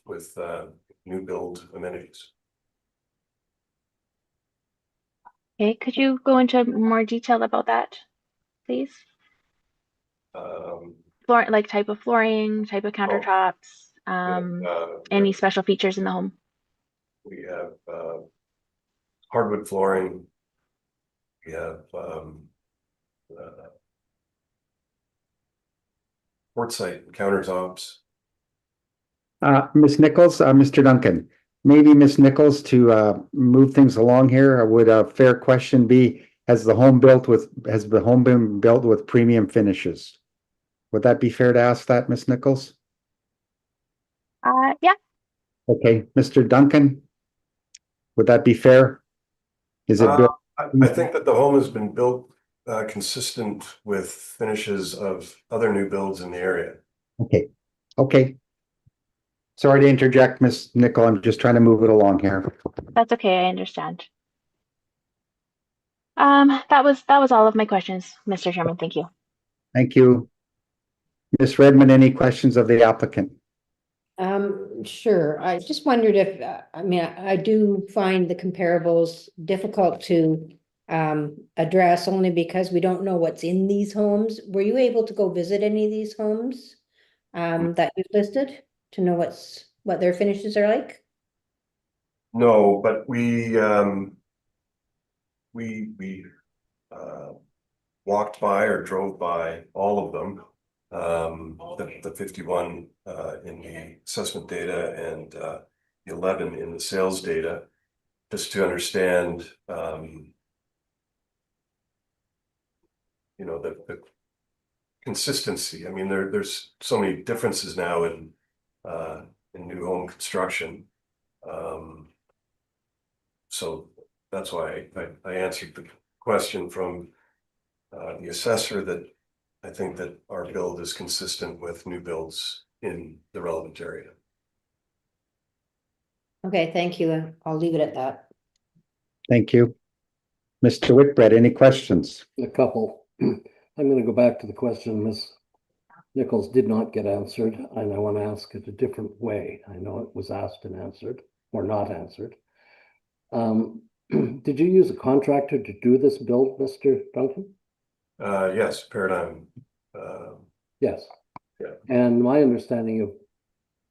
With new build amenities. Okay, could you go into more detail about that, please? Floor, like type of flooring, type of countertops, any special features in the home? We have hardwood flooring. We have quartzite countertops. Ms. Nichols, Mr. Duncan, maybe Ms. Nichols to move things along here. Would a fair question be, has the home been built with premium finishes? Would that be fair to ask that, Ms. Nichols? Yeah. Okay, Mr. Duncan, would that be fair? Is it built? I think that the home has been built consistent with finishes of other new builds in the area. Okay, okay. Sorry to interject, Ms. Nichol. I'm just trying to move it along here. That's okay, I understand. That was all of my questions, Mr. Chairman. Thank you. Thank you. Ms. Redmond, any questions of the applicant? Sure. I just wondered if, I mean, I do find the comparables difficult to address only because we don't know what's in these homes. Were you able to go visit any of these homes that you've listed to know what their finishes are like? No, but we walked by or drove by all of them. The 51 in the assessment data and the 11 in the sales data, just to understand you know, the consistency. I mean, there's so many differences now in new home construction. So that's why I answered the question from the assessor that I think that our build is consistent with new builds in the relevant area. Okay, thank you. I'll leave it at that. Thank you. Mr. Whitbread, any questions? A couple. I'm going to go back to the question Ms. Nichols did not get answered, and I want to ask it a different way. I know it was asked and answered, or not answered. Did you use a contractor to do this build, Mr. Duncan? Yes, Paradigm. Yes. Yeah. And my understanding of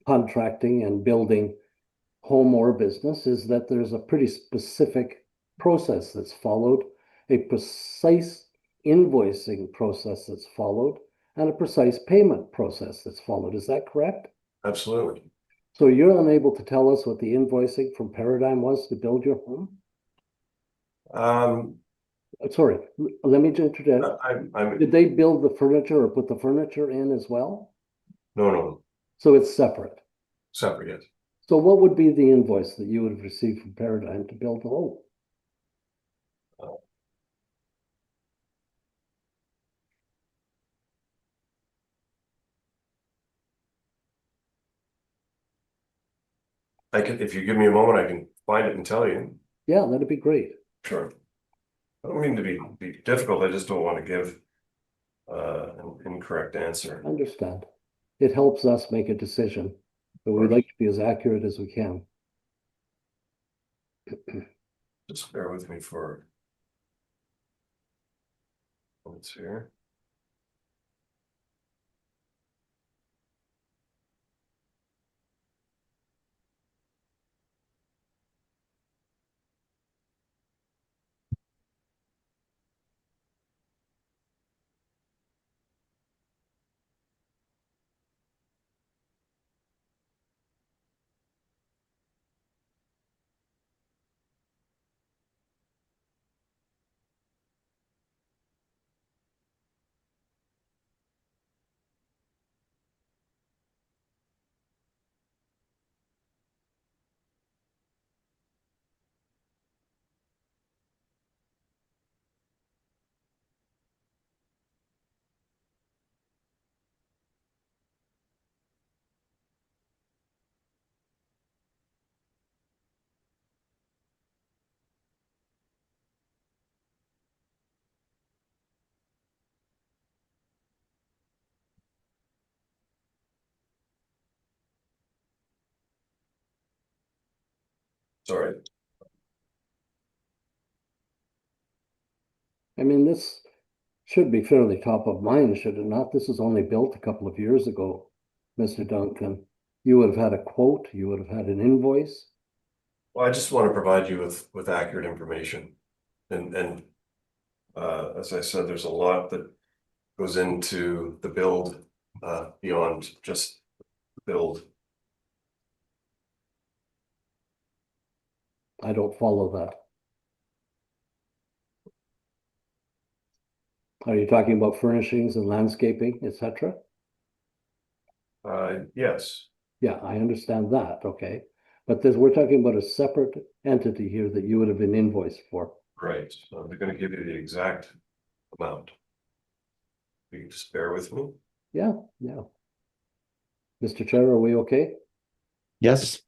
contracting and building home or business is that there's a pretty specific process that's followed, a precise invoicing process that's followed, and a precise payment process that's followed. Is that correct? Absolutely. So you're unable to tell us what the invoicing from Paradigm was to build your home? Sorry, let me interject. I'm Did they build the furniture or put the furniture in as well? no, So it's separate. separate, yes. So what would be the invoice that you would have received from Paradigm to build the home? I can, if you give me a moment, I can find it and tell you. Yeah, that'd be great. Sure. I don't mean to be difficult, I just don't want to give an incorrect answer. Understand. It helps us make a decision, but we'd like to be as accurate as we can. Just bear with me for moments here. Sorry. I mean, this should be fairly top of mind, should it not? This was only built a couple of years ago, Mr. Duncan. You would have had a quote, you would have had an invoice. Well, I just want to provide you with accurate information. And as I said, there's a lot that goes into the build beyond just build. I don't follow that. Are you talking about furnishings and landscaping, etc.? Yes, Yeah, I understand that, okay. But we're talking about a separate entity here that you would have been invoiced for. right. So they're going to give you the exact amount. You can just bear with me. Yeah, yeah. Mr. Chair, are we okay? Yes,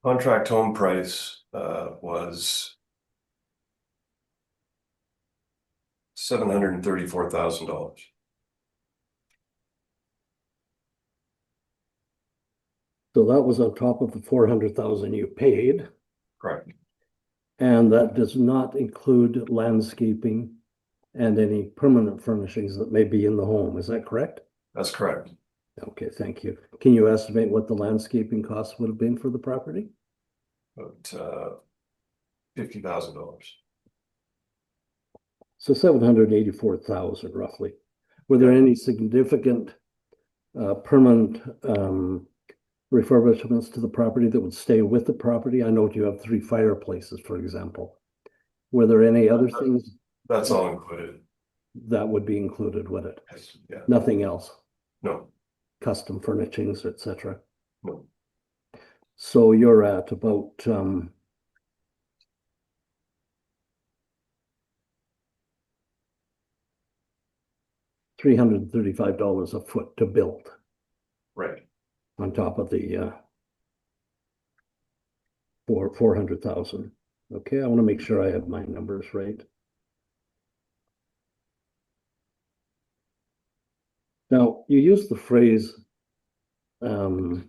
Contract home price was $734,000. So that was on top of the 400,000 you paid, Correct. and that does not include landscaping and any permanent furnishings that may be in the home. Is that correct? That's correct. Okay, thank you. Can you estimate what the landscaping costs would have been for the property? About $50,000. So 784,000 roughly. Were there any significant permanent refurbishments to the property that would stay with the property? I know you have 3 fireplaces, for example. Were there any other things That's all included. that would be included with it? Yes, yeah, Nothing else, no, custom furnishings, etc. no. So you're at about $335 a foot to build Right. on top of the 400,000. Okay, I want to make sure I have my numbers right. Now, you use the phrase, like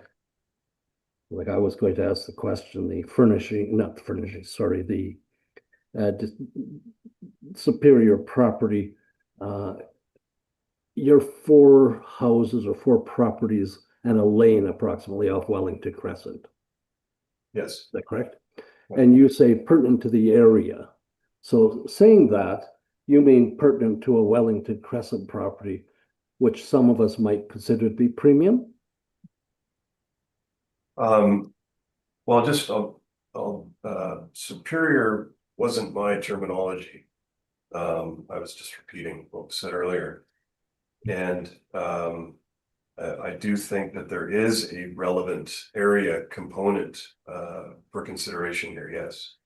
I was going to ask the question, the furnishing, not the furnishing, sorry, the superior property. Your 4 houses or 4 properties and a lane approximately off Wellington Crescent. Yes. Is that correct? Right. And you say pertinent to the area. So saying that, you mean pertinent to a Wellington Crescent property, which some of us might consider to be premium? Well, just superior wasn't my terminology. I was just repeating what was said earlier. And I do think that there is a relevant area component for consideration here, yes.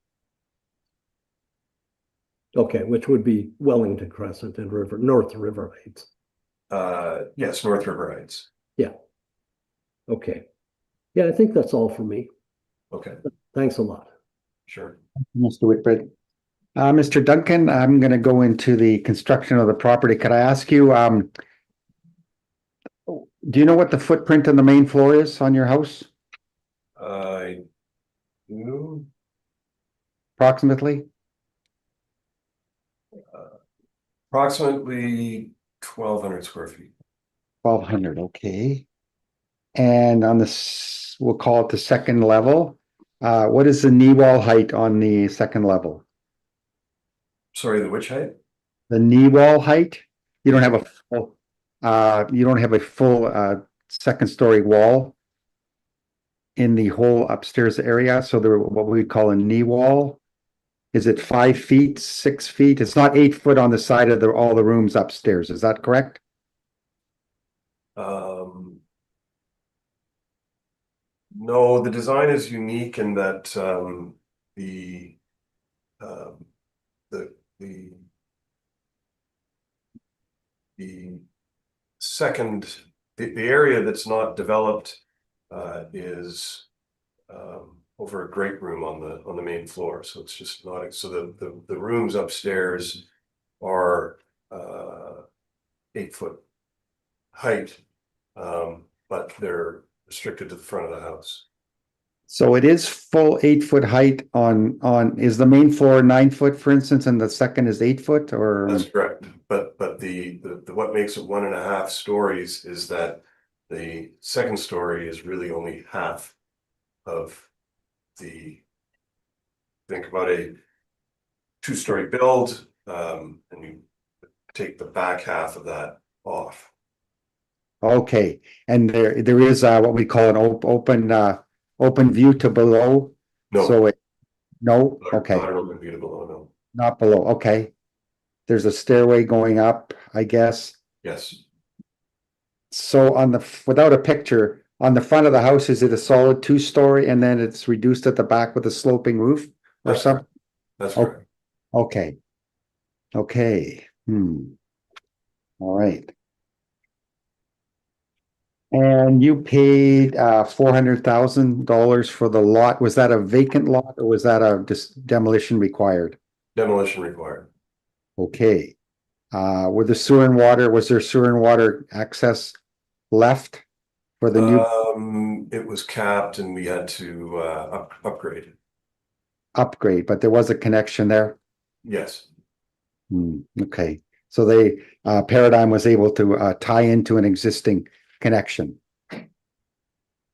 Okay, which would be Wellington Crescent and North River Heights. Yes, North River Heights. Yeah. Okay. Yeah, I think that's all for me. Okay, Thanks a lot. sure. Mr. Whitbread. Mr. Duncan, I'm going to go into the construction of the property. Could I ask you, do you know what the footprint on the main floor is on your house, I do. approximately? Approximately 1,200 square feet. 1,200, okay. And on this, we'll call it the second level. What is the knee wall height on the second level? Sorry, the which height? The knee wall height? You don't have a full, second story wall in the whole upstairs area, so there what we call a knee wall. Is it 5 feet, 6 feet? It's not 8 foot on the side of all the rooms upstairs, is that correct? No, the design is unique in that the second the area that's not developed is over a great room on the main floor, so it's just not so the rooms upstairs are 8 foot height, but they're restricted to the front of the house. So it is full 8 foot height is the main floor 9 foot, for instance, and the second is 8 foot, or? That's correct, but the what makes it 1.5 stories is that the second story is really only half of the, think about a 2-story build, and you take the back half of that off. Okay, and there is what we call an open view to below. No. So no, okay, Not an open view to below, no. not below. Okay, there's a stairway going up, I guess. Yes, So without a picture, on the front of the house, is it a solid 2-story and then it's reduced at the back with a sloping roof or that's something? correct. That's Oh. correct. Okay. Okay. All right. And you paid $400,000 for the lot. Was that a vacant lot or was that a demolition required? Demolition required. Okay. Was there sewer and water access left for the new It was capped and we had to upgrade. upgrade, but there was a connection there? Yes, Okay. So Paradigm was able to tie into an existing connection.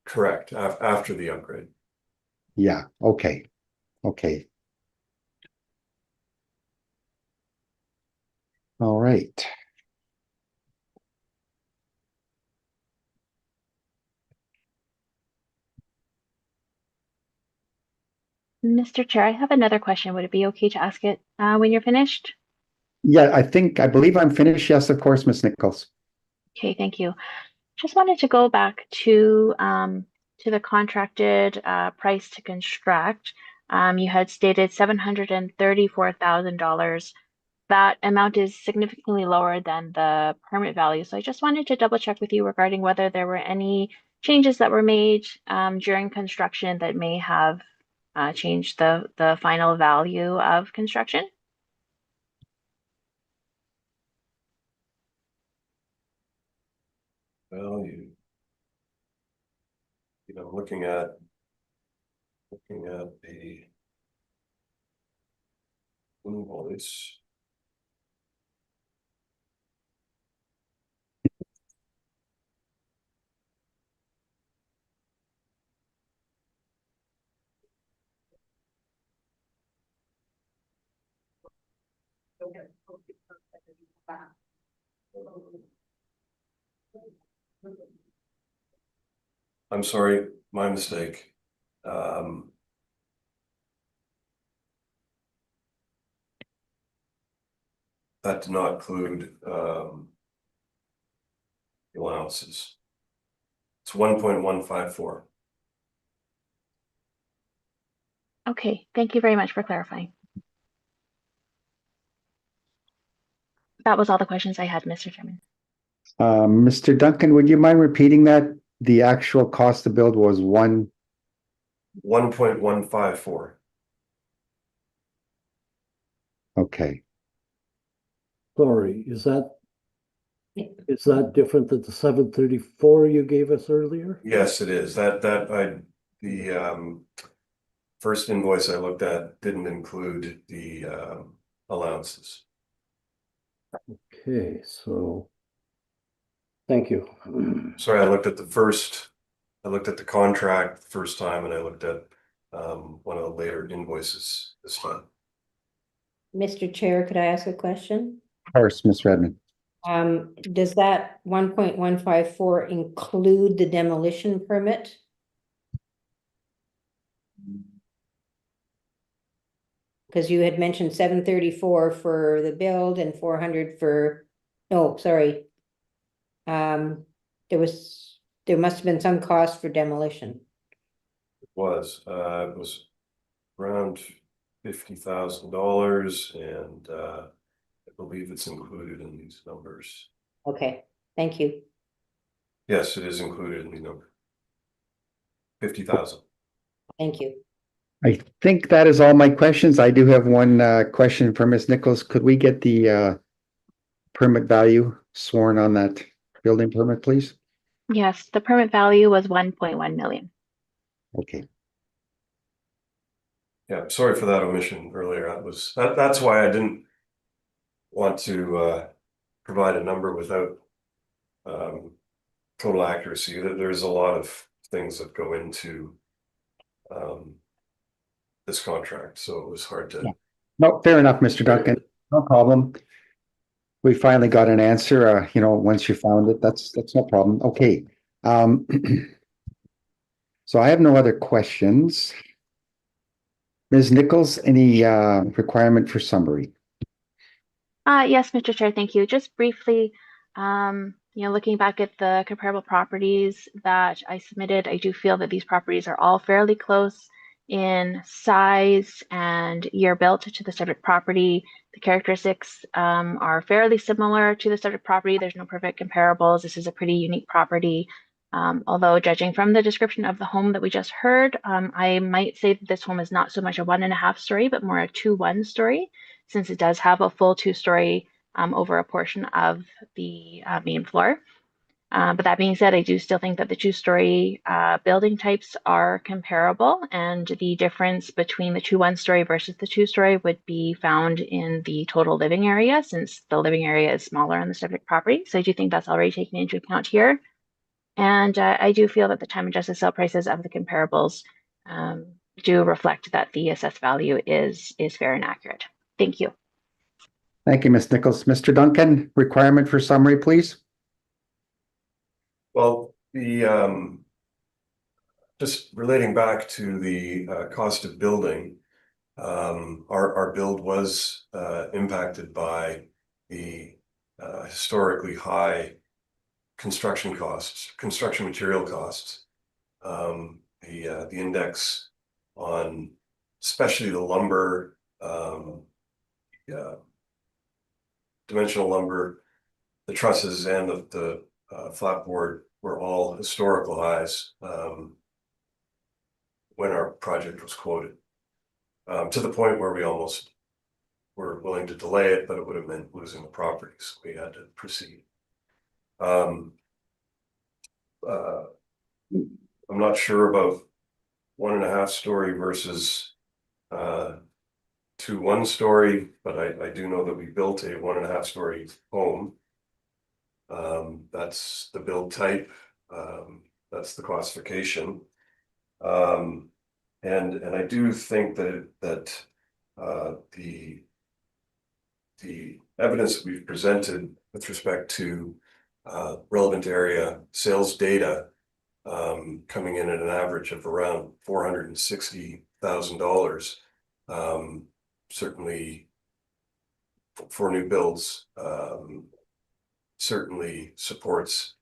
correct. After the upgrade. Yeah, okay. Okay. All right. Mr. Chair, I have another question. Would it be okay to ask it when you're finished? Yeah, I believe I'm finished. Yes, of course, Ms. Nichols. Okay, thank you. Just wanted to go back to the contracted price to construct. You had stated $734,000. That amount is significantly lower than the permit value. So I just wanted to double check with you regarding whether there were any changes that were made during construction that may have changed the final value of construction. Well, looking at the invoice. I'm sorry, my mistake. That did not include allowances. It's 1.154. Okay, thank you very much for clarifying. That was all the questions I had, Mr. Chairman. Mr. Duncan, would you mind repeating that? The actual cost to build was 1.154. Okay. Sorry, is that different than the 734 you gave us earlier? Yes, it is. The first invoice I looked at didn't include the allowances. Okay, so thank you. Sorry, I looked at the contract the first time, and I looked at one of the later invoices this time. Mr. Chair, could I ask a question? Of course, Ms. Redmond. Does that 1.154 include the demolition permit? Because you had mentioned 734 for the build and 400 for, no, sorry. There must have been some cost for demolition. It was around $50,000, and I believe it's included in these numbers. Okay, thank you. Yes, it is included in the number. 50,000. Thank you. I think that is all my questions. I do have one question for Ms. Nichols. Could we get the permit value sworn on that building permit, please? Yes, the permit value was 1.1 million. Okay. Yeah, sorry for that omission earlier. That's why I didn't want to provide a number without total accuracy. There's a lot of things that go into this contract, so it was hard to. Yeah. No, fair enough, Mr. Duncan. No problem. We finally got an answer. Once you found it, that's no problem. Okay. So I have no other questions. Ms. Nichols, any requirement for summary? Yes, Mr. Chair, thank you. Just briefly, looking back at the comparable properties that I submitted, I do feel that these properties are all fairly close in size and year built to the subject property. The characteristics are fairly similar to the subject property. There's no perfect comparables. This is a pretty unique property. Although judging from the description of the home that we just heard, I might say that this home is not so much a 1.5 story, but more a 2-1 story, since it does have a full 2-story over a portion of the main floor. But that being said, I do still think that the 2-story building types are comparable, and the difference between the 1-story versus the 2-story would be found in the total living area, since the living area is smaller on the subject property. So I do think that's already taken into account here. And I do feel that the time adjusted sale prices of the comparables do reflect that the assessed value is fair and accurate. Thank you. Thank you, Ms. Nichols. Mr. Duncan, requirement for summary, please. Well, the just relating back to the cost of building, our build was impacted by the historically high construction costs, construction material costs. The index on especially the lumber, dimensional lumber, the trusses and the flatboard were all historical highs when our project was quoted, to the point where we almost were willing to delay it, but it would have meant losing the property, so we had to proceed. I'm not sure about 1.5 story versus 2 1-story, but I do know that we built a 1.5 story home. That's the build type, that's the classification. And I do think that the evidence that we've presented with respect to relevant area sales data coming in at an average of around $460,000, certainly for new builds, certainly supports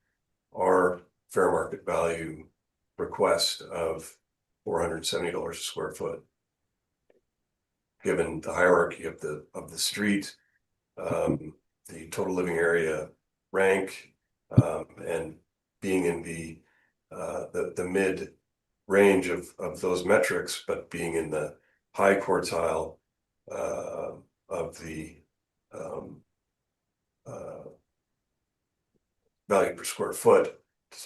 our fair market value request of $470 a square foot. Given the hierarchy of the street, the total living area rank, and being in the mid range of those metrics, but being in the high quartile of the value per square foot,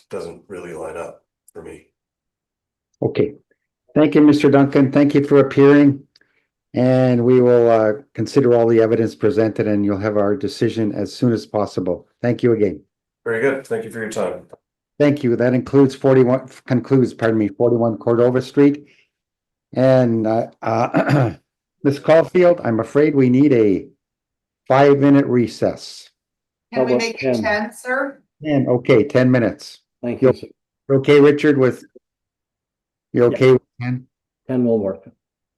doesn't really line up for me. Okay. Thank you, Mr. Duncan. Thank you for appearing. And we will consider all the evidence presented, and you'll have our decision as soon as possible. Thank you again. Very good. Thank you for your time. Thank you. That concludes 41 Cordova Street. And Ms. Caulfield, I'm afraid we need a 5-minute recess. How Can we about make it 10? 10, sir? And okay, 10 minutes. Thank you. sir. You're okay, Richard, with you're Yeah. okay with 10? 10 will work.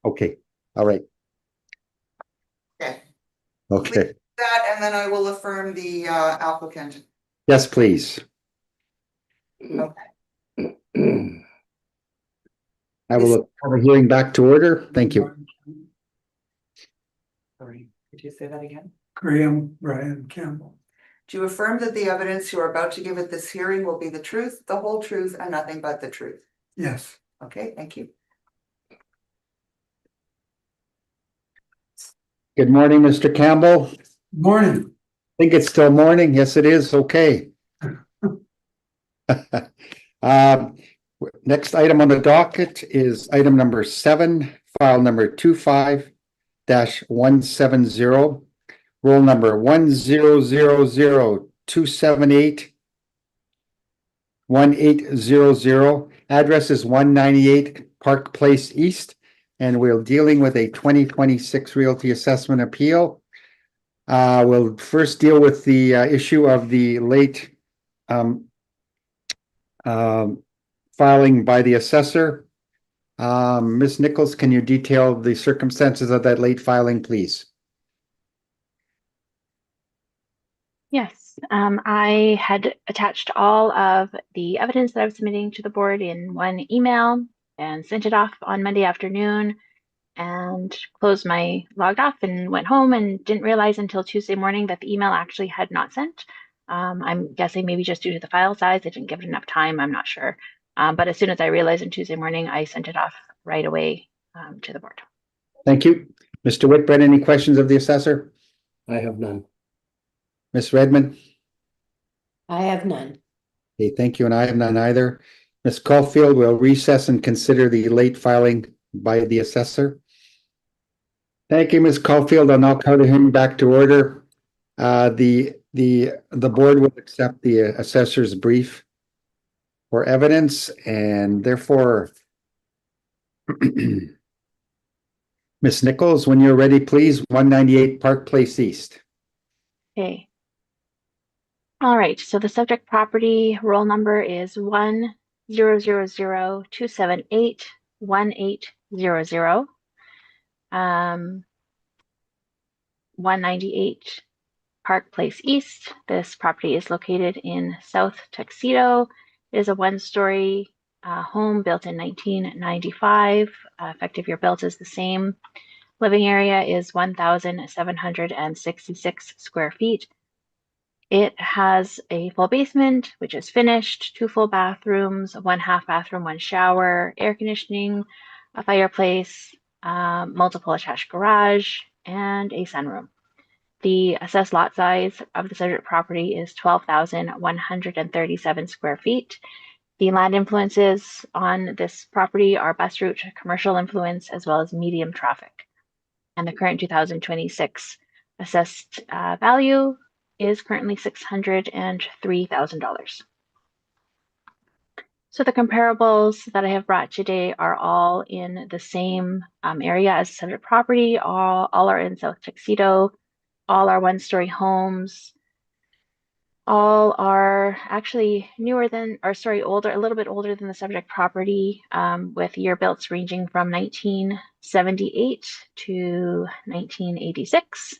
Okay. All right. Okay. Okay. That, and then I will affirm the applicant. Yes, please. Okay. I will look for hearing back to order. Thank you. Sorry, could you say that again? Graham Brian Campbell. Do you affirm that the evidence you are about to give at this hearing will be the truth, the whole truth, and nothing but the truth? Yes. Okay, thank you. Good morning, Mr. Campbell. Morning. I think it's still morning. Yes, it is. Okay. Next item on the docket is item number 7, file number 25-170, roll number 1000278-1800. Address is 198 Park Place East, and we're dealing with a 2026 Realty Assessment Appeal. We'll first deal with the issue of the late filing by the assessor. Ms. Nichols, can you detail the circumstances of that late filing, please? Yes, I had attached all of the evidence that I was submitting to the board in one email and sent it off on Monday afternoon and logged off and went home and didn't realize until Tuesday morning that the email actually had not sent. I'm guessing maybe just due to the file size, I didn't give it enough time, I'm not sure. But as soon as I realized on Tuesday morning, I sent it off right away to the board. Thank you. Mr. Whitbread, any questions of the assessor? I have none. Ms. Redmond? I have none. Okay, thank you, and I have none either. Ms. Caulfield will recess and consider the late filing by the assessor. Thank you, Ms. Caulfield. I'll now call him back to order. The board will accept the assessor's brief for evidence, and therefore, Ms. Nichols, when you're ready, please, 198 Park Place East. Okay. All right, so the subject property roll number is 000-278-1800. 198 Park Place East. This property is located in South Tuxedo. It is a one-story home built in 1995. Effective year built is the same. Living area is 1,766 square feet. It has a full basement, which is finished, 2 full bathrooms, 1 half bathroom, 1 shower, air conditioning, a fireplace, multiple attached garage, and a sunroom. The assessed lot size of the subject property is 12,137 square feet. The land influences on this property are bus route, commercial influence, as well as medium traffic. And the current 2026 assessed value is currently $603,000. So the comparables that I have brought today are all in the same area as the subject property. All are in South Tuxedo. All are one-story homes. All are actually older, a little bit older than the subject property, with year builts ranging from 1978 to 1986.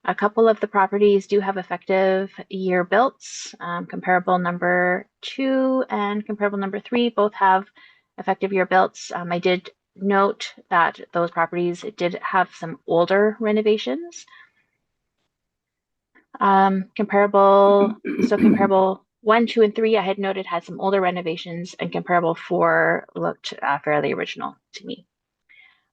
A couple of the properties do have effective year builts. Comparable number 2 and comparable number 3 both have effective year builts. I did note that those properties did have some older renovations. Comparable 1, 2, and 3 I had noted had some older renovations, and comparable 4 looked fairly original to me.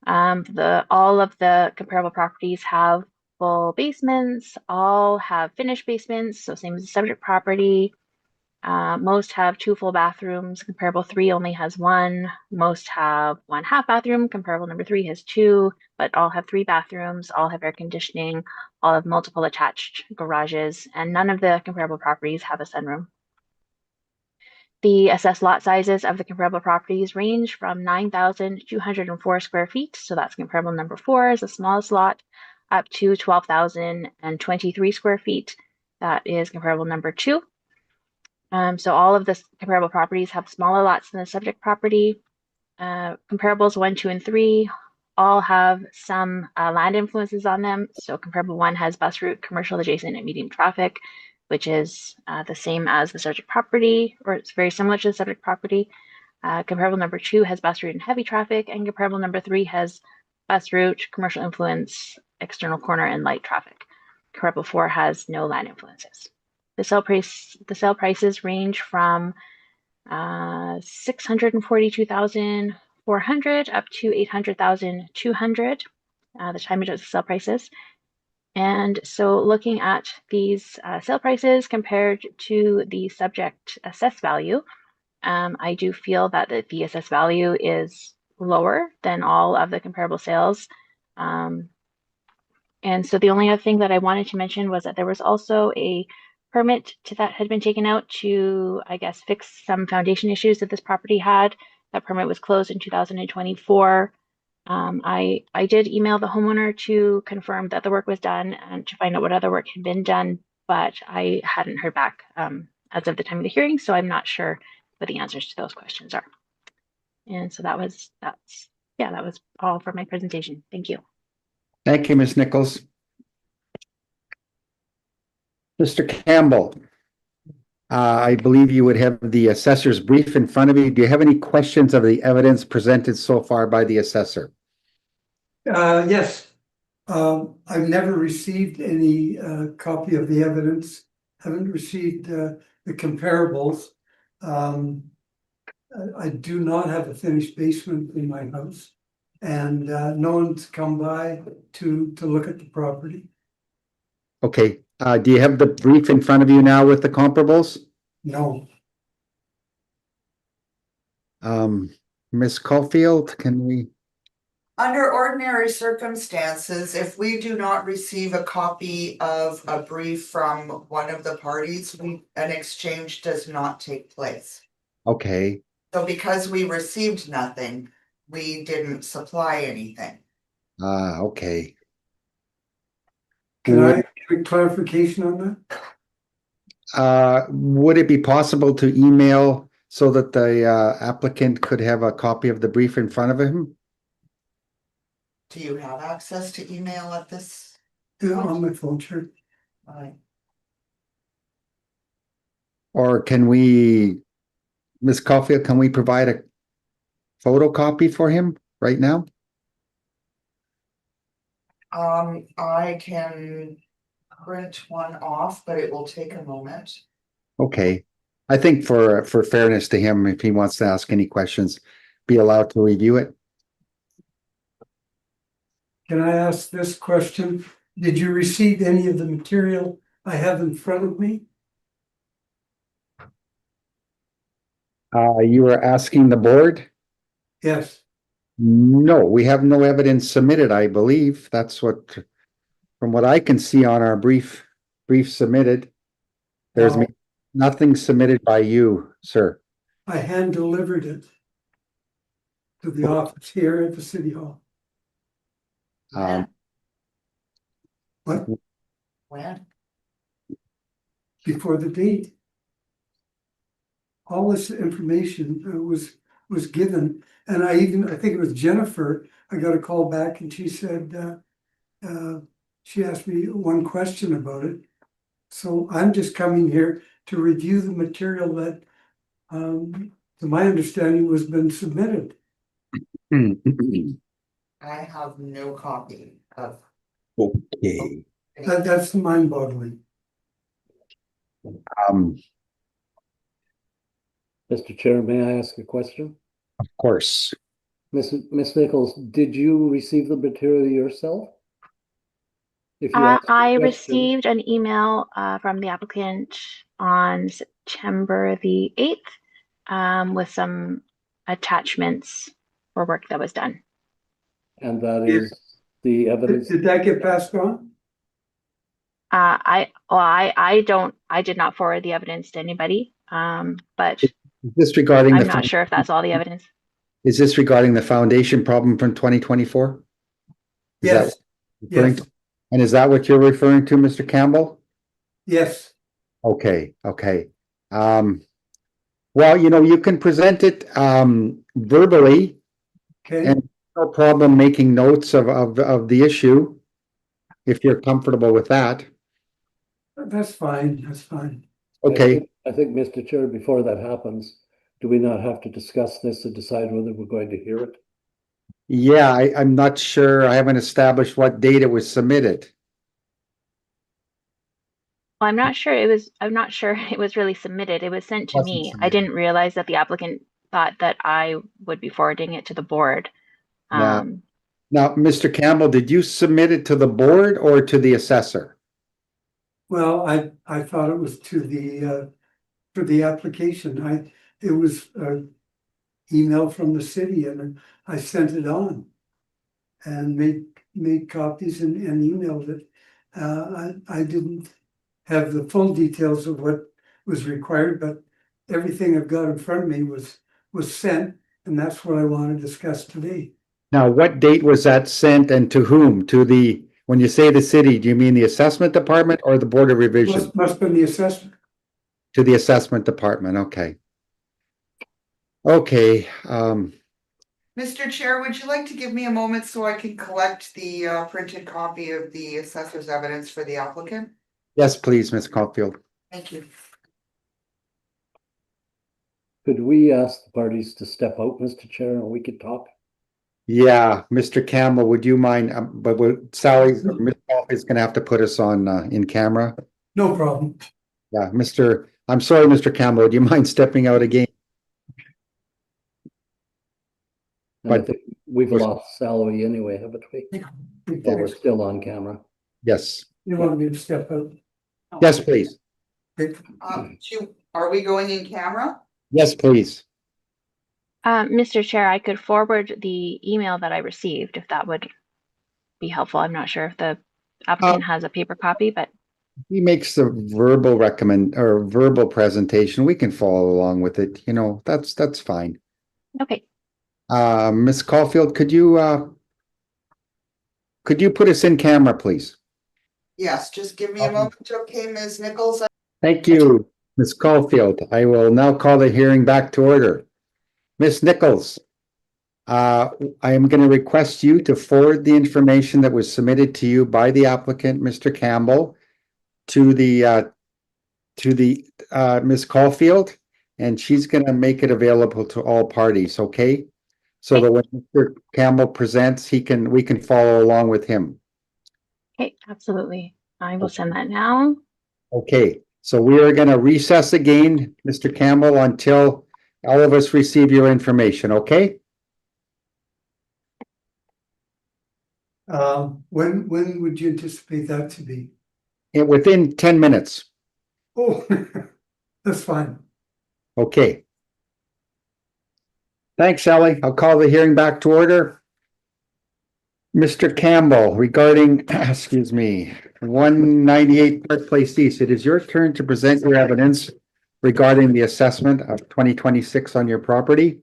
All of the comparable properties have full basements, all have finished basements, so same as the subject property. Most have 2 full bathrooms, comparable 3 only has 1. Most have 1 half bathroom, comparable number 3 has 2, but all have 3 bathrooms, all have air conditioning, all have multiple attached garages, and none of the comparable properties have a sunroom. The assessed lot sizes of the comparable properties range from 9,204 square feet, so that's comparable number 4 is the smallest lot, up to 12,023 square feet. That is comparable number 2. So all of the comparable properties have smaller lots than the subject property. Comparables 1, 2, and 3 all have some land influences on them. So comparable 1 has bus route, commercial adjacent, and medium traffic, which is the same as the subject property, or it's very similar to the subject property. Comparable number 2 has bus route and heavy traffic, and comparable number 3 has bus route, commercial influence, external corner, and light traffic. Comparable 4 has no land influences. The sale prices range from $642,400 up to $800,200. The timing of the sale prices. And so looking at these sale prices compared to the subject assessed value, I do feel that the assessed value is lower than all of the comparable sales. And so the only other thing that I wanted to mention was that there was also a permit that had been taken out to, I guess, fix some foundation issues that this property had. That permit was closed in 2024. I did email the homeowner to confirm that the work was done and to find out what other work had been done, but I hadn't heard back as of the time of the hearing, so I'm not sure what the answers to those questions are. And so that was all for my presentation. Thank you. Thank you, Ms. Nichols. Mr. Campbell, I believe you would have the assessor's brief in front of you. Do you have any questions of the evidence presented so far by the assessor? Yes. I've never received any copy of the evidence. Haven't received the comparables. I do not have a finished basement in my house, and no one's come by to look at the property. Okay, do you have the brief in front of you now with the comparables? No. Ms. Caulfield, can we? Under ordinary circumstances, if we do not receive a copy of a brief from one of the parties, an exchange does not take place. Okay, So because we received nothing, we didn't supply anything. okay. Can I get clarification on that? Would it be possible to email so that the applicant could have a copy of the brief in front of him? Do you have access to email at this? Yeah, on my phone, sure. Alright. Or can we, Ms. Caulfield, can we provide a photocopy for him right now? I can print one off, but it will take a moment. Okay. I think for fairness to him, if he wants to ask any questions, be allowed to review it. Can I ask this question? Did you receive any of the material I have in front of me? You were asking the board? Yes, No, we have no evidence submitted, I believe. That's what, from what I can see on our brief submitted. There's No. nothing submitted by you, sir. I hand delivered it to the office here at the city hall. Um, What, When? before the date? All this information was given, and I think it was Jennifer, I got a call back and she said, she asked me one question about it. So I'm just coming here to review the material that, to my understanding, was been submitted. I have no copy of. Okay. That's mind boggling. Mr. Chair, may I ask a question? Of course. Miss Nichols, did you receive the material yourself? If you asked a I question- received an email from the applicant on September the 8th with some attachments for work that was done. And that is the evidence. Did that get passed on? I did not forward the evidence to anybody, but Is this regarding I'm not sure if that's all the evidence. Is this regarding the foundation problem from 2024? Yes, yes, And is that what you're referring to, Mr. Campbell? yes. Okay, okay. Well, you can present it verbally, Okay, and no problem making notes of the issue if you're comfortable with that. that's fine, that's fine. Okay, I think, Mr. Chair, before that happens, do we not have to discuss this and decide whether we're going to hear it? yeah, I'm not sure. I haven't established what date it was submitted. Well, I'm not sure it was really submitted. It was sent to Wasn't me. I submitted. didn't realize that the applicant thought that I would be forwarding it to the board. Now, Mr. Campbell, did you submit it to the board or to the assessor? Well, I thought it was to the, for the application. It was an email from the city and I sent it on. And made copies and emailed it. I didn't have the full details of what was required, but everything I've got in front of me was sent, and that's what I want to discuss today. Now, what date was that sent and to whom? When you say the city, do you mean the assessment department or the board of revision? Must have been the assessment. To the assessment department, okay. Okay, Mr. Chair, would you like to give me a moment so I can collect the printed copy of the assessor's evidence for the applicant? yes, please, Ms. Caulfield. Thank you. Could we ask the parties to step out, Mr. Chair, and we could talk? Yeah, Mr. Campbell, would you mind, but Sally, Ms. Caulfield's gonna have to put us on in camera. No problem. Yeah, I'm sorry, Mr. Campbell, do you mind stepping out again? And I But- think we've lost Sally anyway, haven't we? But we're still on camera. Yes, You want me to step out? yes, please. Are we going in camera? Yes, please. Mr. Chair, I could forward the email that I received if that would be helpful. I'm not sure if the applicant has a paper copy, but He makes the verbal presentation. We can follow along with it, that's fine. okay. Ms. Caulfield, could you put us in camera, please? Yes, just give me a moment, okay, Ms. Nichols? Thank you. Ms. Caulfield, I will now call the hearing back to order. Ms. Nichols, I am going to request you to forward the information that was submitted to you by the applicant, Mr. Campbell, to the Ms. Caulfield, and she's going to make it available to all parties, okay? So that when Mr. Campbell presents, we can follow along with him. Okay, absolutely. I will send that now. Okay, so we are going to recess again, Mr. Campbell, until all of us receive your information, okay? When would you anticipate that to be? Within 10 minutes. Oh, that's fine. Okay. Thanks, Ellie. I'll call the hearing back to order. Mr. Campbell, regarding, excuse me, 198 Park Place East, it is your turn to present your evidence regarding the assessment of 2026 on your property.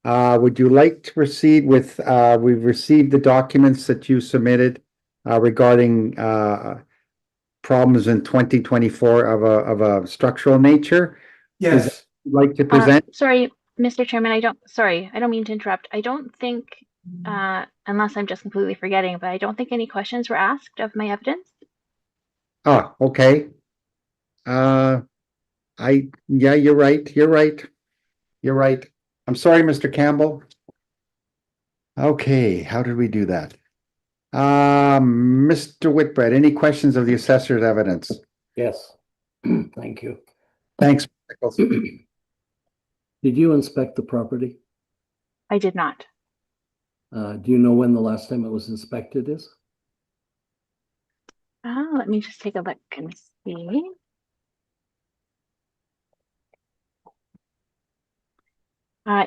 Would you like to proceed with, we've received the documents that you submitted regarding problems in 2024 of a structural nature? Yes, Like to present? Sorry, Mr. Chairman, I don't mean to interrupt. I don't think, unless I'm just completely forgetting, but I don't think any questions were asked of my evidence. Oh, okay. Yeah, you're right. You're right. I'm sorry, Mr. Campbell. Okay, how did we do that? Mr. Whitbread, any questions of the assessor's evidence? Yes. Thank you. Thanks. Nichols. Did you inspect the property? I did not. Do you know when the last time it was inspected is? Let me just take a look and see.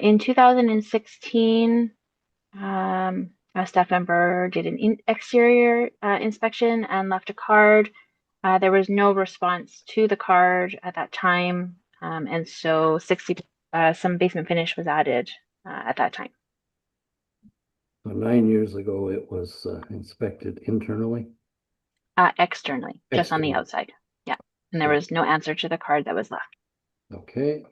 In 2016, a staff member did an exterior inspection and left a card. There was no response to the card at that time, and so some basement finish was added at that time. So 9 years ago, it was inspected internally. Externally, just on the Externally. outside. Yeah, and there was no answer to the card that was left. Okay.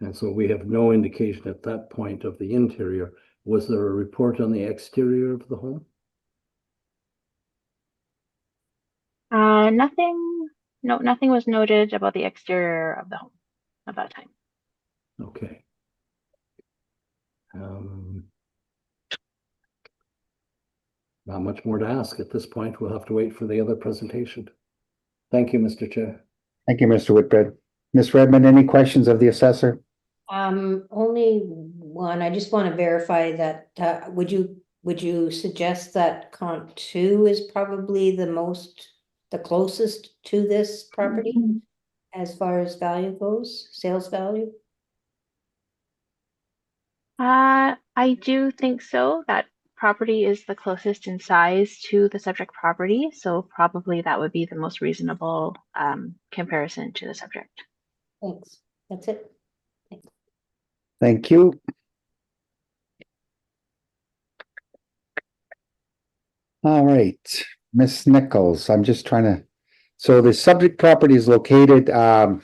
And so we have no indication at that point of the interior. Was there a report on the exterior of the home? Nothing was noted about the exterior of the home at that time. Okay. Not much more to ask at this point. We'll have to wait for the other presentation. Thank you, Mr. Chair. Thank you, Mr. Whitbread. Ms. Redmond, any questions of the assessor? Only one. I just want to verify that, would you suggest that comp 2 is probably the closest to this property as far as value goes, sales value? I do think so. That property is the closest in size to the subject property, so probably that would be the most reasonable comparison to the subject. Thanks. That's it. Thanks. Thank you. All right, Miss Nichols, I'm just trying to, so the subject property is located on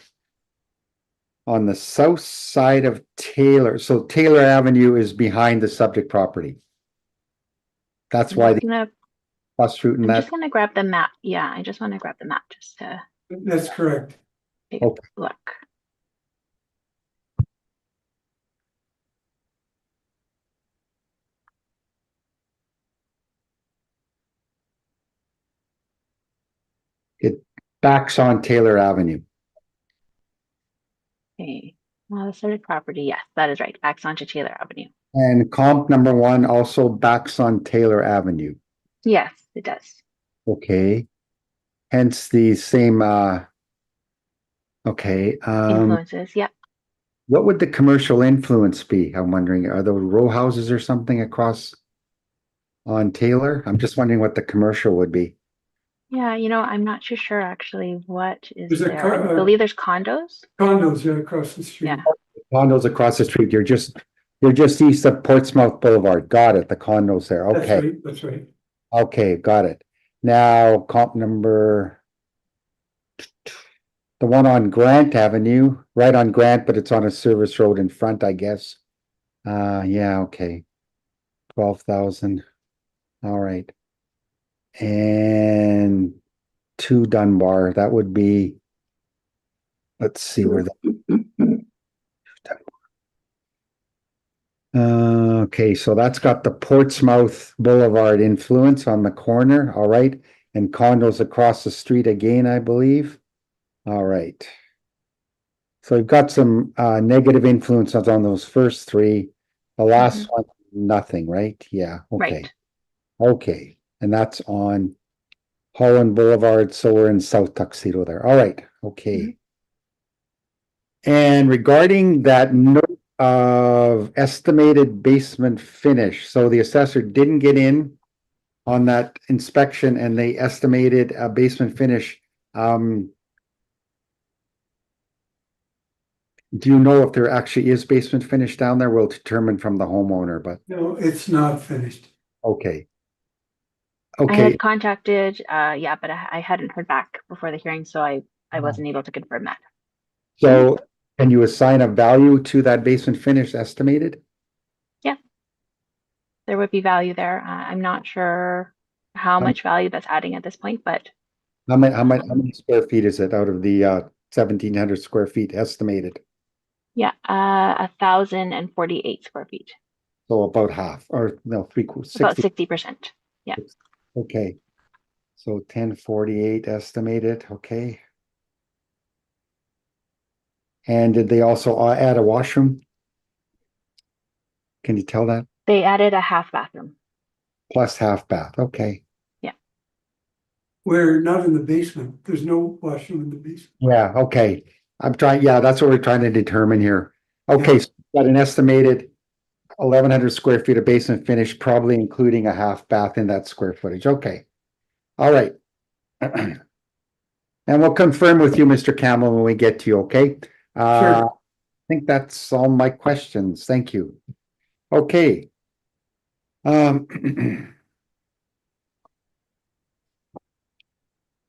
the south side of Taylor. So Taylor Avenue is behind the subject property. That's why the bus route and I'm that. just gonna grab the map. Yeah, I just want to grab the map just to that's correct. take Okay. a look. It backs on Taylor Avenue. Okay. Well, the subject property, yes, that is right. Backs onto Taylor Avenue. And comp number 1 also backs on Taylor Avenue. Yes, it does. Okay. Hence the same, okay. Influences, yeah. What would the commercial influence be? I'm wondering, are there row houses or something across on Taylor? I'm just wondering what the commercial would be. Yeah, I'm not too sure actually what is There's a there. I believe there's condos. Condos right across the street. Yeah. Condos across the street. You're just east of Portsmouth Boulevard. Got it. The condos there. That's Okay. right, that's right. Okay, got it. Now comp number the one on Grant Avenue, right on Grant, but it's on a service road in front, I guess. Yeah, okay. 12,000. All right. And 2 Dunbar, that would be, let's see where that. Okay, so that's got the Portsmouth Boulevard influence on the corner, all right, and condos across the street again, I believe. All right. So we've got some negative influences on those first 3. The last one, nothing, right? Yeah, okay. Right. Okay, and that's on Holland Boulevard, so we're in South Tuxedo there. All right, okay. And regarding that note of estimated basement finish, so the assessor didn't get in on that inspection and they estimated a basement finish. Do you know if there actually is basement finish down there? We'll determine from the homeowner, but No, it's not finished. okay. I Okay, had contacted, yeah, but I hadn't heard back before the hearing, so I wasn't able to confirm that. so can you assign a value to that basement finish estimated? Yeah. There would be value there. I'm not sure how much value that's adding at this point, but How many square feet is it out of the 1,700 square feet estimated? yeah, 1,048 square feet, So about half, or no, about 60. 60%. Yeah. Okay. So 1048 estimated, okay. And did they also add a washroom? Can you tell that? They added a half bathroom. Plus half bath, okay. We're not in the basement. There's no washroom in the basement. Yeah, okay. Yeah, that's what we're trying to determine here. Okay, so got an estimated 1,100 square feet of basement finish, probably including a half bath in that square footage. Okay. All right. And we'll confirm with you, Mr. Campbell, when we get to you, okay? Sure. I think that's all my questions. Thank you. Okay.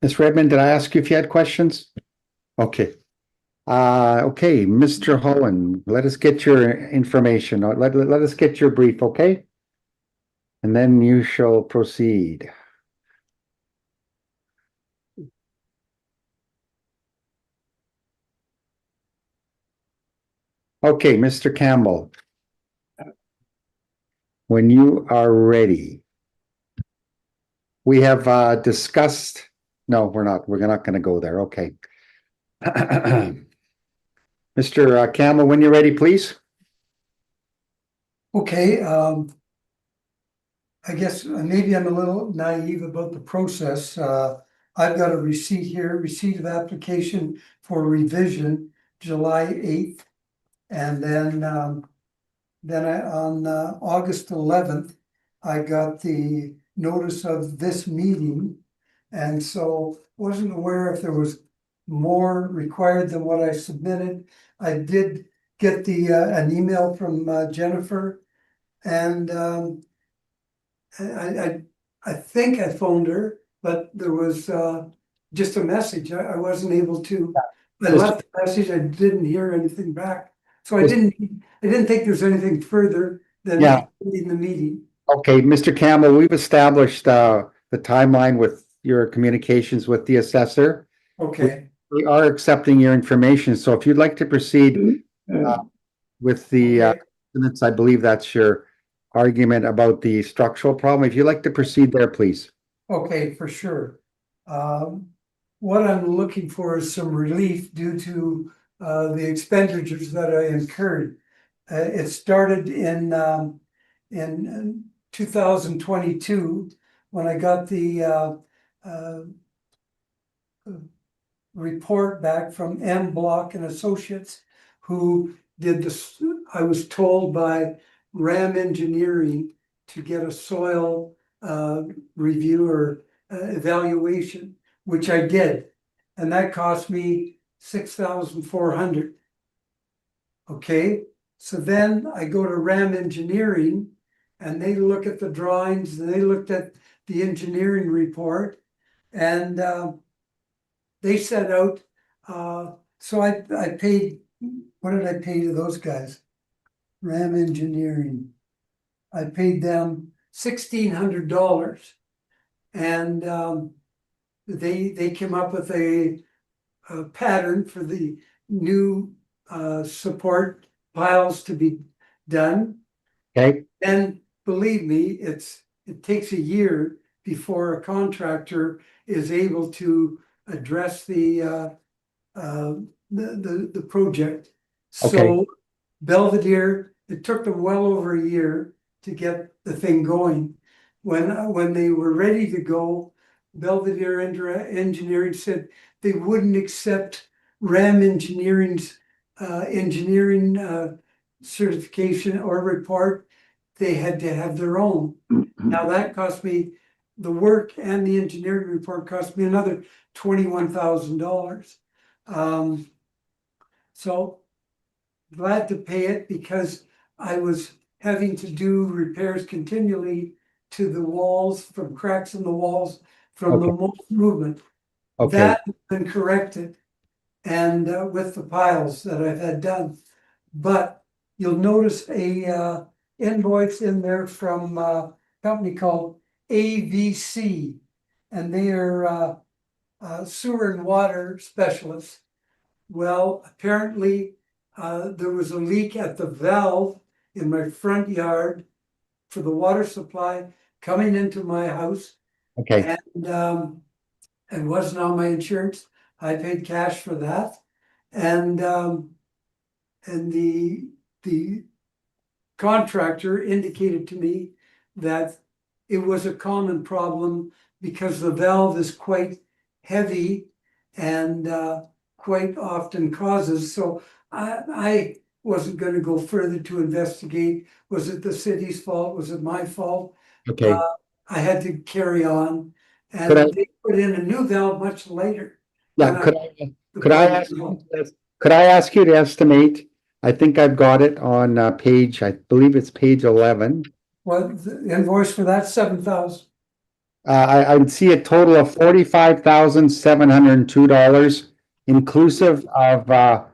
Ms. Redmond, did I ask you if you had questions? Okay. Okay, Mr. Holland, let us get your information. Let us get your brief, okay? And then you shall proceed. Okay, Mr. Campbell. When you are ready. We have discussed, no, we're not going to go there, okay. Mr. Campbell, when you're ready, please. Okay, I guess maybe I'm a little naive about the process. I've got a receipt here, receipt of application for revision, July 8th. And then on August 11th, I got the notice of this meeting. And so wasn't aware if there was more required than what I submitted. I did get an email from Jennifer, and I think I phoned her, but there was just a message. I wasn't able to. I left the message. I didn't hear anything back, so I didn't think there's anything further than in the meeting. Okay, Mr. Campbell, we've established the timeline with your communications with the assessor. Okay. We are accepting your information, so if you'd like to proceed with the minutes, I believe that's your argument about the structural problem. If you'd like to proceed there, please. Okay, for sure. What I'm looking for is some relief due to the expenditures that I incurred. It started in 2022 when I got the report back from M. Block and Associates, who did this. I was told by RAM Engineering to get a soil review or evaluation, which I did, and that cost me $6,400. Okay, so then I go to RAM Engineering, and they look at the drawings, and they looked at the engineering report, and they set out So I paid, what did I pay to those guys? Ram Engineering. I paid them $1,600. And they came up with a pattern for the new support piles to be done. Okay, And believe me, it takes a year before a contractor is able to address the project. Okay. So Belvedere, it took them well over a year to get the thing going. When they were ready to go, Belvedere Engineering said they wouldn't accept Ram Engineering's engineering certification or report. They had to have their own. Now that cost me, the work and the engineering report cost me another $21,000. So glad to pay it because I was having to do repairs continually to the walls, from cracks in the walls, from the movement. okay, That has been corrected, and with the piles that I've had done. But you'll notice a invoice in there from a company called AVC, and they are sewer and water specialists. Well, apparently there was a leak at the valve in my front yard for the water supply coming into my house, okay, and wasn't on my insurance. I paid cash for that, and the contractor indicated to me that it was a common problem because the valve is quite heavy and quite often causes. So I wasn't going to go further to investigate. Was it the city's fault? Was it my fault? okay. I had to carry on, Could I- and they put in a new valve much later. Yeah, when could I ask, could I ask you to estimate? I think I've got it on page, I believe it's page 11. What, the invoice for that, 7,000? I see a total of $45,702, inclusive of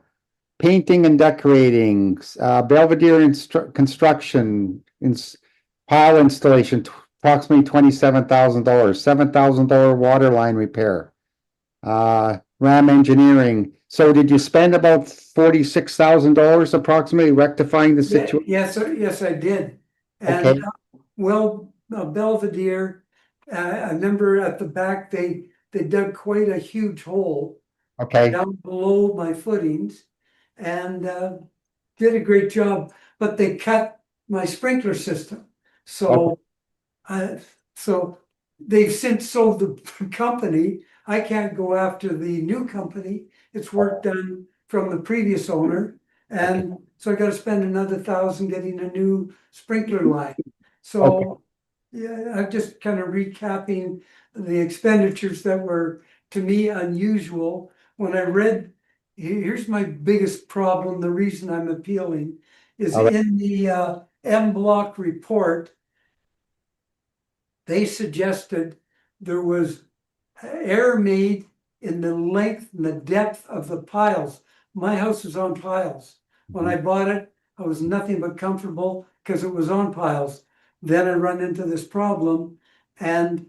painting and decorating, Belvedere construction, pile installation, approximately $27,000, $7,000 water line repair. Ram Engineering. So did you spend about $46,000 approximately rectifying the situation? Yes, yes, I did. And Okay. Belvedere, I remember at the back, they dug quite a huge hole Okay, down below my footings and did a great job, but they cut my sprinkler system. So so they've since sold the company. I can't go after the new company. It's work done from the previous owner. And so I gotta spend another $1,000 getting a new sprinkler line. So, yeah, I'm just kind of recapping the expenditures that were, to me, unusual. When I read, here's my biggest problem, the reason I'm appealing, is All right. in the M Block report, they suggested there was error made in the length and the depth of the piles. My house is on piles. When I bought it, I was nothing but comfortable because it was on piles. Then I run into this problem, and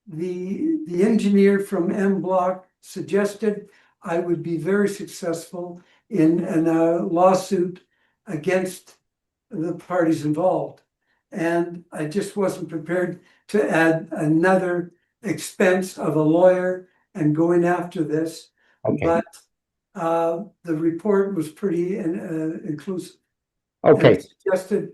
the engineer from M Block suggested I would be very successful in a lawsuit against the parties involved. And I just wasn't prepared to add another expense of a lawyer and going after this. Okay. But the report was pretty inclusive. okay, And suggested,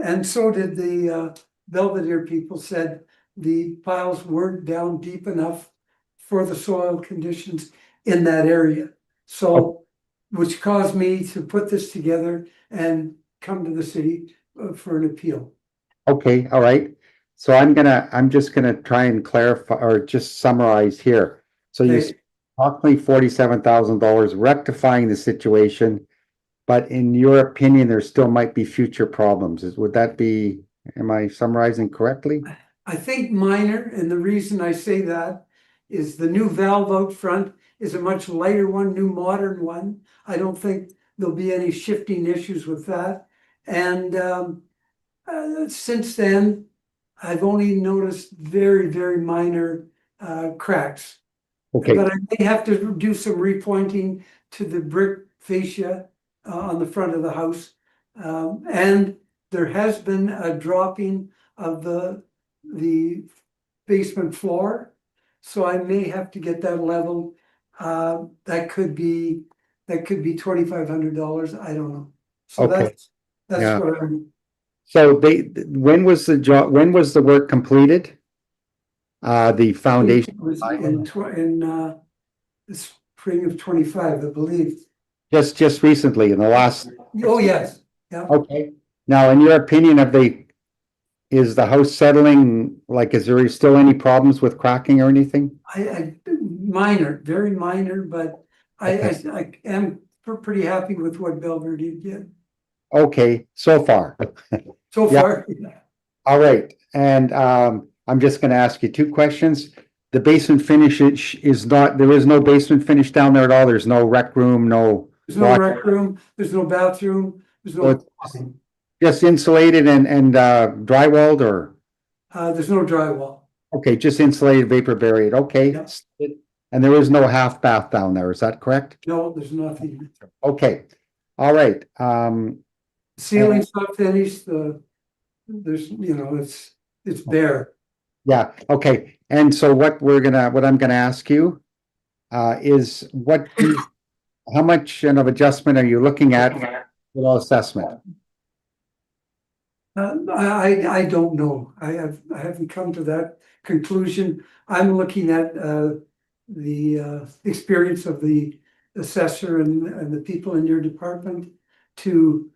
and so did the Belvedere people, said the piles weren't down deep enough for the soil conditions in that area. So, which caused me to put this together and come to the city for an appeal. okay, all right. So I'm just gonna try and clarify or just summarize here. So you Okay. spent approximately $47,000 rectifying the situation, but in your opinion, there still might be future problems. Would that be, am I summarizing correctly? I think minor, and the reason I say that is the new valve out front is a much lighter one, new modern one. I don't think there'll be any shifting issues with that. And since then, I've only noticed very, very minor cracks. Okay, But I may have to do some repointing to the brick fascia on the front of the house. And there has been a dropping of the basement floor. So I may have to get that leveled. That could be $2,500. I don't know. So Okay. that's Yeah. what I'm. so when was the work completed? The foundation, It was in the spring of 25, I believe. just recently in the last, Oh, yes, yeah. okay. Now, in your opinion, is the house settling, like, is there still any problems with cracking or anything? I minor, very minor, but I am pretty happy with what Belverde did Okay, so far. so Yeah. far. All right, and I'm just gonna ask you two questions. The basement finish is not, there is no basement finish down there at all? There's no rec room, no, There's no rec room, there's no bathroom, there's So no, it's just insulated and drywalled, or, there's no drywall. okay, just insulated, vapor barrier, okay? Yep. And there is no half bath down there, is that correct? No, there's nothing. Okay, all right, Ceiling's not finished, there's, it's bare. yeah, okay, and so what I'm gonna ask you is how much of adjustment are you looking at with all assessment? I don't know. I haven't come to that conclusion. I'm looking at the experience of the assessor and the people in your department to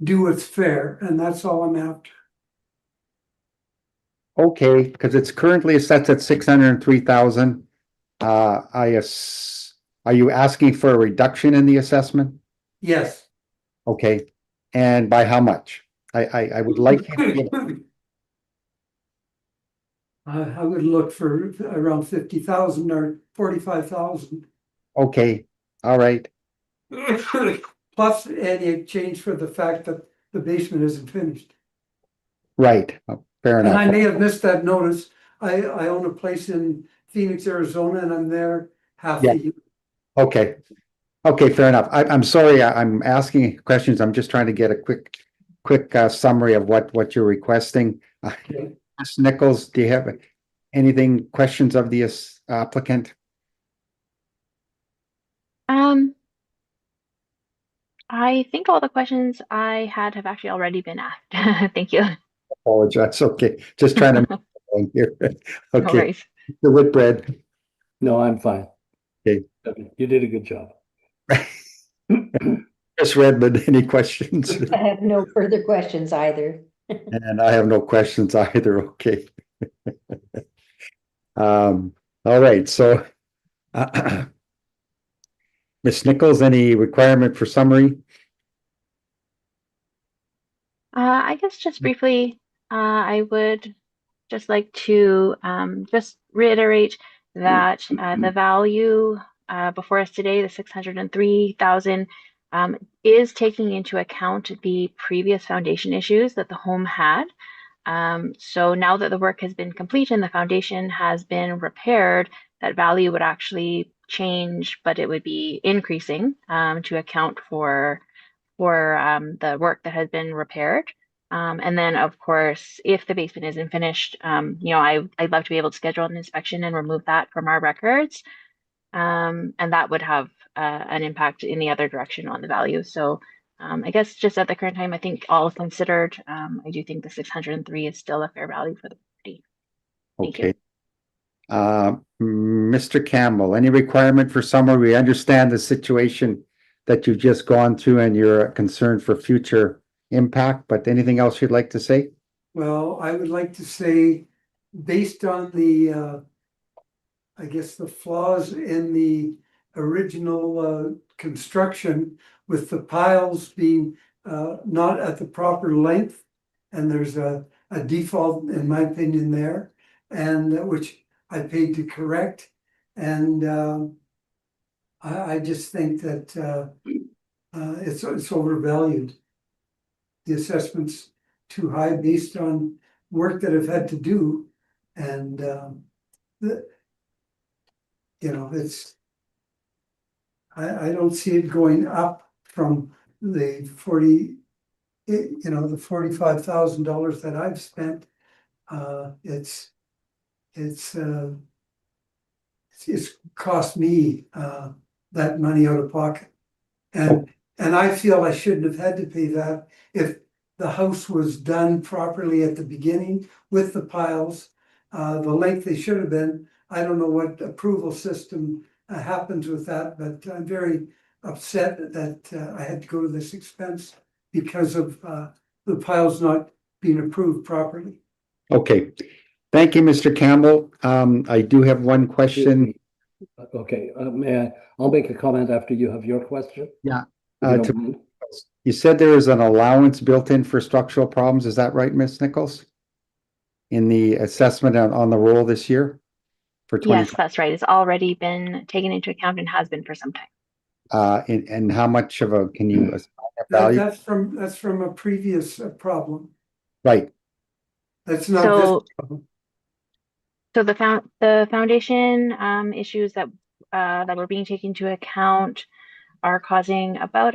do what's fair, and that's all I'm after. Okay, because it's currently set at 603,000. Are you asking for a reduction in the assessment? Yes. Okay, and by how much? I would like you to give, I would look for around 50,000 or 45,000. okay, all right, Plus any exchange for the fact that the basement isn't finished. right, fair And I enough. may have missed that notice. I own a place in Phoenix, Arizona, and I'm there half Yeah. the year. Okay, okay, fair enough. I'm sorry, I'm asking questions. I'm just trying to get a quick summary of what you're requesting. Ms. Nichols, do you have questions of the applicant? I think all the questions I had have actually already been asked. Thank you. Apologize, okay, just trying to here. No Okay, worries. the Whitbread. No, I'm fine. Okay. You did a good job. Chris Redmond, any questions? I have no further questions either. And I have no questions either, okay. All right, so Ms. Nichols, any requirement for summary? I guess just briefly, I would just like to just reiterate that the value before us today, the 603,000, is taking into account the previous foundation issues that the home had. So now that the work has been complete and the foundation has been repaired, that value would actually change, but it would be increasing to account for the work that has been repaired. And then, of course, if the basement isn't finished, I'd love to be able to schedule an inspection and remove that from our records. And that would have an impact in the other direction on the value. So I guess just at the current time, I think all considered, I do think the 603 is still a fair value for the property. Thank you. Okay. Mr. Campbell, any requirement for summary? We understand the situation that you've just gone through and you're concerned for future impact, but anything else you'd like to say? Well, I would like to say, based on the, I guess, the flaws in the original construction, with the piles being not at the proper length, and there's a default, in my opinion, there, and which I paid to correct. And I just think that it's overvalued. The assessment's too high based on work that I've had to do, and the, it's. I don't see it going up from the the $45,000 that I've spent. It's cost me that money out of pocket. And I feel I shouldn't have had to pay that if the house was done properly at the beginning with the piles. The length they should have been. I don't know what approval system happens with that, but I'm very upset that I had to go to this expense because of the piles not being approved properly. Okay, thank you, Mr. Campbell. I do have one question. Okay, I'll make a comment after you have your question. Yeah. If you don't mind. You said there is an allowance built in for structural problems. Is that right, Ms. Nichols? In the assessment on the roll this year? For 20. Yes, that's right. It's already been taken into account and has been for some time. And how much of a, can you assign a value? That's from a previous problem. Right. That's not So- this problem. So the foundation issues that were being taken into account are causing about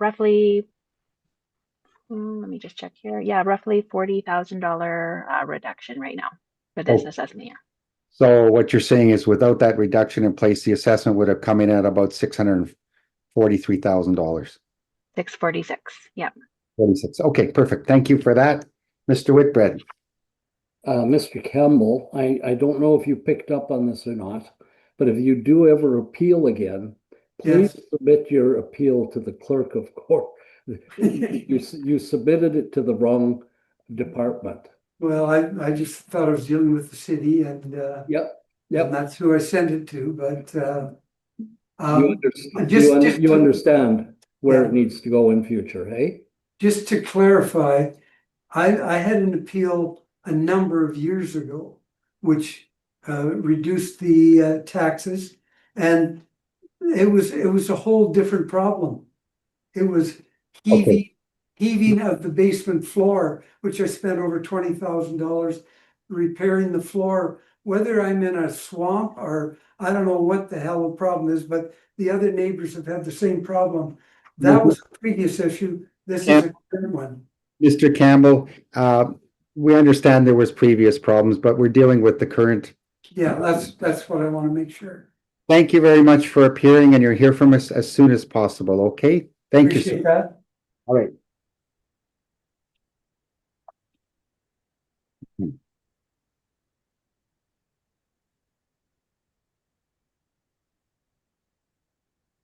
roughly, let me just check here. Yeah, roughly $40,000 reduction right now for this Oh. assessment year. So what you're saying is without that reduction in place, the assessment would have come in at about $643,000. 646. Yeah. 46. Okay, perfect. Thank you for that. Mr. Whitbread. Mr. Campbell, I don't know if you picked up on this or not, but if you do ever appeal again, please submit your appeal to the clerk of court. You submitted it to the wrong department. Well, I just thought I was dealing with the city and Yep. and that's who I sent it to, but You understand where Yeah. it needs to go in future, hey? just to clarify, I had an appeal a number of years ago, which reduced the taxes, and it was a whole different problem. It was heaving of the basement floor, which I spent over $20,000 repairing the floor, whether I'm in a swamp or I don't know what the hell the problem is, but the other neighbors have had the same problem. That was a previous issue. This is a current one. Mr. Campbell, we understand there was previous problems, but we're dealing with the current. Yeah, that's what I want to make sure. Thank you very much for appearing, and you'll hear from us as soon as possible, okay? Thank you, Appreciate sir. that. All right.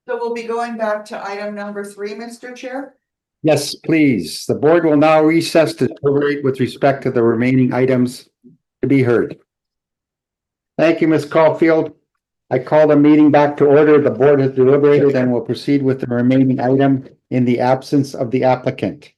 So we'll be going back to item number 3, Mr. Chair. Yes, please. The board will now recess to deliberate with respect to the remaining items to be heard. Thank you, Ms. Caulfield. I call the meeting back to order. The board has deliberated and will proceed with the remaining item in the absence of the applicant.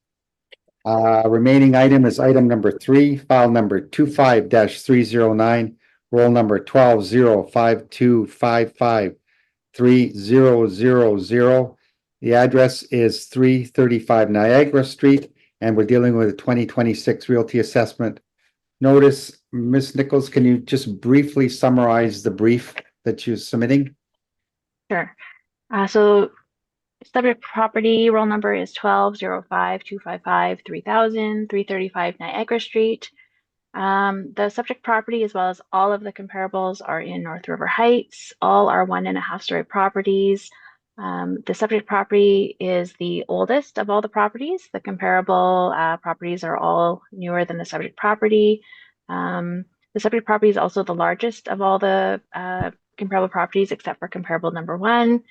Remaining item is item number 3, file number 25-309, roll number 12-05255-3000. The address is 335 Niagara Street, and we're dealing with a 2026 realty assessment notice. Ms. Nichols, can you just briefly summarize the brief that you're submitting? Sure. So subject property roll number is 12-05-255-3000, 335 Niagara Street. The subject property, as well as all of the comparables, are in North River Heights. All are 1.5-story properties. The subject property is the oldest of all the properties. The comparable properties are all newer than the subject property. The subject property is also the largest of all the comparable properties, except for comparable number 1.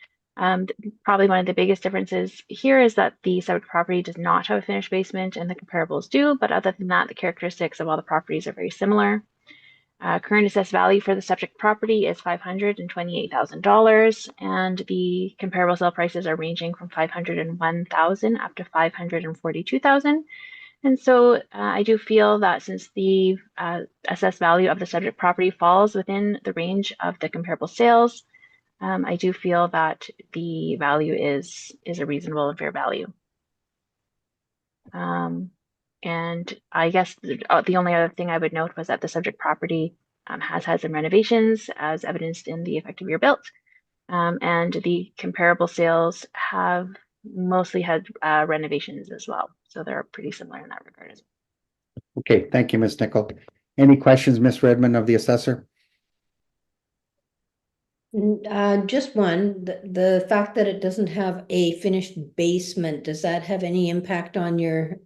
Probably one of the biggest differences here is that the subject property does not have a finished basement and the comparables do, but other than that, the characteristics of all the properties are very similar. Current assessed value for the subject property is $528,000, and the comparable sale prices are ranging from $501,000 up to $542,000. And so I do feel that since the assessed value of the subject property falls within the range of the comparable sales, I do feel that the value is a reasonable and fair value. And I guess the only other thing I would note was that the subject property has had some renovations as evidenced in the effective year built. And the comparable sales have mostly had renovations as well. So they're pretty similar in that regard as well. Okay, thank you, Ms. Nickel. Any questions, Ms. Redmond of the assessor? Just one, the fact that it doesn't have a finished basement, does that have any impact on your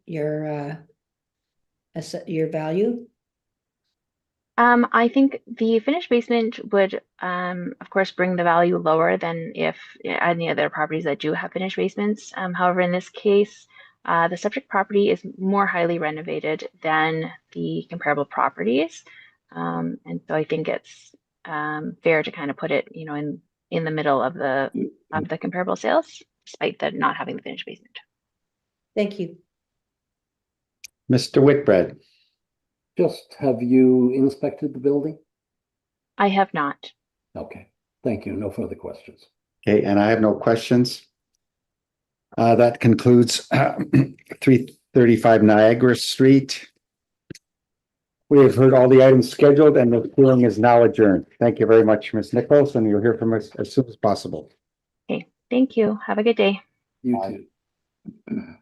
value? I think the finished basement would, of course, bring the value lower than if any other properties that do have finished basements. However, in this case, the subject property is more highly renovated than the comparable properties. And so I think it's fair to kind of put it, in the middle of the comparable sales, despite that not having the finished basement. Thank you. Mr. Whitbread? Just have you inspected the building? I have not. Okay, thank you. No further questions. Okay, and I have no questions. That concludes 335 Niagara Street. We have heard all the items scheduled and the hearing is now adjourned. Thank you very much, Ms. Nichols, and you'll hear from us as soon as possible. Okay, thank you. Have a good day. You Bye. too.